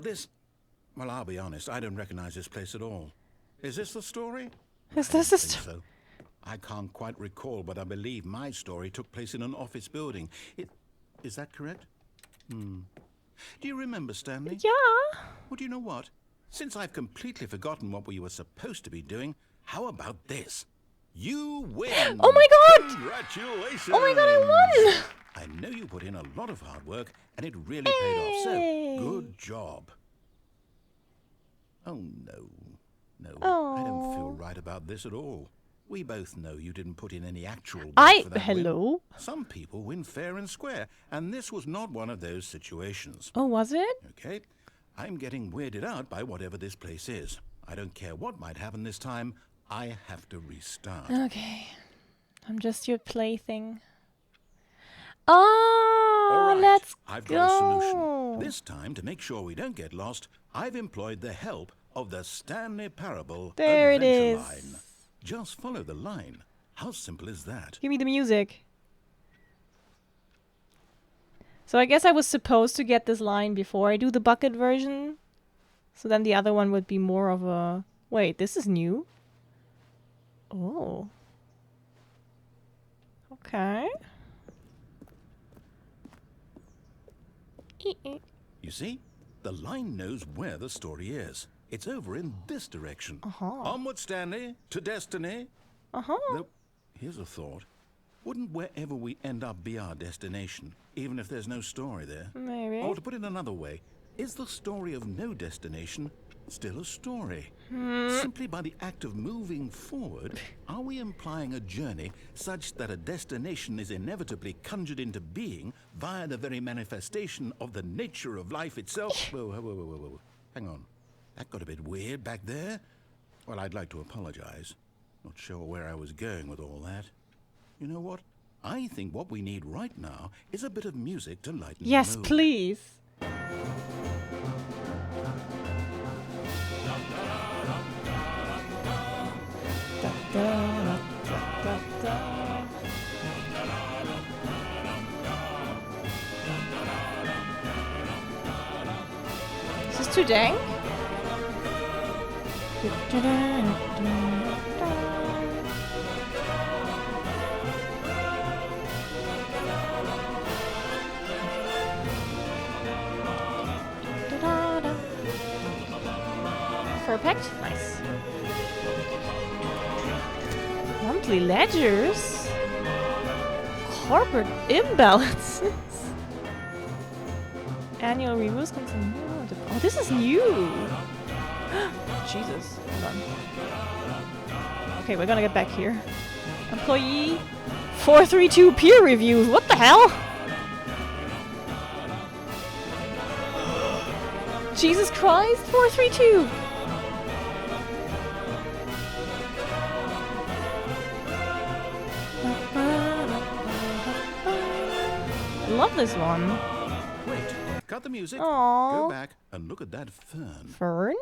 this... Well, I'll be honest. I don't recognize this place at all. Is this the story? Is this the story? So. I can't quite recall, but I believe my story took place in an office building. Is that correct? Do you remember, Stanley? Yeah. Well, do you know what? Since I've completely forgotten what we were supposed to be doing, how about this? You win! Oh my god! Congratulations! Oh my god, I won! I know you put in a lot of hard work, and it really paid off, so good job. Oh, no. No, I don't feel right about this at all. We both know you didn't put in any actual work for that Hello? win. Some people win fair and square, and this was not one of those situations. Oh, was it? Okay, I'm getting weirded out by whatever this place is. I don't care what might happen this time. I have to restart. Okay. I'm just your plaything. Oh, All right, let's I've go. got a solution. This time, to make sure we don't get lost, I've employed the help of the Stanley Parable There it Adventure is. Line. Just follow the line. How simple is that? Give me the music. So I guess I was supposed to get this line before I do the bucket version. So then the other one would be more of a... Wait, this is new? Oh. Okay. You see? The line knows where the story is. It's over in this direction. Onward, Stanley, to destiny. Though, here's a thought. Wouldn't wherever we end up be our destination, even if there's no story there? Maybe. Or to put it another way, is the story of no destination still a story? Simply by the act of moving forward, are we implying a journey such that a destination is inevitably conjured into being via the very manifestation of the nature of life itself? Whoa. Hang on. That got a bit weird back there. Well, I'd like to apologize. Not sure where I was going with all that. You know what? I think what we need right now is a bit of music to lighten the Yes, mood. please. Is this too dank? Perfect. Nice. Monthly ledgers. Corporate imbalances. Annual reviews. Oh, this is new. Jesus. Hold on. Okay, we're gonna get back here. Employee 432 peer reviews. What the hell? Jesus Christ, 432. I love this one. Wait, cut the music. Aww. Go back and look at that fern. Fern?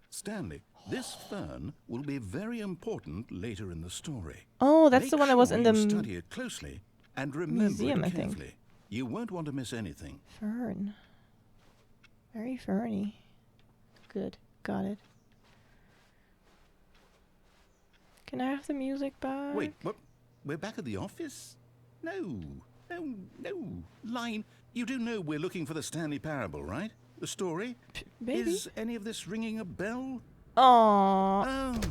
Stanley, this fern will be very important later in the story. Oh, that's Make the one that was sure in you the study it closely and remember museum, it I think. carefully. You won't want to miss anything. Fern. Very ferny. Good. Got it. Can I have the music back? Wait, what? We're back at the office? No. Line, you do know we're looking for the Stanley Parable, right? The story? Maybe. Is any of this ringing a bell? Aww.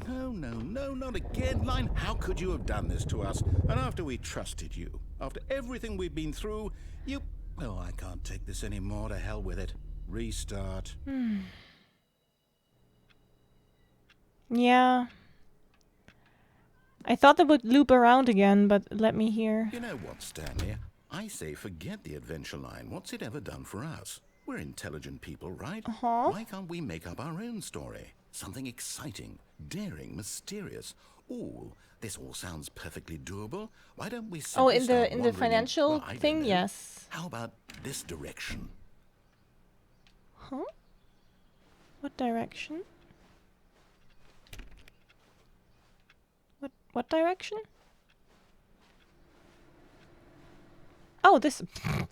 Oh, no, not again, Line. How could you have done this to us? And after we trusted you, after everything we've been through, you... Oh, I can't take this anymore. To hell with it. Restart. Yeah. I thought they would loop around again, but let me hear. You know what, Stanley? I say forget the adventure line. What's it ever done for us? We're intelligent people, right? Why can't we make up our own story? Something exciting, daring, mysterious. Ooh, this all sounds perfectly doable. Why don't we simply In start the wandering financial well, I don't thing, know. yes. How about this direction? Huh? What direction? What direction? Oh, this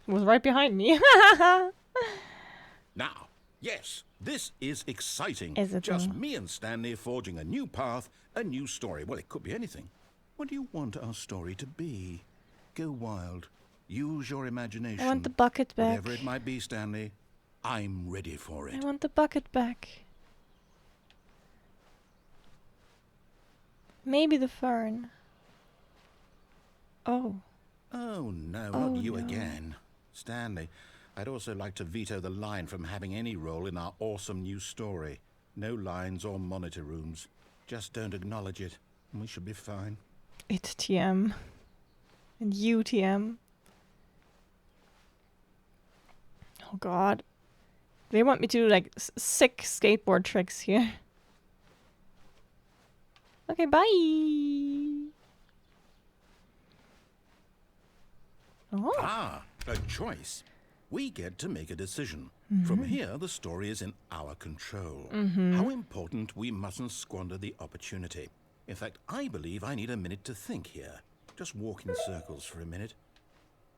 was right behind me. Now, yes, this is exciting. Is it Just though? me and Stanley forging a new path, a new story. Well, it could be anything. What do you want our story to be? Go wild. Use your imagination. I want the bucket back. Whatever it might be, Stanley, I'm ready for I it. want the bucket back. Maybe the fern. Oh. Oh, no, Oh, not you no. again. Stanley, I'd also like to veto the line from having any role in our awesome new story. No lines or monitor rooms. Just don't acknowledge it, and we should be fine. It TM. And you TM. Oh god. They want me to do like sick skateboard tricks here. Okay, bye. Oh. Ah, a choice. We get to make a decision. From here, the story is in our control. How important we mustn't squander the opportunity. In fact, I believe I need a minute to think here. Just walk in circles for a minute.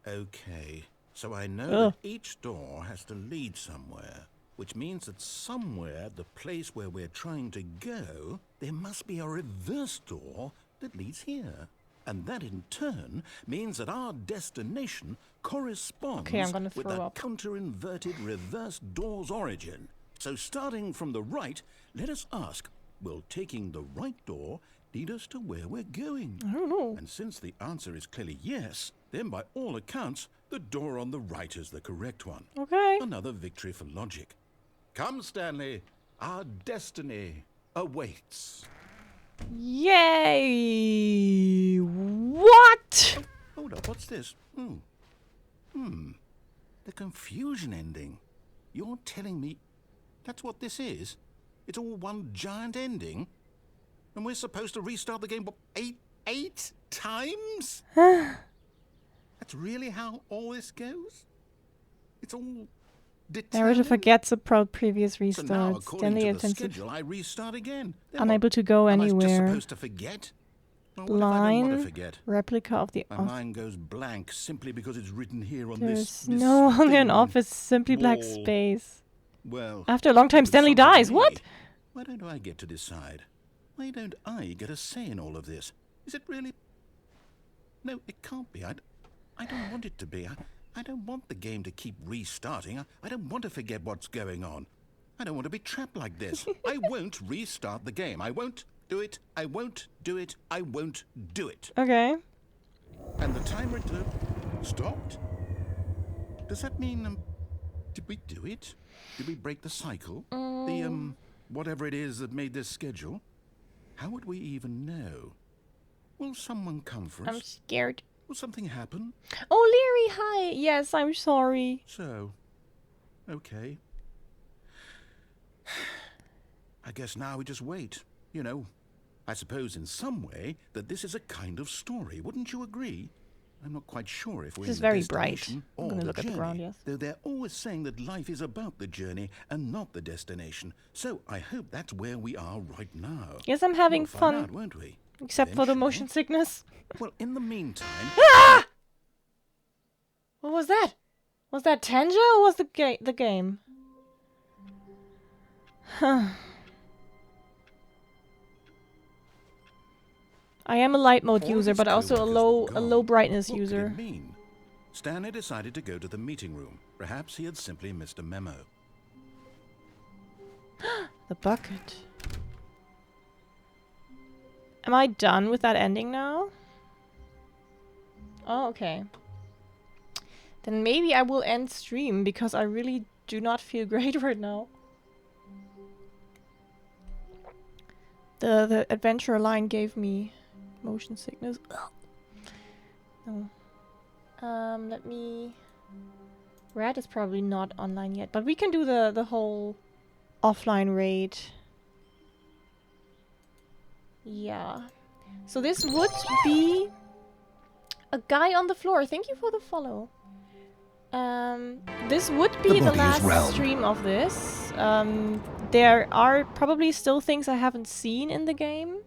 Okay, so I know that each door has to lead somewhere, which means that somewhere, the place where we're trying to go, there must be a reverse door that leads here. And that in turn means that our destination corresponds Okay, I'm gonna with throw the up. counter-inverted reverse door's origin. So starting from the right, let us ask, will taking the right door lead us to where we're going? I don't know. And since the answer is clearly yes, then by all accounts, the door on the right is the correct one. Okay. Another victory for logic. Come, Stanley, our destiny awaits. Yay! What? Hold up, what's this? The confusion ending. You're telling me that's what this is? It's all one giant ending? And we're supposed to restart the game, what, eight times? That's really how all this goes? It's all determined? Narrator forgets about previous So now, restarts. according Stanley to the intensive. schedule, I restart again. Then Unable what? to go Am I just anywhere. supposed to forget? Well, what if I don't want to Line. forget? Replica of the My office. mind goes blank simply because it's written here on There's this no longer an thing. office, simply black wall. space. Well, After a long time, it was Stanley something to dies. me. What? Why don't I get to decide? Why don't I get a say in all of this? Is it really? No, it can't be. I don't want it to be. I don't want the game to keep restarting. I don't want to forget what's going on. I don't want to be trapped like this. I won't restart the game. I won't do it. I won't do it. I won't do it. Okay. And the timer stopped? Does that mean, did we do it? Did we break the cycle? The, whatever it is that made this schedule? How would we even know? Will someone come for us? I'm scared. Will something happen? Oh, Leary, hi. Yes, I'm sorry. So, okay. I guess now we just wait. You know, I suppose in some way that this is a kind of story. Wouldn't you agree? I'm not quite sure if we're This is in the very bright. destination I'm or gonna the look at the ground, journey, yes. Though they're always saying that life is about the journey and not the destination. So I hope that's where we are right now. Yes, I'm having We'll find fun. out, won't we? Except for the Eventually. motion sickness. Well, in the meantime, What was that? Was that Tanja or was the game? Huh. I am a light mode all user, his but also a co-workers low were a low gone. brightness What user. could it mean? Stanley decided to go to the meeting room. Perhaps he had simply missed a memo. The bucket. Am I done with that ending now? Oh, okay. Then maybe I will end stream because I really do not feel great right now. The adventure line gave me motion sickness. Ugh. No. Let me... Rat is probably not online yet, but we can do the whole offline raid. Yeah. So this would be a guy on the floor. Thank you for the follow. This would be the last stream of this. There are probably still things I haven't seen in the game.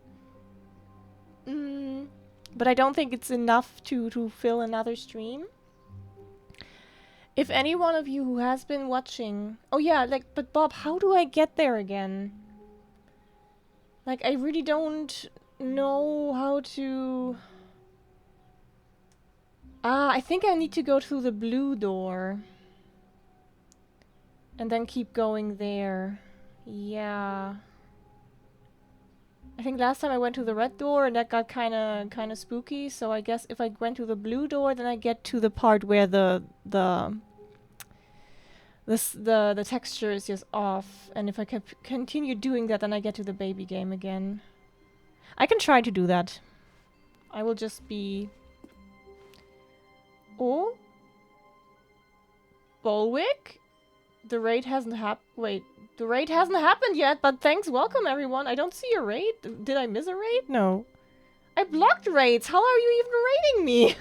But I don't think it's enough to fill another stream. If any one of you who has been watching... Oh yeah, like, but Bob, how do I get there again? Like, I really don't know how to... Ah, I think I need to go through the blue door. And then keep going there. Yeah. I think last time I went to the red door and that got kinda spooky, so I guess if I went to the blue door, then I get to the part where the texture is just off, and if I continue doing that, then I get to the baby game again. I can try to do that. I will just be... Oh? Bolwick? The raid hasn't Wait, the raid hasn't happened yet, but thanks, welcome everyone. I don't see a raid. Did I miss a raid? No. I blocked raids. How are you even raiding me?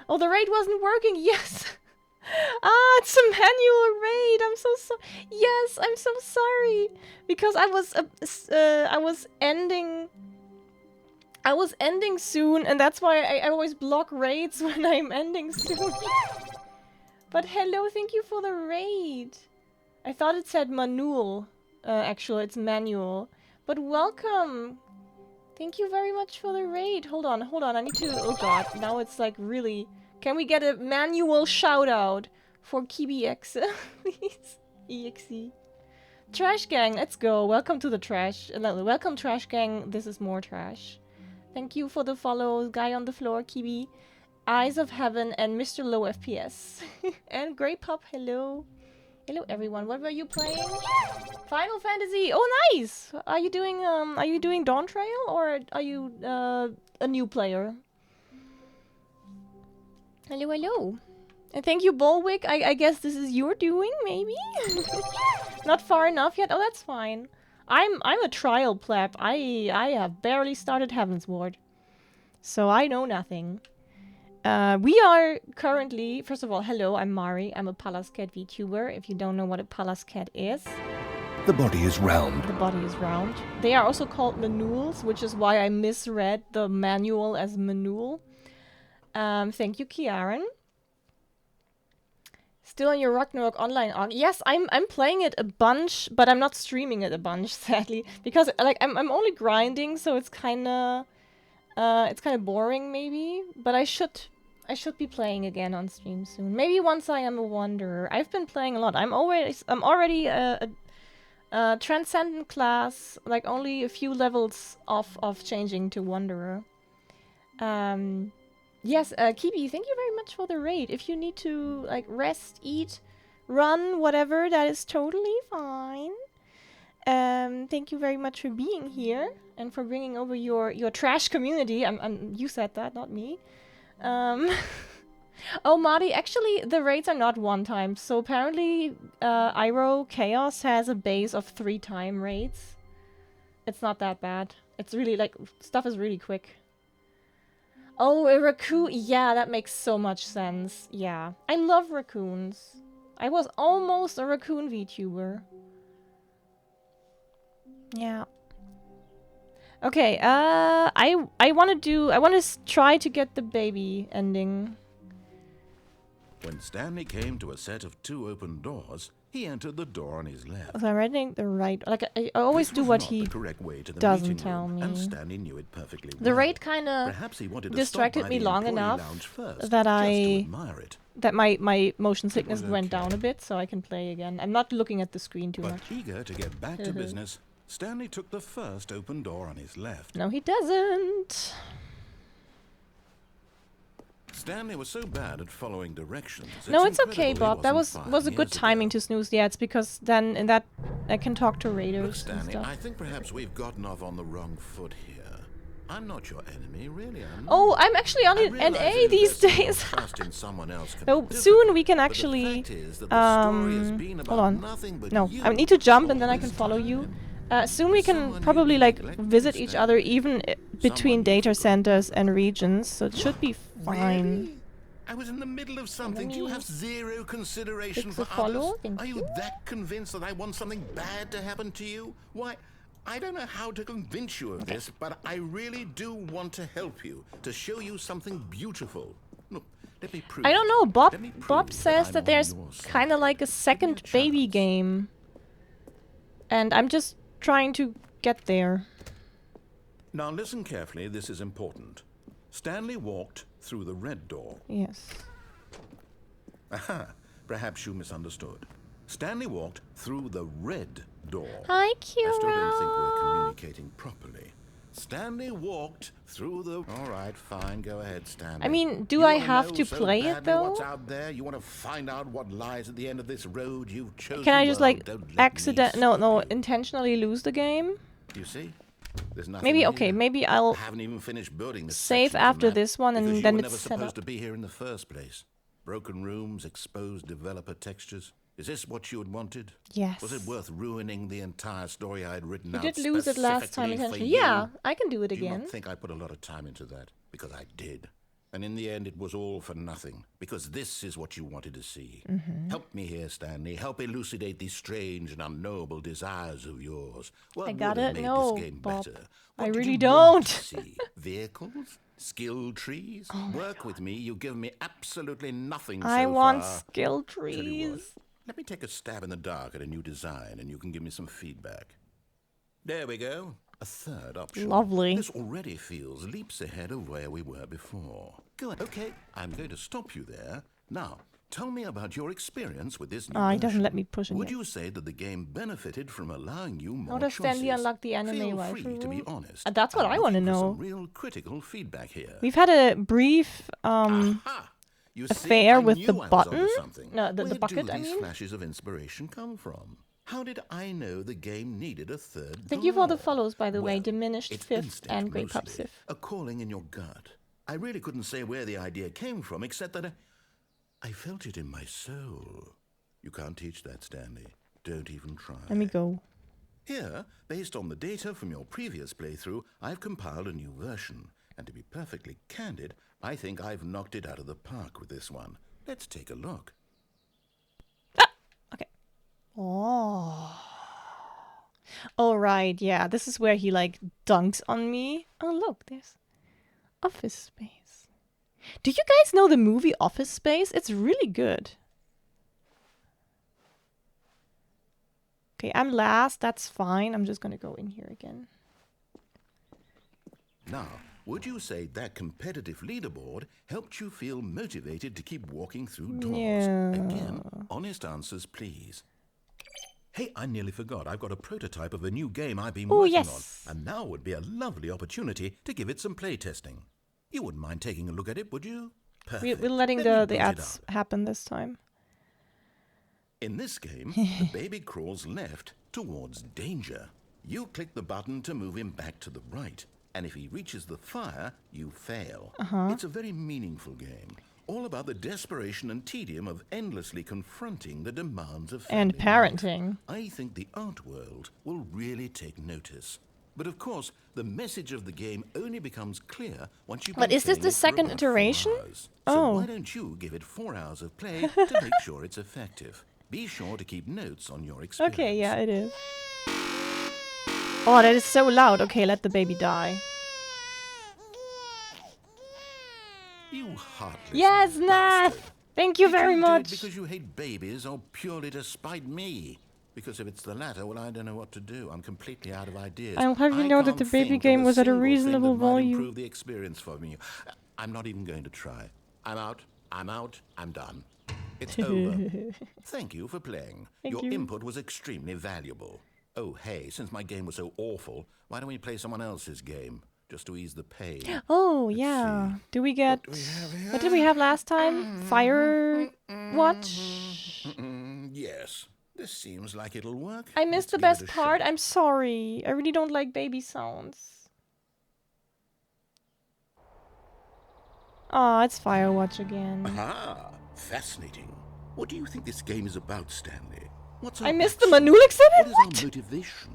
Oh, the raid wasn't working. Yes. Ah, it's a manual raid. I'm so sorry. Yes, I'm so sorry because I was ending soon, and that's why I always block raids when I'm ending soon. But hello, thank you for the raid. I thought it said manual. Actually, it's manual. But welcome. Thank you very much for the raid. Hold on. I need to... Oh god, now it's like really... Can we get a manual shout out for KibiX, please? EXE. Trash Gang, let's go. Welcome to the trash. Welcome, Trash Gang. This is more trash. Thank you for the follow, guy on the floor, Kibi. Eyes of Heaven and Mr. Low FPS. And Grey Pup, hello. Hello everyone, what were you playing? Final Fantasy! Oh nice! Are you doing Dawn Trail or are you a new player? Hello, hello. And thank you, Bolwick. I guess this is your doing, maybe? Not far enough yet? Oh, that's fine. I'm a trial pleb. I have barely started Heavensward. So I know nothing. We are currently... First of all, hello, I'm Mari. I'm a Pallas Cat VTuber. If you don't know what a Pallas Cat is... The body is round. The body is round. They are also called manuals, which is why I misread the manual as manual. Thank you, Kiaran. Still on your Ragnarok Online arc. Yes, I'm playing it a bunch, but I'm not streaming it a bunch, sadly. Because like I'm only grinding, so it's kinda boring maybe. But I should be playing again on stream soon. Maybe once I am a wanderer. I've been playing a lot. I'm already a transcendent class, like only a few levels off of changing to wanderer. Yes, Kibi, thank you very much for the raid. If you need to, like, rest, eat, run, whatever, that is totally fine. Thank you very much for being here and for bringing over your trash community. You said that, not me. Oh, Madi, actually, the raids are not one time. So apparently, Iroh Chaos has a base of 3-time raids. It's not that bad. It's really, like, stuff is really quick. Oh, a raccoon. Yeah, that makes so much sense. Yeah. I love raccoons. I was almost a raccoon VTuber. Yeah. Okay, I want to try to get the baby ending. When Stanley came to a set of 2 open doors, He entered the door on his left. So I'm reading the right. Like I always This do was what not he the correct way to the doesn't meeting tell room, me. and Stanley knew it perfectly The well. raid kind of Perhaps he wanted to distracted stop by me the long employee enough lounge first, that just to admire it. my motion sickness was went okay. down a bit, so I can play again. I'm not looking at the screen too But much. eager to get back to business, Stanley took the first open door on his left. No, he doesn't. Stanley was so bad at following directions. No, it's okay, incredible he Bob. That wasn't was a 5 good years timing ago. to snooze the ads, because then in that I can talk to Look, raiders and Stanley, stuff. I think perhaps we've gotten off on the wrong foot here. I'm not your enemy, really. Oh, I'm actually on I an realize NA these investing your days. trust in someone else can So be soon difficult, we can but the actually fact is that the story has been hold about on. nothing but No, you I need to jump and then I all can this follow you. time. Soon we can Someone probably you've like neglected, visit each other Stanley. even between Someone data you've centers and regions, so it should be fine. Really? I was in the middle of something. Do you have zero consideration click for the follow, others? thank Are you you. that convinced that I want something bad to happen to you? Why, I don't know how to convince you of this, but I really do want to help you, to show you something beautiful. Look, let me prove I don't it. know, Bob. Let me prove Bob says I'm that on there's your side. kind of like a second baby chance. game, and I'm just trying to get there. Now listen carefully, this is important. Stanley walked through the red door. Yes. Aha, perhaps you misunderstood. Stanley walked through the red door. Hi, I still don't think we're Kira. communicating properly. Stanley walked through the... All right, fine, go ahead, Stanley. I mean, do You I wanna have know to so play it, badly what's though? out there? You want to find out what lies at the end of this road you've chosen? Can I just Well, like don't let me no, stop you. intentionally lose the game? You see? There's nothing Maybe, here. okay, maybe I I'll haven't even finished building this save section of the after map this one, and because then you were it's never set supposed up. to be here in the first place. Broken rooms, exposed developer textures. Is this what you had wanted? Yes. Was it worth ruining the entire story I had written You out did lose it last time specifically for intentionally. you? Yeah, I can do it Do you again. not think I put a lot of time into that? Because I did. And in the end, it was all for nothing. Because this is what you wanted to see. Help me here, Stanley. Help elucidate these strange and unknowable desires of yours. What I would got have it. made No, this game Bob. better? I What did really you want to don't. see? Vehicles? Skill trees? Oh Work with me. You've given me absolutely nothing I so want far. skill Tell you what, trees. let me take a stab in the dark at a new design and you can give me some feedback. There we go. A third option. Lovely. This already feels leaps ahead of where we were before. Good. Okay, I'm going to stop you there. Now, tell me about your experience with this new Oh, he doesn't version. let me push it Would yet. you say that the game benefited from allowing you more How does Stanley choices? unlock the anime Feel waifu free to be room? honest. That's what I'm I want to looking for know. some real critical feedback here. We've had a brief Aha! You see, affair I with knew the I was button. onto something. No, the Where bucket, do I these mean. flashes of inspiration come from? How did I know the game needed a third Thank you for the door? follows, by the way. Well, Diminished it's Fifth instinct and Great Pup mostly, Sif. a calling in your gut. I really couldn't say where the idea came from, except that I felt it in my soul. You can't teach that, Stanley. Don't even try. Let me go. Here, based on the data from your previous playthrough, I've compiled a new version. And to be perfectly candid, I think I've knocked it out of the park with this one. Let's take a look. Okay. Oh. Oh, right. Yeah, this is where he, like, dunks on me. Oh, look, there's Office Space. Do you guys know the movie Office Space? It's really good. Okay, I'm last. That's fine. I'm just gonna go in here again. Now, would you say that competitive leaderboard helped you feel motivated to keep walking through doors? Yeah. Again, honest answers, please. Hey, I nearly forgot. I've got a prototype of a new game I've been Oh, working yes. on. And now would be a lovely opportunity to give it some playtesting. You wouldn't mind taking a look at it, would you? Perfect. We're letting Let me the boot it ads up. happen this time. In this game, the baby crawls left towards danger. You click the button to move him back to the right. And if he reaches the fire, you fail. It's a very meaningful game. All about the desperation and tedium of endlessly confronting the demands of And family life. parenting. I think the art world will really take notice. But of course, the message of the game only becomes clear once you've But been is this playing the it for second about 4 iteration? hours. Oh. So why don't you give it 4 hours of play to make sure it's effective? Be sure to keep notes on your experience. Okay, yeah, it is. Oh, that is so loud. Okay, let the baby die. You heartless Yes, Nath! bastard. Thank you very Did you do it much. because you hate babies or purely to spite me? Because if it's the latter, well, I don't know what to do. I'm completely out of ideas. I'll have you know that the can't baby think of game was at a single thing reasonable that might volume. improve the experience for me. I'm not even going to try. I'm out. I'm done. It's over. Thank you for playing. Your input was extremely valuable. Oh, hey, since my game was so awful, why don't we play someone else's game? Just to ease the pain. Oh, yeah. Do we get... What did we have last time? Fire Watch? Yes. This seems like it'll work. I missed the best part. I'm sorry. I really don't like baby sounds. Oh, it's Firewatch again. Aha! Fascinating. What do you think this game is about, Stanley? What's I missed the Manul exhibit? What is our motivation?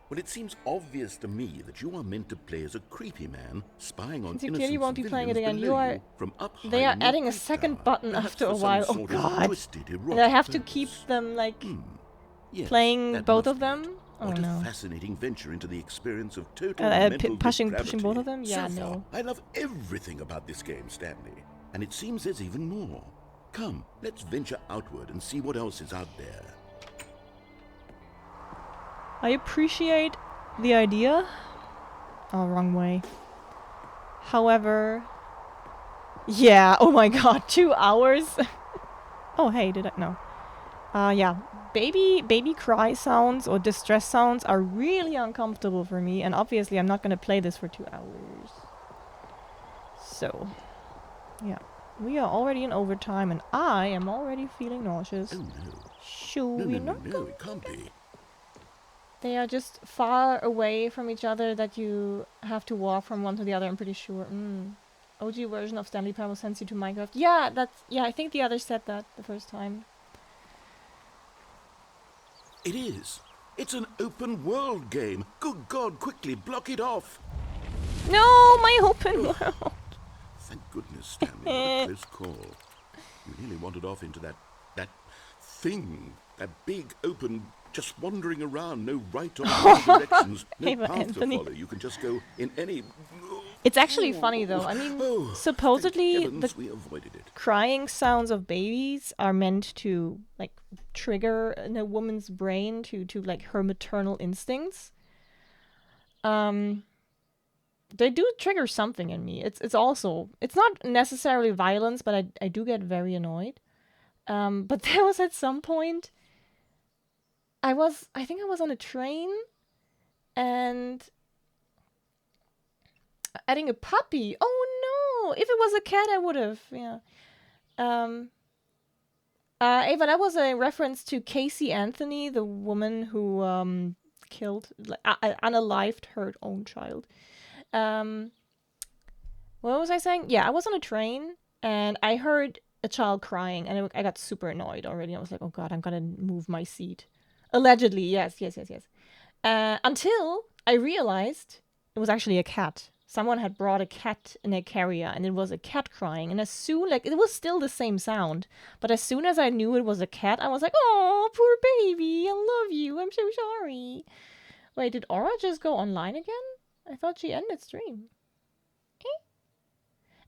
Well, it seems obvious to me that you are meant to play as a creepy man spying on You innocent clearly won't be playing it again. civilians You are... below from up high They are in your adding a great second tower, button perhaps after a for some while. Oh sort of god. twisted, And erotic I have to purpose. keep them, like, Yes, playing that both must of be it. them? Oh What no. a fascinating venture into the experience of total mental pushing depravity. both of them? Yeah, So far, no. I love everything about this game, Stanley. And it seems there's even more. Come, let's venture outward and see what else is out there. I appreciate the idea. Oh, wrong way. However... Yeah, oh my god, 2 hours? Oh, hey, did I... No. Yeah. Baby cry sounds or distress sounds are really uncomfortable for me, and obviously I'm not gonna play this for 2 hours. So... Yeah. We are already in overtime, and I am already feeling nauseous. Oh no. Should No, we no, not no, go? no, it can't be. They are just far away from each other that you have to walk from one to the other, I'm pretty sure. OG version of Stanley Parable sends you to Minecraft. Yeah, I think the others said that the first time. It is. It's an open world game. Good God, quickly block it off. No, my open world. Thank goodness, Stanley. What a close call. You nearly wandered off into that thing. That big, open, just wandering around, no right or wrong directions, no Ava path Anthony. to follow. You can just go in any... It's actually funny though. I mean, Oh, supposedly thank heavens the we avoided it. crying sounds of babies are meant to, like, trigger in a woman's brain to like her maternal instincts. They do trigger something in me. It's also, it's not necessarily violence, but I do get very annoyed. But there was at some point, I think I was on a train and adding a puppy. Oh no! If it was a cat, I would have. Yeah. Ava, that was a reference to Casey Anthony, the woman who killed, like, unalived her own child. What was I saying? Yeah, I was on a train and I heard a child crying and I got super annoyed already. I was like, oh god, I'm gonna move my seat. Allegedly, yes. Until I realized it was actually a cat. Someone had brought a cat in a carrier and it was a cat crying. And as soon, like, it was still the same sound. But as soon as I knew it was a cat, I was like, oh, poor baby, I love you, I'm so sorry. Wait, did Aura just go online again? I thought she ended stream.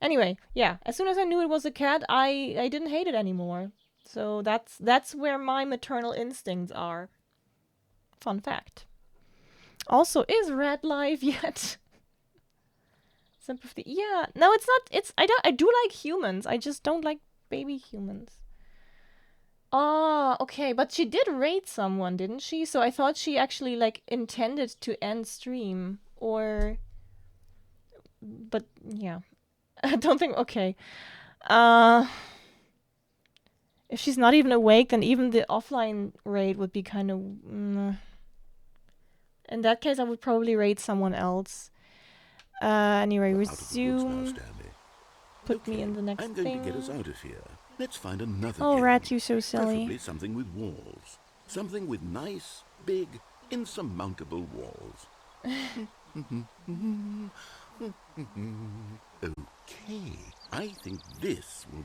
Anyway, yeah, as soon as I knew it was a cat, I didn't hate it anymore. So that's where my maternal instincts are. Fun fact. Also, is Red live yet? Sympathy. Yeah, no, it's not. I do like humans. I just don't like baby humans. Oh, okay, but she did raid someone, didn't she? So I thought she actually, like, intended to end stream, or... But, yeah. I don't think... Okay. If she's not even awake, then even the offline raid would be kind of... In that case, I would probably raid someone else. Anyway, resume. Put me in the next I'm going thing. to get us out of here. Let's find another Oh, game. Rat, you so silly. Preferably something with walls. Something with nice, big, insurmountable walls. Okay, I think this will